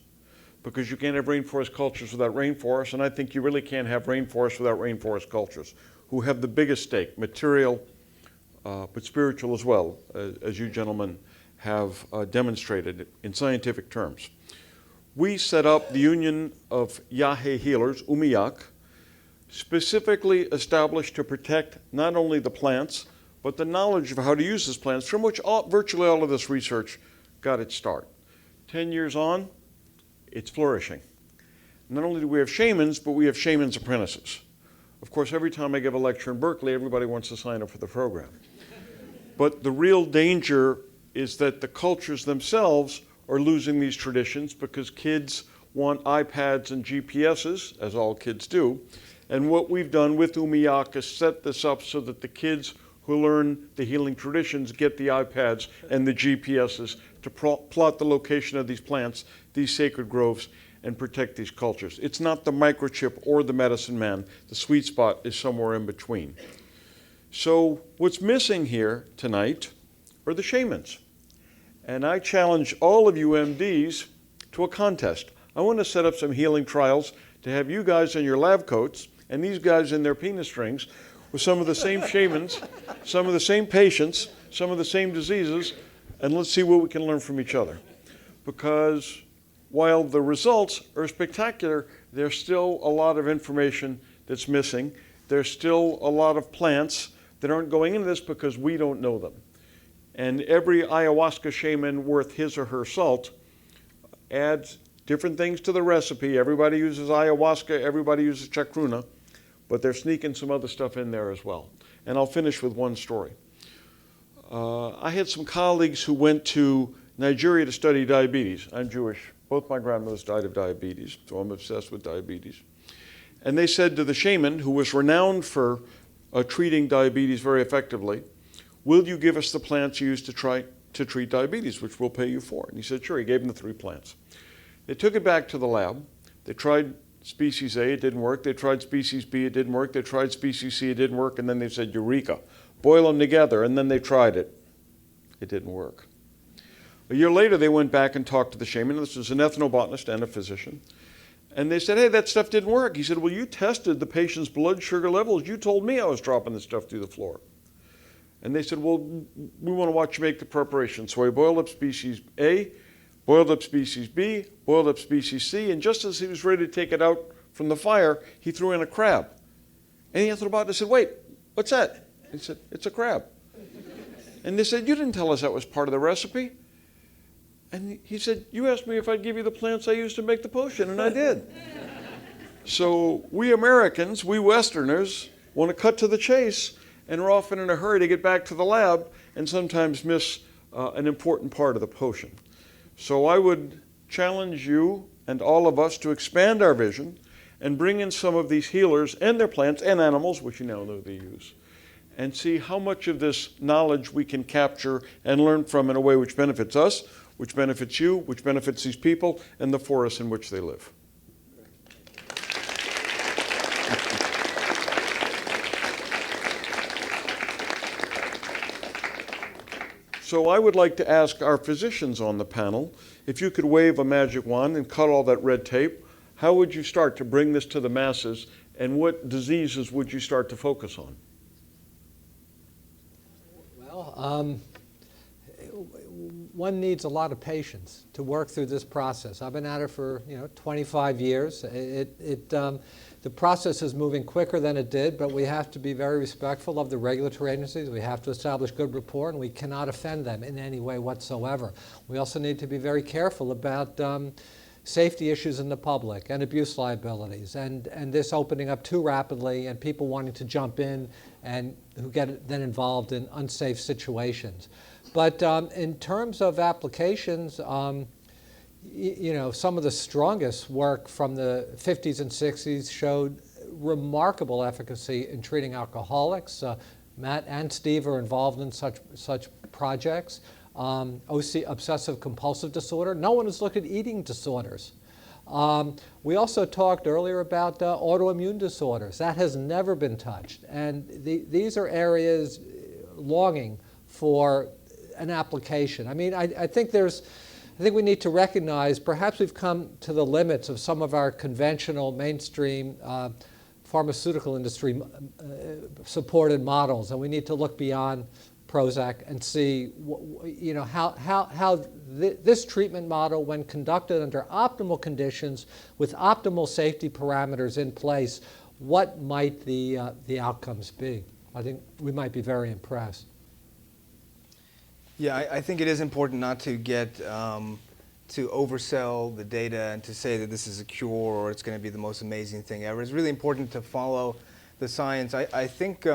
[SPEAKER 2] because you can't have rainforest cultures without rainforests, and I think you really can't have rainforests without rainforest cultures, who have the biggest stake, material, but spiritual as well, as you gentlemen have demonstrated in scientific terms. We set up the Union of Yahe Healers, UMIYAC, specifically established to protect not only the plants, but the knowledge of how to use these plants, from which virtually all of this research got its start. 10 years on, it's flourishing. Not only do we have shamans, but we have shamans' apprentices. Of course, every time I give a lecture in Berkeley, everybody wants to sign up for the program. But the real danger is that the cultures themselves are losing these traditions because kids want iPads and GPSs, as all kids do. And what we've done with UMIYAC is set this up so that the kids who learn the healing traditions get the iPads and the GPSs to plot the location of these plants, these sacred groves, and protect these cultures. It's not the microchip or the medicine man. The sweet spot is somewhere in between. So what's missing here tonight are the shamans. And I challenge all of you MDs to a contest. I want to set up some healing trials to have you guys in your lab coats and these guys in their penis strings with some of the same shamans, some of the same patients, some of the same diseases, and let's see what we can learn from each other. Because while the results are spectacular, there's still a lot of information that's missing. There's still a lot of plants that aren't going into this because we don't know them. And every ayahuasca shaman worth his or her salt adds different things to the recipe. Everybody uses ayahuasca, everybody uses chacruna, but they're sneaking some other stuff in there as well. And I'll finish with one story. I had some colleagues who went to Nigeria to study diabetes. I'm Jewish. Both my grandmothers died of diabetes, so I'm obsessed with diabetes. And they said to the shaman, who was renowned for treating diabetes very effectively, will you give us the plants you used to treat diabetes, which we'll pay you for? And he said, sure. He gave them the 3 plants. They took it back to the lab. They tried species A, it didn't work. They tried species B, it didn't work. They tried species C, it didn't work. And then they said, eureka, boil them together. And then they tried it. It didn't work. A year later, they went back and talked to the shaman. This was an ethnobotanist and a physician. And they said, hey, that stuff didn't work. He said, well, you tested the patient's blood sugar levels. You told me I was dropping this stuff through the floor. And they said, well, we want to watch you make the preparation. So he boiled up species A, boiled up species B, boiled up species C, and just as he was ready to take it out from the fire, he threw in a crab. And the ethnobotanist said, wait, what's that? He said, it's a crab. And they said, you didn't tell us that was part of the recipe. And he said, you asked me if I'd give you the plants I used to make the potion, and I did. So we Americans, we Westerners, want to cut to the chase and are often in a hurry to get back to the lab and sometimes miss an important part of the potion. So I would challenge you and all of us to expand our vision and bring in some of these healers and their plants and animals, which you now know they use, and see how much of this knowledge we can capture and learn from in a way which benefits us, which benefits you, which benefits these people, and the forests in which they live. So I would like to ask our physicians on the panel, if you could wave a magic wand and cut all that red tape, how would you start to bring this to the masses, and what diseases would you start to focus on?
[SPEAKER 7] Well, one needs a lot of patience to work through this process. I've been at it for 25 years. The process is moving quicker than it did, but we have to be very respectful of the regulatory agencies. We have to establish good rapport, and we cannot offend them in any way whatsoever. We also need to be very careful about safety issues in the public and abuse liabilities, and this opening up too rapidly and people wanting to jump in and who get then involved in unsafe situations. But in terms of applications, some of the strongest work from the 50s and 60s showed remarkable efficacy in treating alcoholics. Matt and Steve are involved in such projects. Obsessive compulsive disorder. No one has looked at eating disorders. We also talked earlier about autoimmune disorders. That has never been touched. And these are areas longing for an application. I mean, I think we need to recognize perhaps we've come to the limits of some of our conventional mainstream pharmaceutical industry supported models, and we need to look beyond Prozac and see how this treatment model, when conducted under optimal conditions with optimal safety parameters in place, what might the outcomes be? I think we might be very impressed.
[SPEAKER 3] Yeah, I think it is important not to get to oversell the data and to say that this is a cure or it's going to be the most amazing thing ever. It's really important to follow the science. I think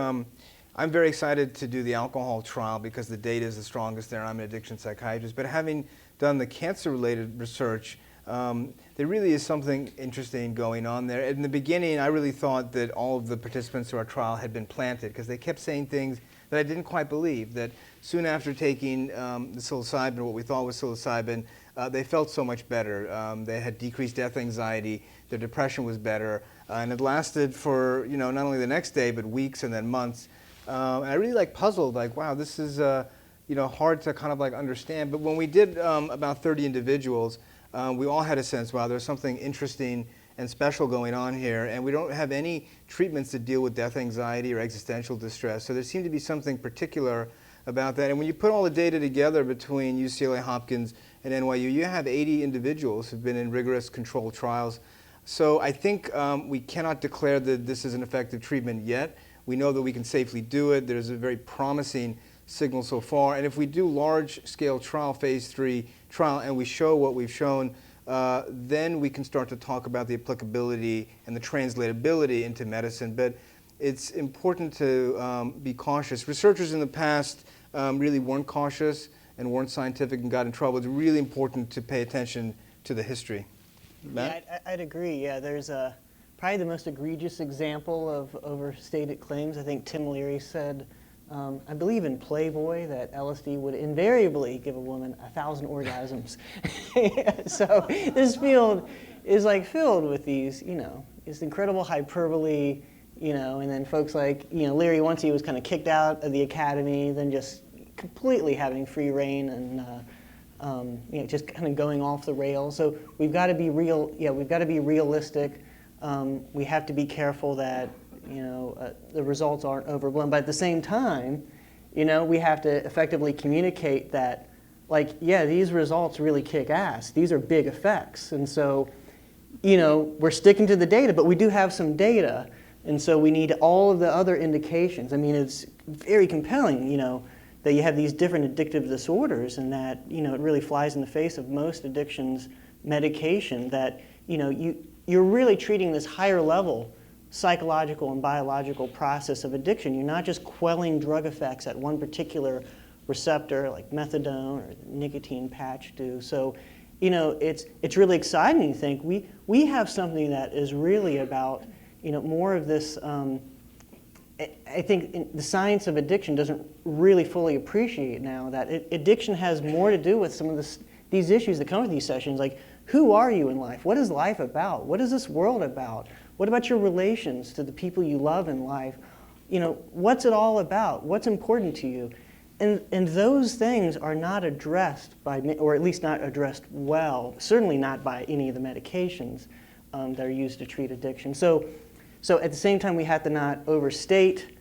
[SPEAKER 3] I'm very excited to do the alcohol trial because the data is the strongest there. I'm an addiction psychiatrist. But having done the cancer-related research, there really is something interesting going on there. In the beginning, I really thought that all of the participants to our trial had been planted because they kept saying things that I didn't quite believe, that soon after taking the psilocybin, or what we thought was psilocybin, they felt so much better. They had decreased death anxiety, their depression was better, and it lasted for not only the next day, but weeks and then months. And I really puzzled, wow, this is hard to kind of understand. But when we did about 30 individuals, we all had a sense, wow, there's something interesting and special going on here, and we don't have any treatments that deal with death anxiety or existential distress. So there seemed to be something particular about that. And when you put all the data together between UCLA, Hopkins, and NYU, you have 80 individuals who've been in rigorous controlled trials. So I think we cannot declare that this is an effective treatment yet. We know that we can safely do it. There's a very promising signal so far. And if we do large-scale trial, phase 3 trial, and we show what we've shown, then we can start to talk about the applicability and the translatability into medicine. But it's important to be cautious. Researchers in the past really weren't cautious and weren't scientific and got in trouble. It's really important to pay attention to the history. Matt?
[SPEAKER 5] Yeah, I'd agree. Yeah, there's probably the most egregious example of overstated claims. I think Tim Leary said, I believe in Playboy, that LSD would invariably give a woman 1,000 orgasms. So this field is filled with these, this incredible hyperbole, and then folks like, Leary, once he was kind of kicked out of the academy, then just completely having free reign and just kind of going off the rails. So we've got to be real. Yeah, we've got to be realistic. We have to be careful that the results aren't overblown. But at the same time, we have to effectively communicate that, these results really kick ass. These are big effects, and so, we're sticking to the data, but we do have some data, and so we need all of the other indications. I mean, it's very compelling, that you have these different addictive disorders, and that it really flies in the face of most addictions medication. That you're really treating this higher level psychological and biological process of addiction. You're not just quelling drug effects at one particular receptor like methadone or nicotine patch do. So, you know, it's really exciting to think we have something that is really about, you know, more of this. I think the science of addiction doesn't really fully appreciate now that addiction has more to do with some of these issues that come with these sessions, like who are you in life? What is life about? What is this world about? What about your relations to the people you love in life? You know, what's it all about? What's important to you? And those things are not addressed by, or at least not addressed well, certainly not by any of the medications that are used to treat addiction. So at the same time, we have to not overstate,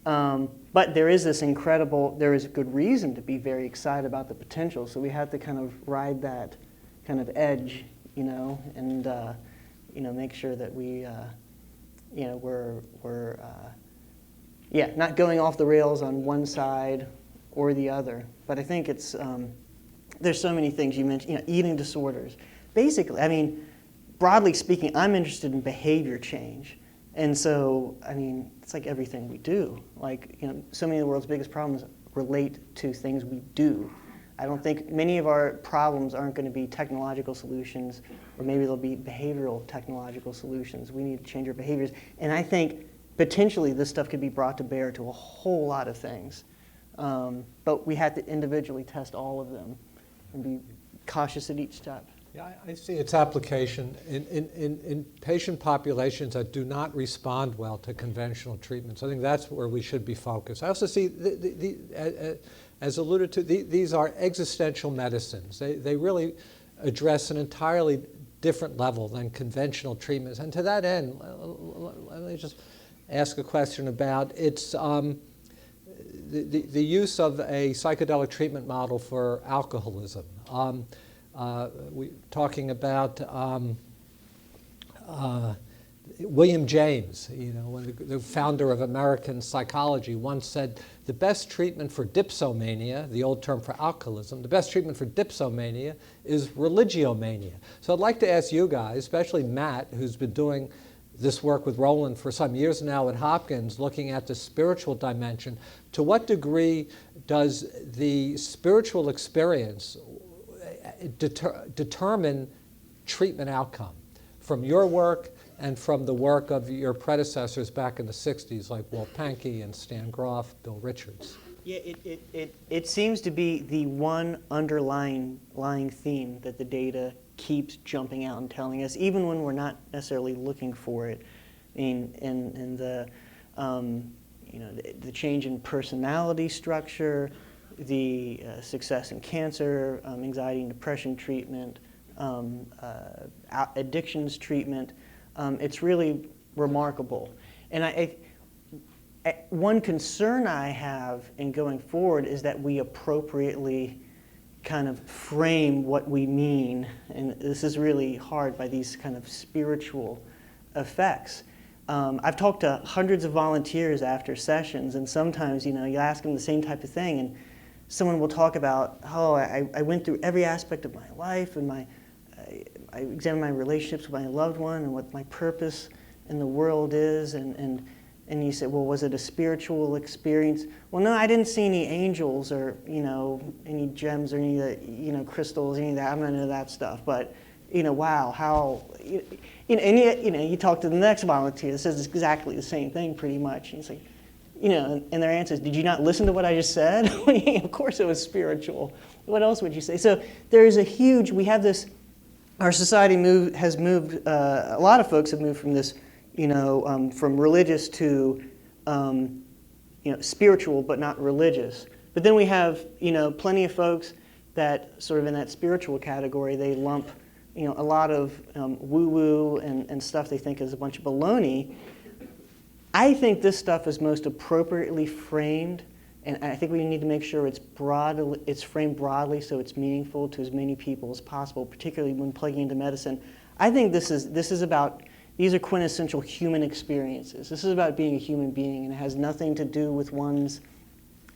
[SPEAKER 5] but there is there is a good reason to be very excited about the potential. So we have to kind of ride that kind of edge, you know, and you know, make sure that we, you know, we're not going off the rails on one side or the other. But I think it's there's so many things you mentioned, you know, eating disorders. Basically, I mean, broadly speaking, I'm interested in behavior change. And so, I mean, it's like everything we do. Like, you know, so many of the world's biggest problems relate to things we do. I don't think many of our problems aren't going to be technological solutions, or maybe they'll be behavioral technological solutions. We need to change our behaviors. And I think potentially this stuff could be brought to bear to a whole lot of things. But we have to individually test all of them and be cautious at each step.
[SPEAKER 7] Yeah, I see its application in patient populations that do not respond well to conventional treatments. I think that's where we should be focused. I also see, as alluded to, these are existential medicines. They really address an entirely different level than conventional treatments. And to that end, let me just ask a question about its the use of a psychedelic treatment model for alcoholism. We talking about William James, you know, the founder of American psychology, once said the best treatment for dipsomania, the old term for alcoholism, the best treatment for dipsomania is religiomania. So I'd like to ask you guys, especially Matt, who's been doing this work with Roland for some years now at Hopkins, looking at the spiritual dimension, to what degree does the spiritual experience determine treatment outcome from your work and from the work of your predecessors back in the 60s, like Walt Pankey and Stan Groff, Bill Richards?
[SPEAKER 5] Yeah, it seems to be the one underlying theme that the data keeps jumping out and telling us, even when we're not necessarily looking for it. I mean, in the you know, the change in personality structure, the success in cancer, anxiety and depression treatment, addictions treatment. It's really remarkable. And one concern I have in going forward is that we appropriately kind of frame what we mean, and this is really hard, by these kind of spiritual effects. I've talked to hundreds of volunteers after sessions, and sometimes, you know, you ask them the same type of thing, and someone will talk about, oh, I went through every aspect of my life, and I examined my relationships with my loved one and what my purpose in the world is, and you say, well, was it a spiritual experience? Well, no, I didn't see any angels or, you know, any gems or any of the, you know, crystals, any of that. I'm not into that stuff. But, you know, wow, how, you know, and you talk to the next volunteer that says exactly the same thing pretty much. And it's like, you know, and their answer is, did you not listen to what I just said? Of course it was spiritual. What else would you say? So there is a huge, we have this, our society has moved, a lot of folks have moved from this, you know, from religious to, you know, spiritual but not religious. But then we have, you know, plenty of folks that sort of in that spiritual category, they lump, you know, a lot of woo-woo and stuff they think is a bunch of baloney. I think this stuff is most appropriately framed, and I think we need to make sure it's framed broadly so it's meaningful to as many people as possible, particularly when plugging into medicine. I think this is about, these are quintessential human experiences. This is about being a human being, and it has nothing to do with one's,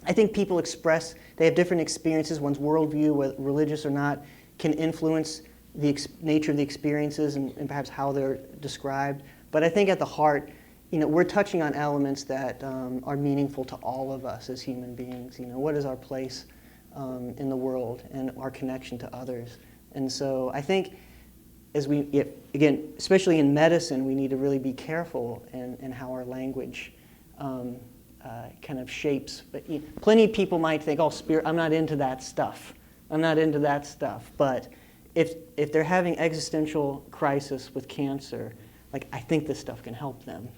[SPEAKER 5] I think people express, they have different experiences, one's worldview, whether religious or not, can influence the nature of the experiences and perhaps how they're described. But I think at the heart, we're touching on elements that are meaningful to all of us as human beings. What is our place in the world and our connection to others? And so I think again, especially in medicine, we need to really be careful in how our language kind of shapes. But plenty of people might think, oh, spirit, I'm not into that stuff. I'm not into that stuff. But if they're having existential crisis with cancer, I think this stuff can help them.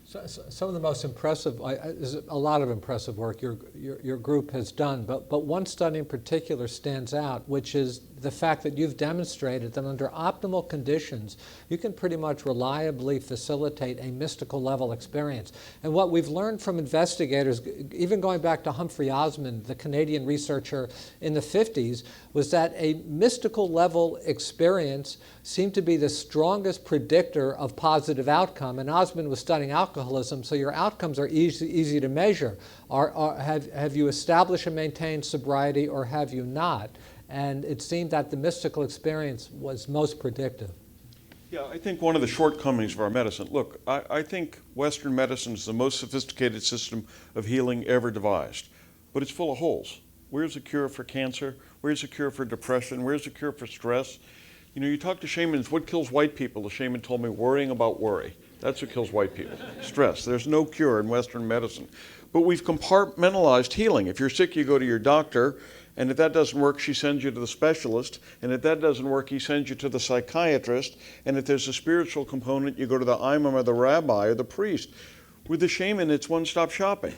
[SPEAKER 7] So some of the most impressive, there's a lot of impressive work your group has done, but one study in particular stands out, which is the fact that you've demonstrated that under optimal conditions, you can pretty much reliably facilitate a mystical level experience. And what we've learned from investigators, even going back to Humphrey Osmond, the Canadian researcher in the 50s, was that a mystical level experience seemed to be the strongest predictor of positive outcome. And Osmond was studying alcoholism, so your outcomes are easy to measure. Have you established and maintained sobriety, or have you not? And it seemed that the mystical experience was most predictive.
[SPEAKER 2] Yeah, I think one of the shortcomings of our medicine, look, I think Western medicine is the most sophisticated system of healing ever devised, but it's full of holes. Where's the cure for cancer? Where's the cure for depression? Where's the cure for stress? You talk to shamans, what kills white people? The shaman told me worrying about worry. That's what kills white people, stress. There's no cure in Western medicine. But we've compartmentalized healing. If you're sick, you go to your doctor, and if that doesn't work, she sends you to the specialist, and if that doesn't work, he sends you to the psychiatrist, and if there's a spiritual component, you go to the imam or the rabbi or the priest. With the shaman, it's one-stop shopping,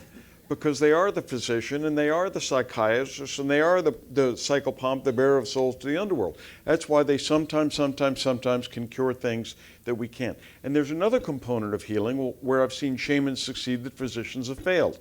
[SPEAKER 2] because they are the physician, and they are the psychiatrist, and they are the psychopomp, the bearer of souls to the underworld. That's why they sometimes can cure things that we can't. And there's another component of healing where I've seen shamans succeed that physicians have failed.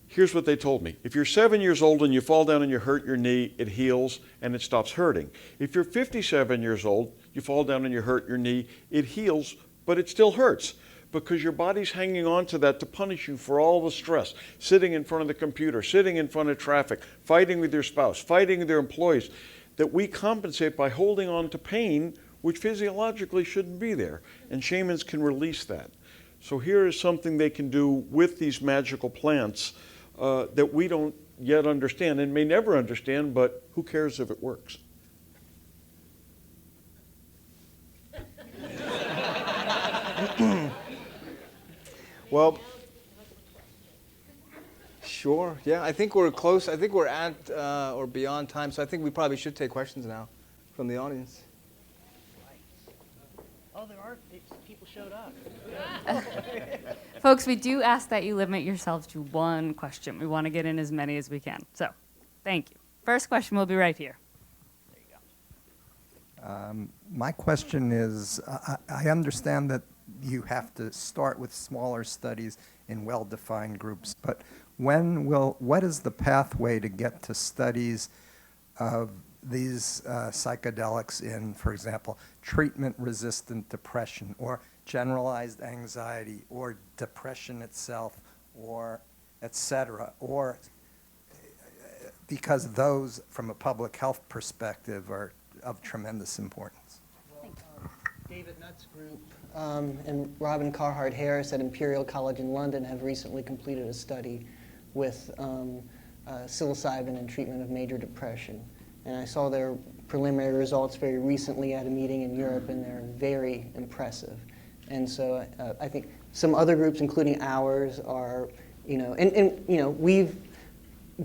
[SPEAKER 2] Here's what they told me. If you're 7 years old and you fall down and you hurt your knee, it heals and it stops hurting. If you're 57 years old, you fall down and you hurt your knee, it heals, but it still hurts, because your body's hanging on to that to punish you for all the stress, sitting in front of the computer, sitting in front of traffic, fighting with your spouse, fighting with your employees, that we compensate by holding on to pain which physiologically shouldn't be there. And shamans can release that. So here is something they can do with these magical plants that we don't yet understand and may never understand, but who cares if it works?
[SPEAKER 3] Well, sure. Yeah, I think we're close. I think we're at or beyond time, so I think we probably should take questions now from the audience.
[SPEAKER 5] Oh, there are people showed up.
[SPEAKER 8] Folks, we do ask that you limit yourselves to one question. We want to get in as many as we can. So, thank you. First question will be right here. There you go.
[SPEAKER 9] My question is, I understand that you have to start with smaller studies in well-defined groups, but what is the pathway to get to studies of these psychedelics in, for example, treatment-resistant depression or generalized anxiety or depression itself or et cetera, or because those, from a public health perspective, are of tremendous importance?
[SPEAKER 5] David Nutt's group and Robin Carhart Harris at Imperial College in London have recently completed a study with psilocybin in treatment of major depression. And I saw their preliminary results very recently at a meeting in Europe, and they're very impressive. And so I think some other groups, including ours, are, we've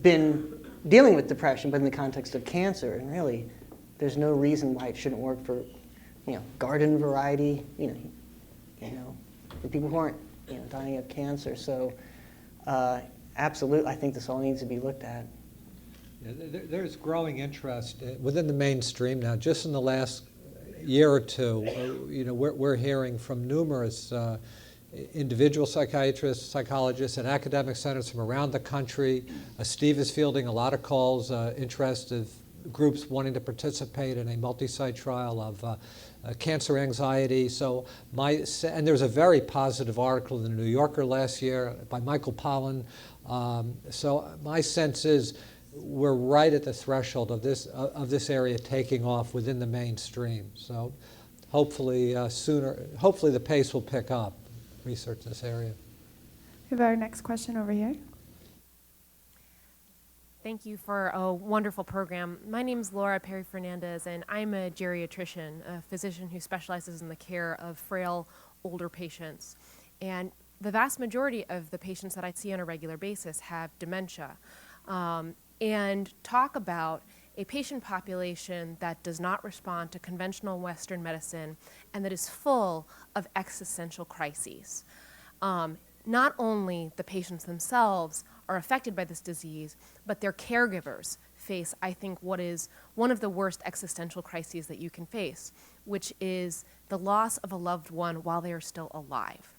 [SPEAKER 5] been dealing with depression, but in the context of cancer, and really, there's no reason why it shouldn't work for, garden variety, for people who aren't, dying of cancer. So, absolutely, I think this all needs to be looked at.
[SPEAKER 7] Yeah, there's growing interest within the mainstream now. Just in the last year or two, we're hearing from numerous individual psychiatrists, psychologists, and academic centers from around the country. Steve is fielding a lot of calls, interested groups wanting to participate in a multi-site trial of cancer anxiety. So and there's a very positive article in the New Yorker last year by Michael Pollan. So my sense is we're right at the threshold of this area taking off within the mainstream. So hopefully hopefully the pace will pick up, research in this area.
[SPEAKER 10] We have our next question over here.
[SPEAKER 11] Thank you for a wonderful program. My name is Laura Perry Fernandez, and I'm a geriatrician, a physician who specializes in the care of frail, older patients. And the vast majority of the patients that I see on a regular basis have dementia, and talk about a patient population that does not respond to conventional Western medicine and that is full of existential crises. Not only the patients themselves are affected by this disease, but their caregivers face, I think, what is one of the worst existential crises that you can face, which is the loss of a loved one while they are still alive.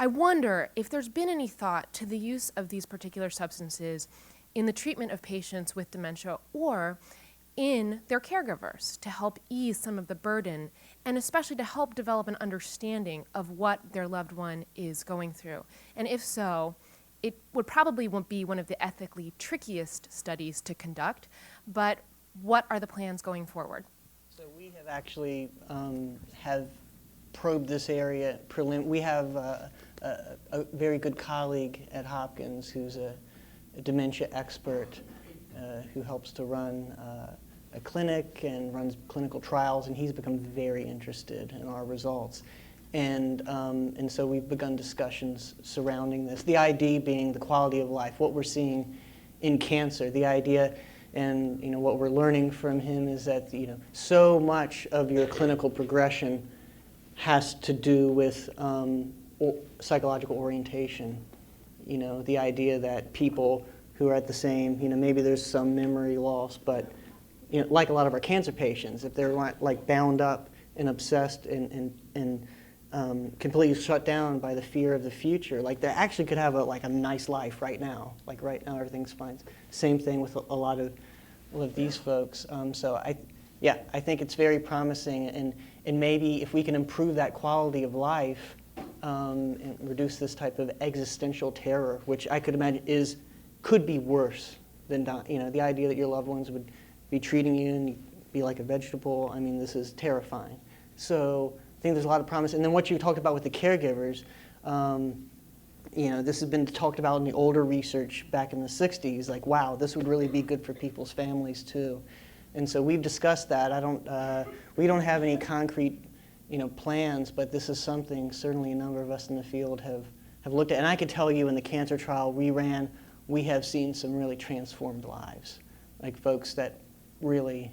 [SPEAKER 11] I wonder if there's been any thought to the use of these particular substances in the treatment of patients with dementia or in their caregivers to help ease some of the burden and especially to help develop an understanding of what their loved one is going through. And if so, it would probably be one of the ethically trickiest studies to conduct, but what are the plans going forward?
[SPEAKER 5] So we have actually have probed this area. We have a very good colleague at Hopkins who's a dementia expert who helps to run a clinic and runs clinical trials, and he's become very interested in our results. And so we've begun discussions surrounding this. The idea being the quality of life, what we're seeing in cancer. The idea, and what we're learning from him is that so much of your clinical progression has to do with psychological orientation. The idea that people who are at the same, maybe there's some memory loss, but like a lot of our cancer patients, if they're like bound up and obsessed and completely shut down by the fear of the future, like they actually could have a nice life right now. Like right now everything's fine. Same thing with a lot of these folks. So I think it's very promising, and maybe if we can improve that quality of life and reduce this type of existential terror, which I could imagine could be worse than dying. The idea that your loved ones would be treating you and be like a vegetable. I mean, this is terrifying. So I think there's a lot of promise. And then what you talked about with the caregivers, this has been talked about in the older research back in the 60s. Like, wow, this would really be good for people's families too. And so we've discussed that. We don't have any concrete, plans, but this is something certainly a number of us in the field have looked at. And I could tell you in the cancer trial we ran, we have seen some really transformed lives, like folks that really,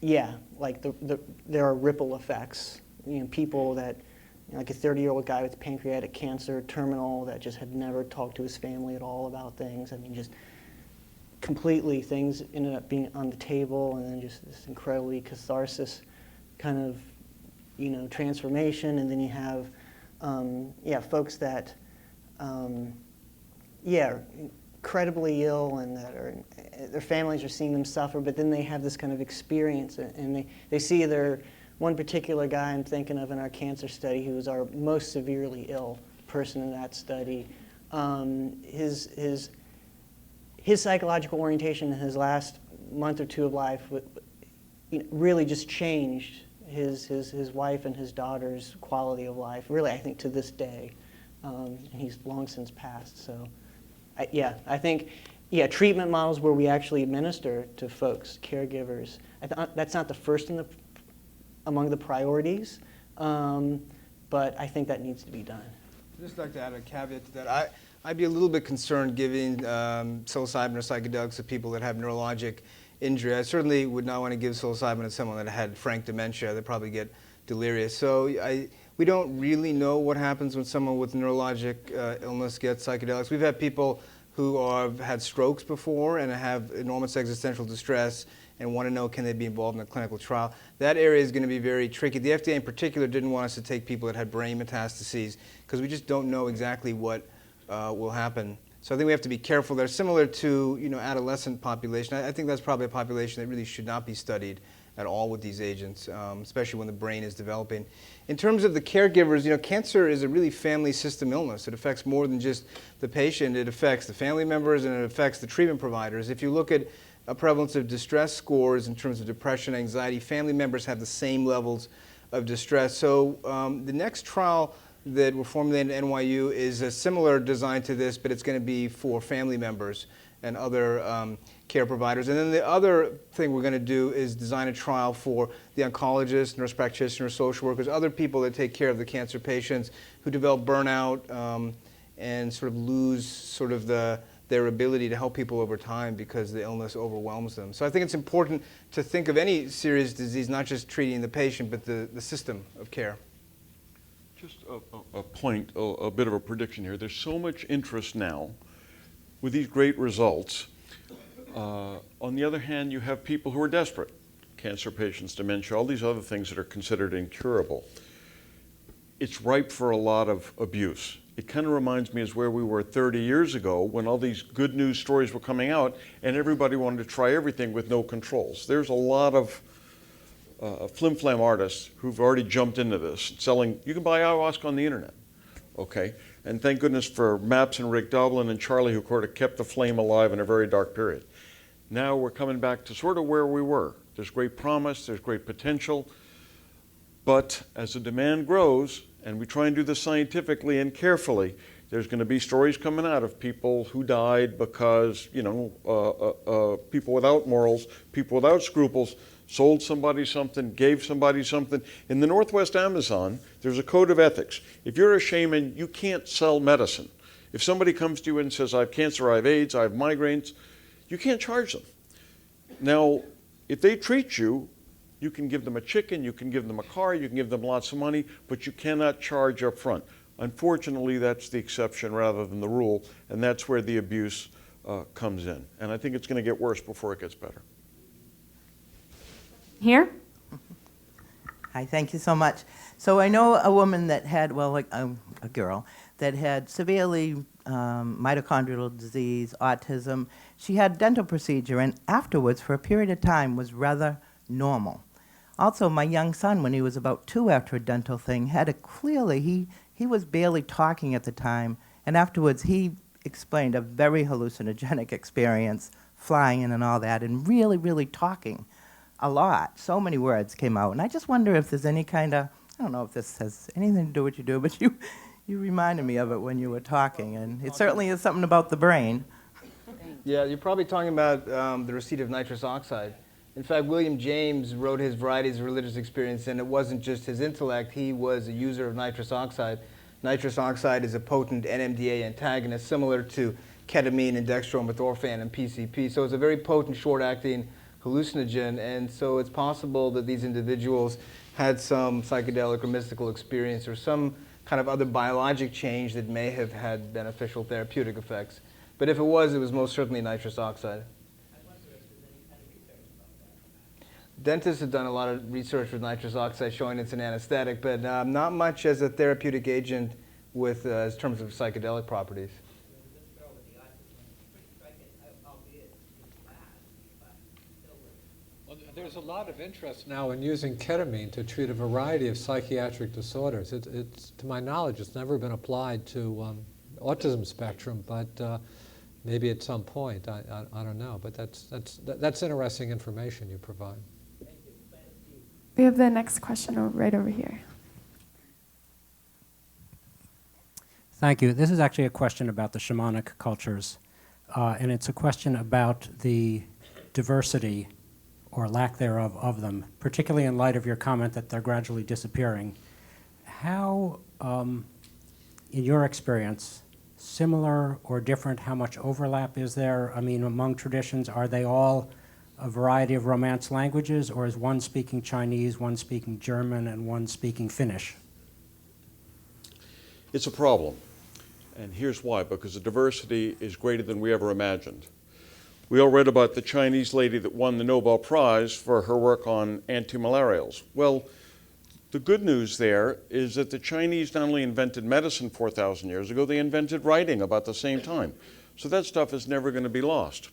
[SPEAKER 5] there are ripple effects. People that, like a 30-year-old guy with pancreatic cancer, terminal, that just had never talked to his family at all about things. I mean, just completely things ended up being on the table, and then just this incredibly catharsis kind of, transformation. And then you have, folks that, incredibly ill and that their families are seeing them suffer, but then they have this kind of experience, and they see one particular guy I'm thinking of in our cancer study who was our most severely ill person in that study. His psychological orientation in his last month or two of life really just changed his wife and his daughter's quality of life, really, I think, to this day. And he's long since passed, so. I think, treatment models where we actually administer to folks, caregivers. That's not the first among the priorities, but I think that needs to be done.
[SPEAKER 3] I'd just like to add a caveat to that. I'd be a little bit concerned giving psilocybin or psychedelics to people that have neurologic injury. I certainly would not want to give psilocybin to someone that had frank dementia. They'd probably get delirious. So we don't really know what happens when someone with neurologic illness gets psychedelics. We've had people who have had strokes before and have enormous existential distress and want to know, can they be involved in a clinical trial? That area is going to be very tricky. The FDA in particular didn't want us to take people that had brain metastases because we just don't know exactly what will happen. So I think we have to be careful. They're similar to adolescent population. I think that's probably a population that really should not be studied at all with these agents, especially when the brain is developing. In terms of the caregivers, cancer is a really family system illness. It affects more than just the patient. It affects the family members and it affects the treatment providers. If you look at prevalence of distress scores in terms of depression, anxiety. Family members have the same levels of distress. So the next trial that we're formulating at NYU is a similar design to this, but it's going to be for family members and other care providers. And then the other thing we're going to do is design a trial for the oncologists, nurse practitioners, social workers, other people that take care of the cancer patients who develop burnout and sort of lose sort of their ability to help people over time because the illness overwhelms them. So I think it's important to think of any serious disease, not just treating the patient, but the system of care.
[SPEAKER 2] Just a point, a bit of a prediction here. There's so much interest now with these great results. On the other hand, you have people who are desperate. Cancer patients, dementia, all these other things that are considered incurable. It's ripe for a lot of abuse. It kind of reminds me as where we were 30 years ago when all these good news stories were coming out and everybody wanted to try everything with no controls. There's a lot of flim-flam artists who've already jumped into this, selling, you can buy ayahuasca on the internet, okay? And thank goodness for Maps and Rick Dublin and Charlie who sort of kept the flame alive in a very dark period. Now we're coming back to sort of where we were. There's great promise, there's great potential, but as the demand grows, and we try and do this scientifically and carefully, there's going to be stories coming out of people who died because, you know, people without morals, people without scruples, sold somebody something, gave somebody something. In the Northwest Amazon, there's a code of ethics. If you're a shaman, you can't sell medicine. If somebody comes to you and says, I have cancer, I have AIDS, I have migraines, you can't charge them. Now, if they treat you, you can give them a chicken, you can give them a car, you can give them lots of money, but you cannot charge up front. Unfortunately, that's the exception rather than the rule, and that's where the abuse comes in. And I think it's going to get worse before it gets better.
[SPEAKER 8] Here?
[SPEAKER 12] Hi, thank you so much. So I know a woman that had, well, like a girl, that had severely mitochondrial disease, autism. She had a dental procedure, and afterwards, for a period of time, was rather normal. Also, my young son, when he was about 2 after a dental thing, had a clearly, he was barely talking at the time, and afterwards he explained a very hallucinogenic experience, flying in and all that, and really, really talking a lot. So many words came out, and I just wonder if there's any kind of, I don't know if this has anything to do with what you do, but you reminded me of it when you were talking, and it certainly is something about the brain.
[SPEAKER 3] Yeah, you're probably talking about the receipt of nitrous oxide. In fact, William James wrote his Varieties of Religious Experience, and it wasn't just his intellect. He was a user of nitrous oxide. Nitrous oxide is a potent NMDA antagonist, similar to ketamine and dextromethorphan and PCP. So it's a very potent, short-acting hallucinogen, and so it's possible that these individuals had some psychedelic or mystical experience or some kind of other biologic change that may have had beneficial therapeutic effects. But if it was most certainly nitrous oxide. Dentists have done a lot of research with nitrous oxide showing it's an anesthetic, but not much as a therapeutic agent with in terms of psychedelic properties.
[SPEAKER 7] Well, there's a lot of interest now in using ketamine to treat a variety of psychiatric disorders. It's to my knowledge, it's never been applied to autism spectrum, but maybe at some point. I don't know, but that's interesting information you provide.
[SPEAKER 10] We have the next question right over here.
[SPEAKER 13] Thank you. This is actually a question about the shamanic cultures, and it's a question about the diversity or lack thereof of them, particularly in light of your comment that they're gradually disappearing. How, in your experience, similar or different, how much overlap is there? I mean, among traditions, are they all a variety of Romance languages, or is one speaking Chinese, one speaking German, and one speaking Finnish?
[SPEAKER 2] It's a problem, and here's why, because the diversity is greater than we ever imagined. We all read about the Chinese lady that won the Nobel Prize for her work on antimalarials. Well, the good news there is that the Chinese not only invented medicine 4,000 years ago, they invented writing about the same time. So that stuff is never going to be lost.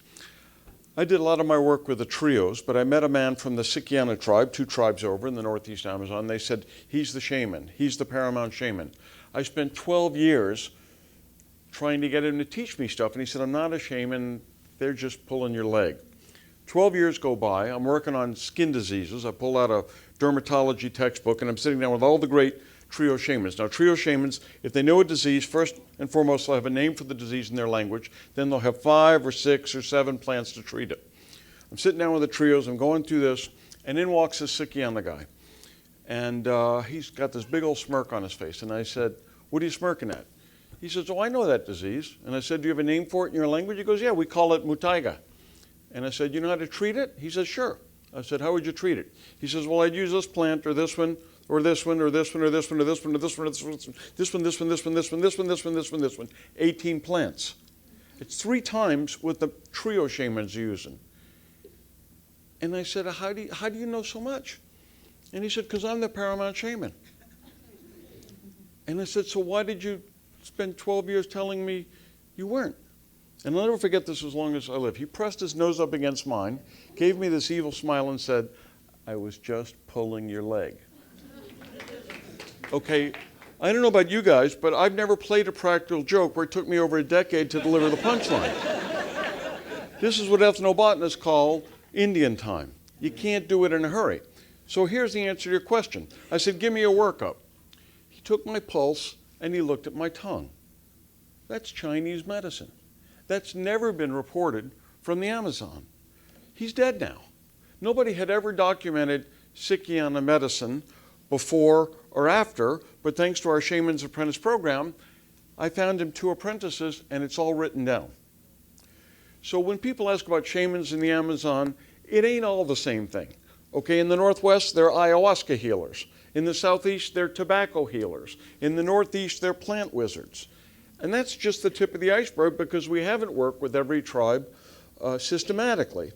[SPEAKER 2] I did a lot of my work with the trios, but I met a man from the Sikiana tribe, 2 tribes over in the Northeast Amazon. They said, he's the shaman. He's the paramount shaman. I spent 12 years trying to get him to teach me stuff, and he said, I'm not a shaman. They're just pulling your leg. 12 years go by. I'm working on skin diseases. I pull out a dermatology textbook, and I'm sitting down with all the great trio shamans. Now, trio shamans, if they know a disease, first and foremost, they'll have a name for the disease in their language. Then they'll have 5 or 6 or 7 plants to treat it. I'm sitting down with the trios. I'm going through this, and in walks this Sikyana guy. And he's got this big old smirk on his face. And I said, "What are you smirking at?" He says, "Oh, I know that disease." And I said, "Do you have a name for it in your language?" He goes, "Yeah, we call it mutaiga." And I said, "You know how to treat it?" He says, "Sure." I said, "How would you treat it?" He says, "Well, I'd use this plant or this one or this one or this one or this one or this one or this one or this one, this one, this one, this one, this one, this one, this one, this one, this one, 18 plants. It's 3 times what the trio shamans are using." And I said, how do you know so much?" And he said, "Because I'm the paramount shaman." And I said, "So why did you spend 12 years telling me you weren't?" And I'll never forget this as long as I live. He pressed his nose up against mine, gave me this evil smile and said, "I was just pulling your leg." Okay, I don't know about you guys, but I've never played a practical joke where it took me over a decade to deliver the punchline. This is what ethnobotanists call Indian time. You can't do it in a hurry. So here's the answer to your question. I said, "Give me a workup." He took my pulse and he looked at my tongue. That's Chinese medicine. That's never been reported from the Amazon. He's dead now. Nobody had ever documented Sikyana medicine before or after, but thanks to our Shaman's Apprentice program, I found him 2 apprentices, and it's all written down. So when people ask about shamans in the Amazon, it ain't all the same thing. Okay, in the Northwest, they're ayahuasca healers. In the Southeast, they're tobacco healers. In the Northeast, they're plant wizards. And that's just the tip of the iceberg because we haven't worked with every tribe systematically.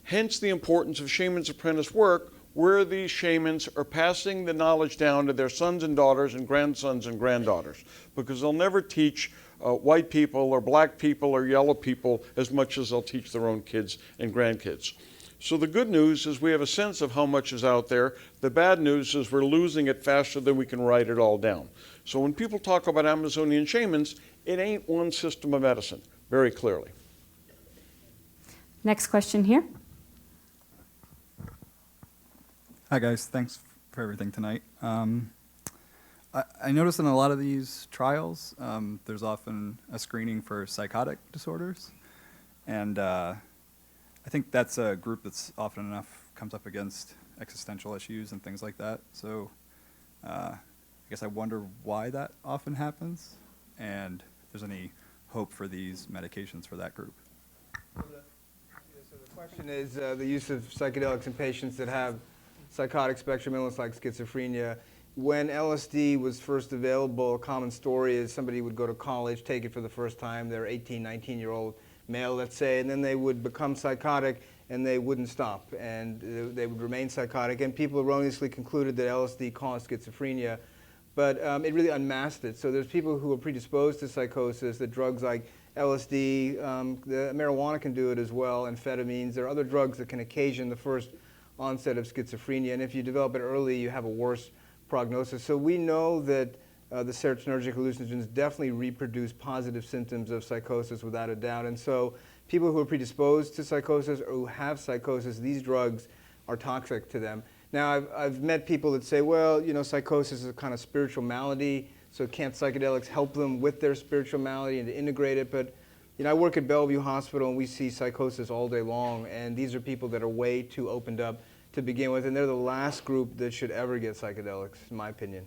[SPEAKER 2] Hence the importance of Shaman's Apprentice work, where these shamans are passing the knowledge down to their sons and daughters and grandsons and granddaughters, because they'll never teach white people or black people or yellow people as much as they'll teach their own kids and grandkids. So the good news is we have a sense of how much is out there. The bad news is we're losing it faster than we can write it all down. So when people talk about Amazonian shamans, it ain't one system of medicine, very clearly.
[SPEAKER 8] Next question here.
[SPEAKER 14] Hi guys, thanks for everything tonight. I noticed in a lot of these trials, there's often a screening for psychotic disorders. And I think that's a group that's often enough comes up against existential issues and things like that. So I guess I wonder why that often happens and if there's any hope for these medications for that group.
[SPEAKER 3] So the question is the use of psychedelics in patients that have psychotic spectrum illness like schizophrenia. When LSD was first available, a common story is somebody would go to college, take it for the first time, they're 18, 19-year-old male, let's say, and then they would become psychotic and they wouldn't stop, and they would remain psychotic, and people erroneously concluded that LSD caused schizophrenia, but it really unmasked it. So there's people who are predisposed to psychosis, that drugs like LSD, the marijuana can do it as well, amphetamines. There are other drugs that can occasion the first onset of schizophrenia, and if you develop it early, you have a worse prognosis. So we know that the serotonergic hallucinogens definitely reproduce positive symptoms of psychosis without a doubt. And so people who are predisposed to psychosis or who have psychosis, these drugs are toxic to them. Now, I've met people that say, well, you know, psychosis is a kind of spiritual malady, so can't psychedelics help them with their spiritual malady and to integrate it? But you know, I work at Bellevue Hospital and we see psychosis all day long, and these are people that are way too opened up to begin with, and they're the last group that should ever get psychedelics, in my opinion.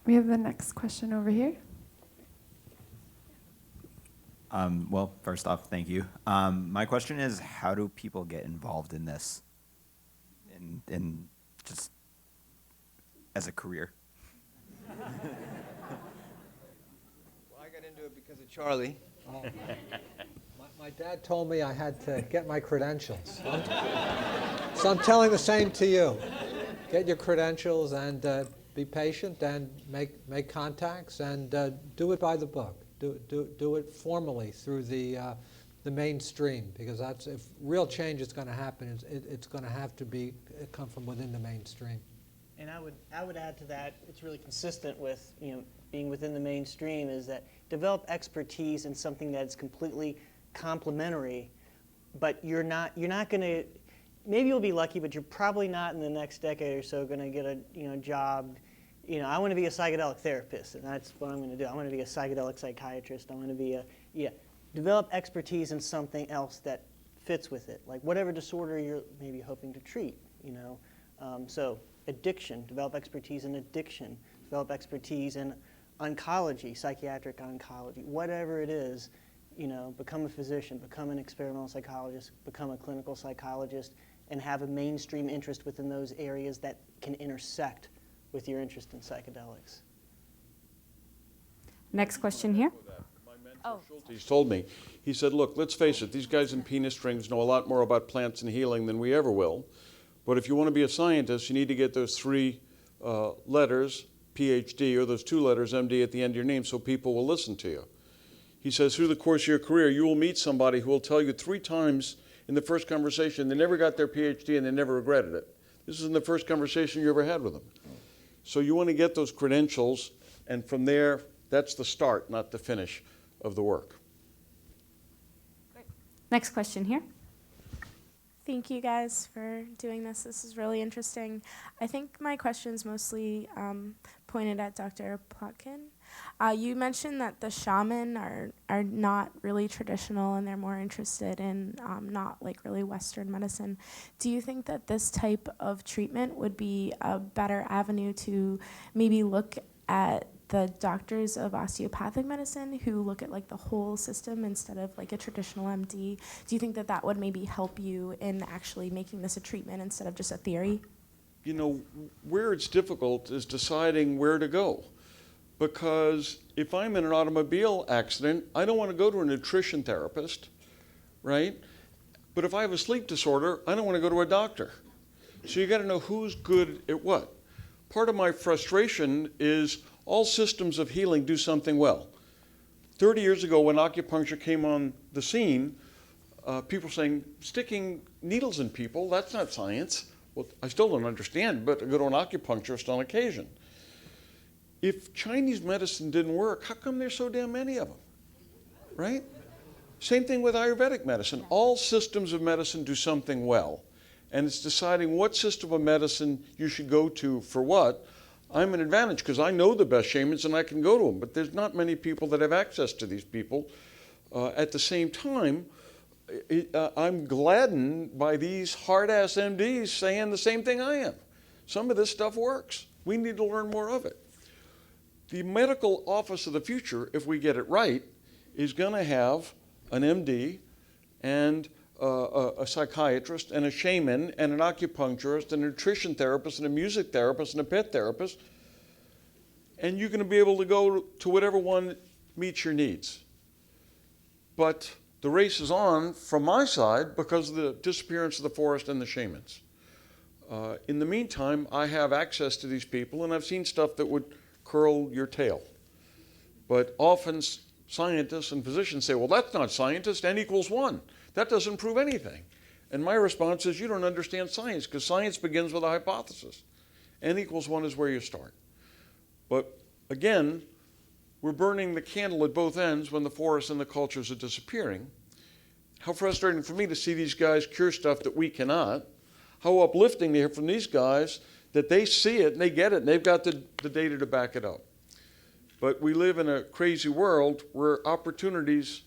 [SPEAKER 10] We have the next question over here.
[SPEAKER 15] Well, first off, thank you. My question is, how do people get involved in this, in just as a career?
[SPEAKER 3] Well, I got into it because of Charlie.
[SPEAKER 7] My dad told me I had to get my credentials. So I'm telling the same to you. Get your credentials and be patient and make contacts and do it by the book. Do it formally through the mainstream, because that's, if real change is going to happen, it's going to have to come from within the mainstream.
[SPEAKER 5] And I would add to that, it's really consistent with, you know, being within the mainstream, is that develop expertise in something that's completely complementary, but you're not going to, maybe you'll be lucky, but you're probably not in the next decade or so going to get a job. I want to be a psychedelic therapist, and that's what I'm going to do. I want to be a psychedelic psychiatrist. I want to be develop expertise in something else that fits with it, like whatever disorder you're maybe hoping to treat. So addiction, develop expertise in addiction, develop expertise in oncology, psychiatric oncology, whatever it is. Become a physician, become an experimental psychologist, become a clinical psychologist, and have a mainstream interest within those areas that can intersect with your interest in psychedelics.
[SPEAKER 8] Next question here.
[SPEAKER 2] He's told me, he said, look, let's face it, these guys in penis strings know a lot more about plants and healing than we ever will. But if you want to be a scientist, you need to get those 3 letters, PhD, or those 2 letters, MD, at the end of your name so people will listen to you. He says, through the course of your career, you will meet somebody who will tell you 3 times in the first conversation they never got their PhD and they never regretted it. This is in the first conversation you ever had with them. So you want to get those credentials, and from there, that's the start, not the finish of the work.
[SPEAKER 8] Next question here.
[SPEAKER 16] Thank you guys for doing this. This is really interesting. I think my question's mostly pointed at Dr. Plotkin. You mentioned that the shaman are not really traditional and they're more interested in not like really Western medicine. Do you think that this type of treatment would be a better avenue to maybe look at the doctors of osteopathic medicine who look at like the whole system instead of like a traditional MD? Do you think that that would maybe help you in actually making this a treatment instead of just a theory?
[SPEAKER 2] Where it's difficult is deciding where to go. Because if I'm in an automobile accident, I don't want to go to a nutrition therapist, right? But if I have a sleep disorder, I don't want to go to a doctor. So you got to know who's good at what. Part of my frustration is all systems of healing do something well. 30 years ago when acupuncture came on the scene, people were saying, sticking needles in people, that's not science. Well, I still don't understand, but I go to an acupuncturist on occasion. If Chinese medicine didn't work, how come there's so damn many of them, right? Same thing with Ayurvedic medicine. All systems of medicine do something well, and it's deciding what system of medicine you should go to for what. I'm an advantage because I know the best shamans and I can go to them, but there's not many people that have access to these people. At the same time, I'm gladdened by these hard-ass MDs saying the same thing I am. Some of this stuff works. We need to learn more of it. The medical office of the future, if we get it right, is going to have an MD and a psychiatrist and a shaman and an acupuncturist and a nutrition therapist and a music therapist and a pet therapist. And you're going to be able to go to whatever one meets your needs. But the race is on from my side because of the disappearance of the forest and the shamans. In the meantime, I have access to these people and I've seen stuff that would curl your tail. But often scientists and physicians say, well, that's not scientist, N equals 1. That doesn't prove anything. And my response is, you don't understand science, because science begins with a hypothesis. N equals 1 is where you start. But again, we're burning the candle at both ends when the forests and the cultures are disappearing. How frustrating for me to see these guys cure stuff that we cannot. How uplifting to hear from these guys that they see it and they get it and they've got the data to back it up. But we live in a crazy world where opportunities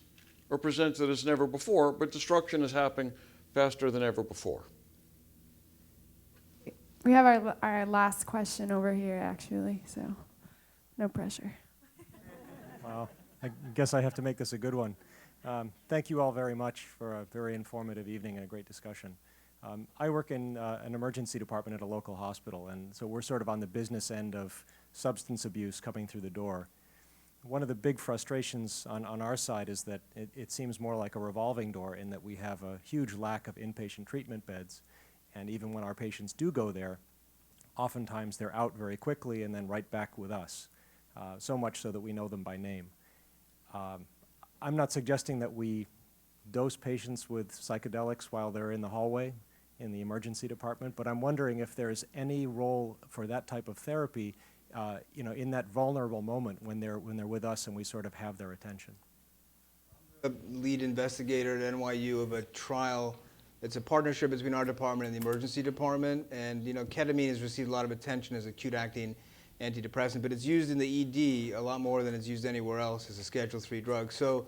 [SPEAKER 2] are presented as never before, but destruction is happening faster than ever before.
[SPEAKER 10] We have our last question over here, actually, so no pressure.
[SPEAKER 17] Well, I guess I have to make this a good one. Thank you all very much for a very informative evening and a great discussion. I work in an emergency department at a local hospital, and so we're sort of on the business end of substance abuse coming through the door. One of the big frustrations on our side is that it seems more like a revolving door in that we have a huge lack of inpatient treatment beds, and even when our patients do go there, oftentimes they're out very quickly and then right back with us, so much so that we know them by name. I'm not suggesting that we dose patients with psychedelics while they're in the hallway in the emergency department, but I'm wondering if there's any role for that type of therapy in that vulnerable moment when they're with us and we sort of have their attention.
[SPEAKER 3] Lead investigator at NYU of a trial. It's a partnership between our department and the emergency department. And ketamine has received a lot of attention as acute acting antidepressant, but it's used in the ED a lot more than it's used anywhere else as a Schedule III drug. So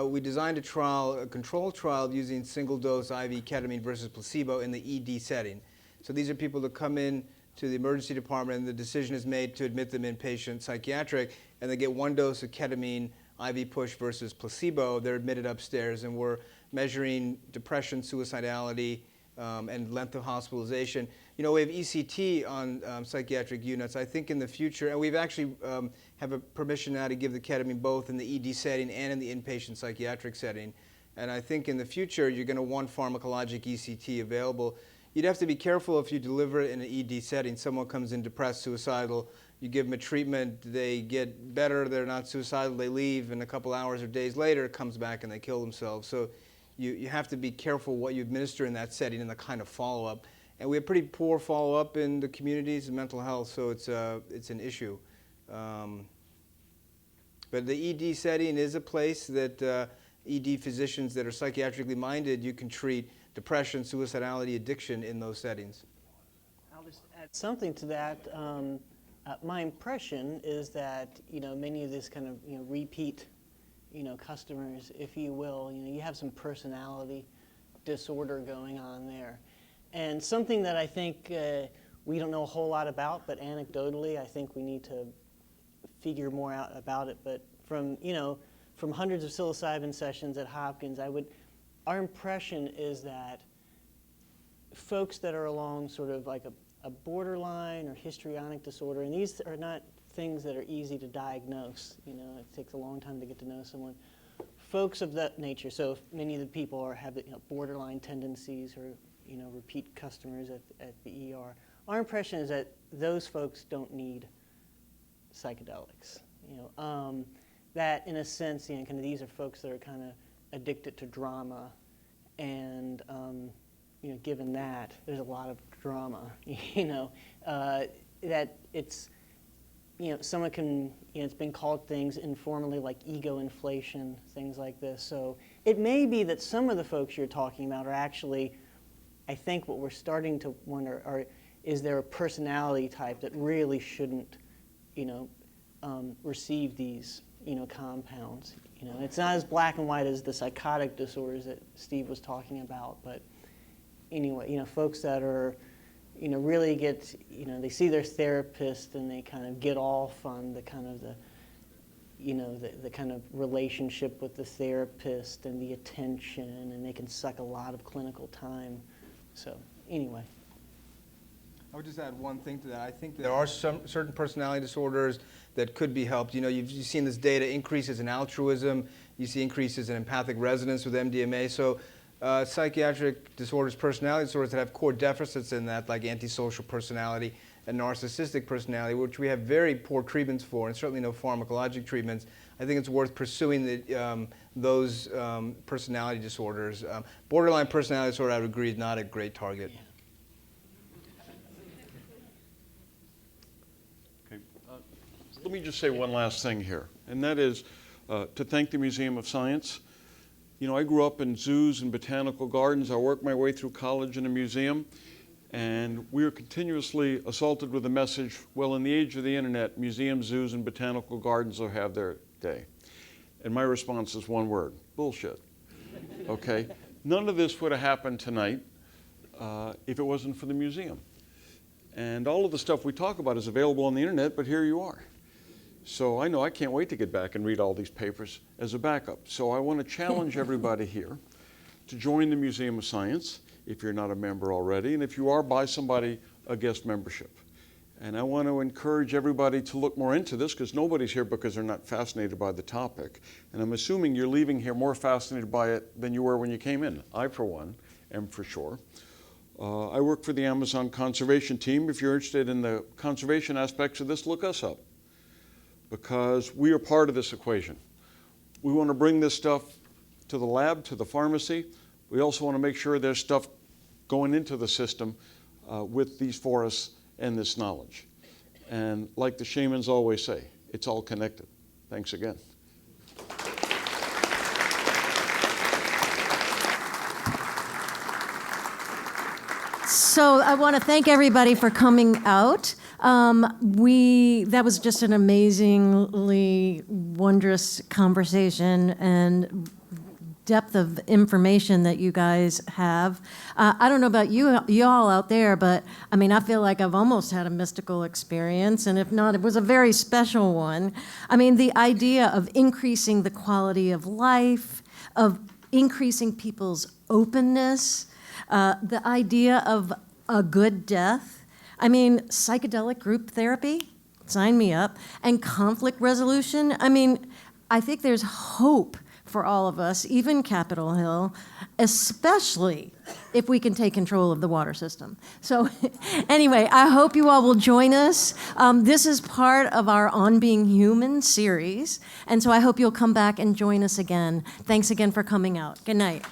[SPEAKER 3] we designed a controlled trial using single-dose IV ketamine versus placebo in the ED setting. So these are people that come in to the emergency department and the decision is made to admit them inpatient psychiatric, and they get 1 dose of ketamine IV push versus placebo. They're admitted upstairs, and we're measuring depression, suicidality, and length of hospitalization. We have ECT on psychiatric units. I think in the future, and we've actually have a permission now to give the ketamine both in the ED setting and in the inpatient psychiatric setting. And I think in the future, you're going to want pharmacologic ECT available. You'd have to be careful if you deliver it in an ED setting. Someone comes in depressed, suicidal, you give them a treatment, they get better, they're not suicidal, they leave, and a couple hours or days later, it comes back and they kill themselves. So you have to be careful what you administer in that setting and the kind of follow-up. And we have pretty poor follow-up in the communities and mental health, so it's an issue. But the ED setting is a place that ED physicians that are psychiatrically minded, you can treat depression, suicidality, addiction in those settings.
[SPEAKER 5] I'll just add something to that. My impression is that many of these kind of repeat customers, if you will, you have some personality disorder going on there, and something that I think we don't know a whole lot about, but anecdotally, I think we need to figure more out about it. But from hundreds of psilocybin sessions at Hopkins, our impression is that folks that are along sort of like a borderline or histrionic disorder, and these are not things that are easy to diagnose. It takes a long time to get to know someone. Folks of that nature, so if many of the people have borderline tendencies or repeat customers at the ER, our impression is that those folks don't need psychedelics. That in a sense, kind of these are folks that are kind of addicted to drama, and given that there's a lot of drama, that it's someone can it's been called things informally like ego inflation, things like this. So it may be that some of the folks you're talking about are actually, I think what we're starting to wonder is there a personality type that really shouldn't receive these compounds. It's not as black and white as the psychotic disorders that Steve was talking about, but anyway, folks that are, really get, they see their therapist and they kind of get off on the kind of the kind of relationship with the therapist and the attention, and they can suck a lot of clinical time. So anyway.
[SPEAKER 3] I would just add one thing to that. I think there are some certain personality disorders that could be helped. You've seen this data, increases in altruism. You see increases in empathic resonance with MDMA. So psychiatric disorders, personality disorders that have core deficits in that, like antisocial personality and narcissistic personality, which we have very poor treatments for, and certainly no pharmacologic treatments. I think it's worth pursuing those personality disorders. Borderline personality disorder, I would agree, is not a great target.
[SPEAKER 5] Yeah.
[SPEAKER 2] Let me just say one last thing here, and that is to thank the Museum of Science. I grew up in zoos and botanical gardens. I worked my way through college in a museum, and we are continuously assaulted with the message, well, in the age of the internet, museums, zoos, and botanical gardens will have their day. And my response is one word: bullshit. Okay? None of this would have happened tonight if it wasn't for the museum. And all of the stuff we talk about is available on the internet, but here you are. So I know I can't wait to get back and read all these papers as a backup. So I want to challenge everybody here to join the Museum of Science if you're not a member already, and if you are, buy somebody a guest membership. And I want to encourage everybody to look more into this, because nobody's here because they're not fascinated by the topic. And I'm assuming you're leaving here more fascinated by it than you were when you came in. I, for one, am for sure. I work for the Amazon Conservation Team. If you're interested in the conservation aspects of this, look us up, because we are part of this equation. We want to bring this stuff to the lab, to the pharmacy. We also want to make sure there's stuff going into the system with these forests and this knowledge. And like the shamans always say, it's all connected. Thanks again.
[SPEAKER 1] So I want to thank everybody for coming out. That was just an amazingly wondrous conversation and depth of information that you guys have. I don't know about y'all out there, but I mean, I feel like I've almost had a mystical experience, and if not, it was a very special one. I mean, the idea of increasing the quality of life, of increasing people's openness, the idea of a good death. I mean, psychedelic group therapy, sign me up, and conflict resolution. I mean, I think there's hope for all of us, even Capitol Hill, especially if we can take control of the water system. So anyway, I hope you all will join us. This is part of our On Being Human series, and so I hope you'll come back and join us again. Thanks again for coming out. Good night.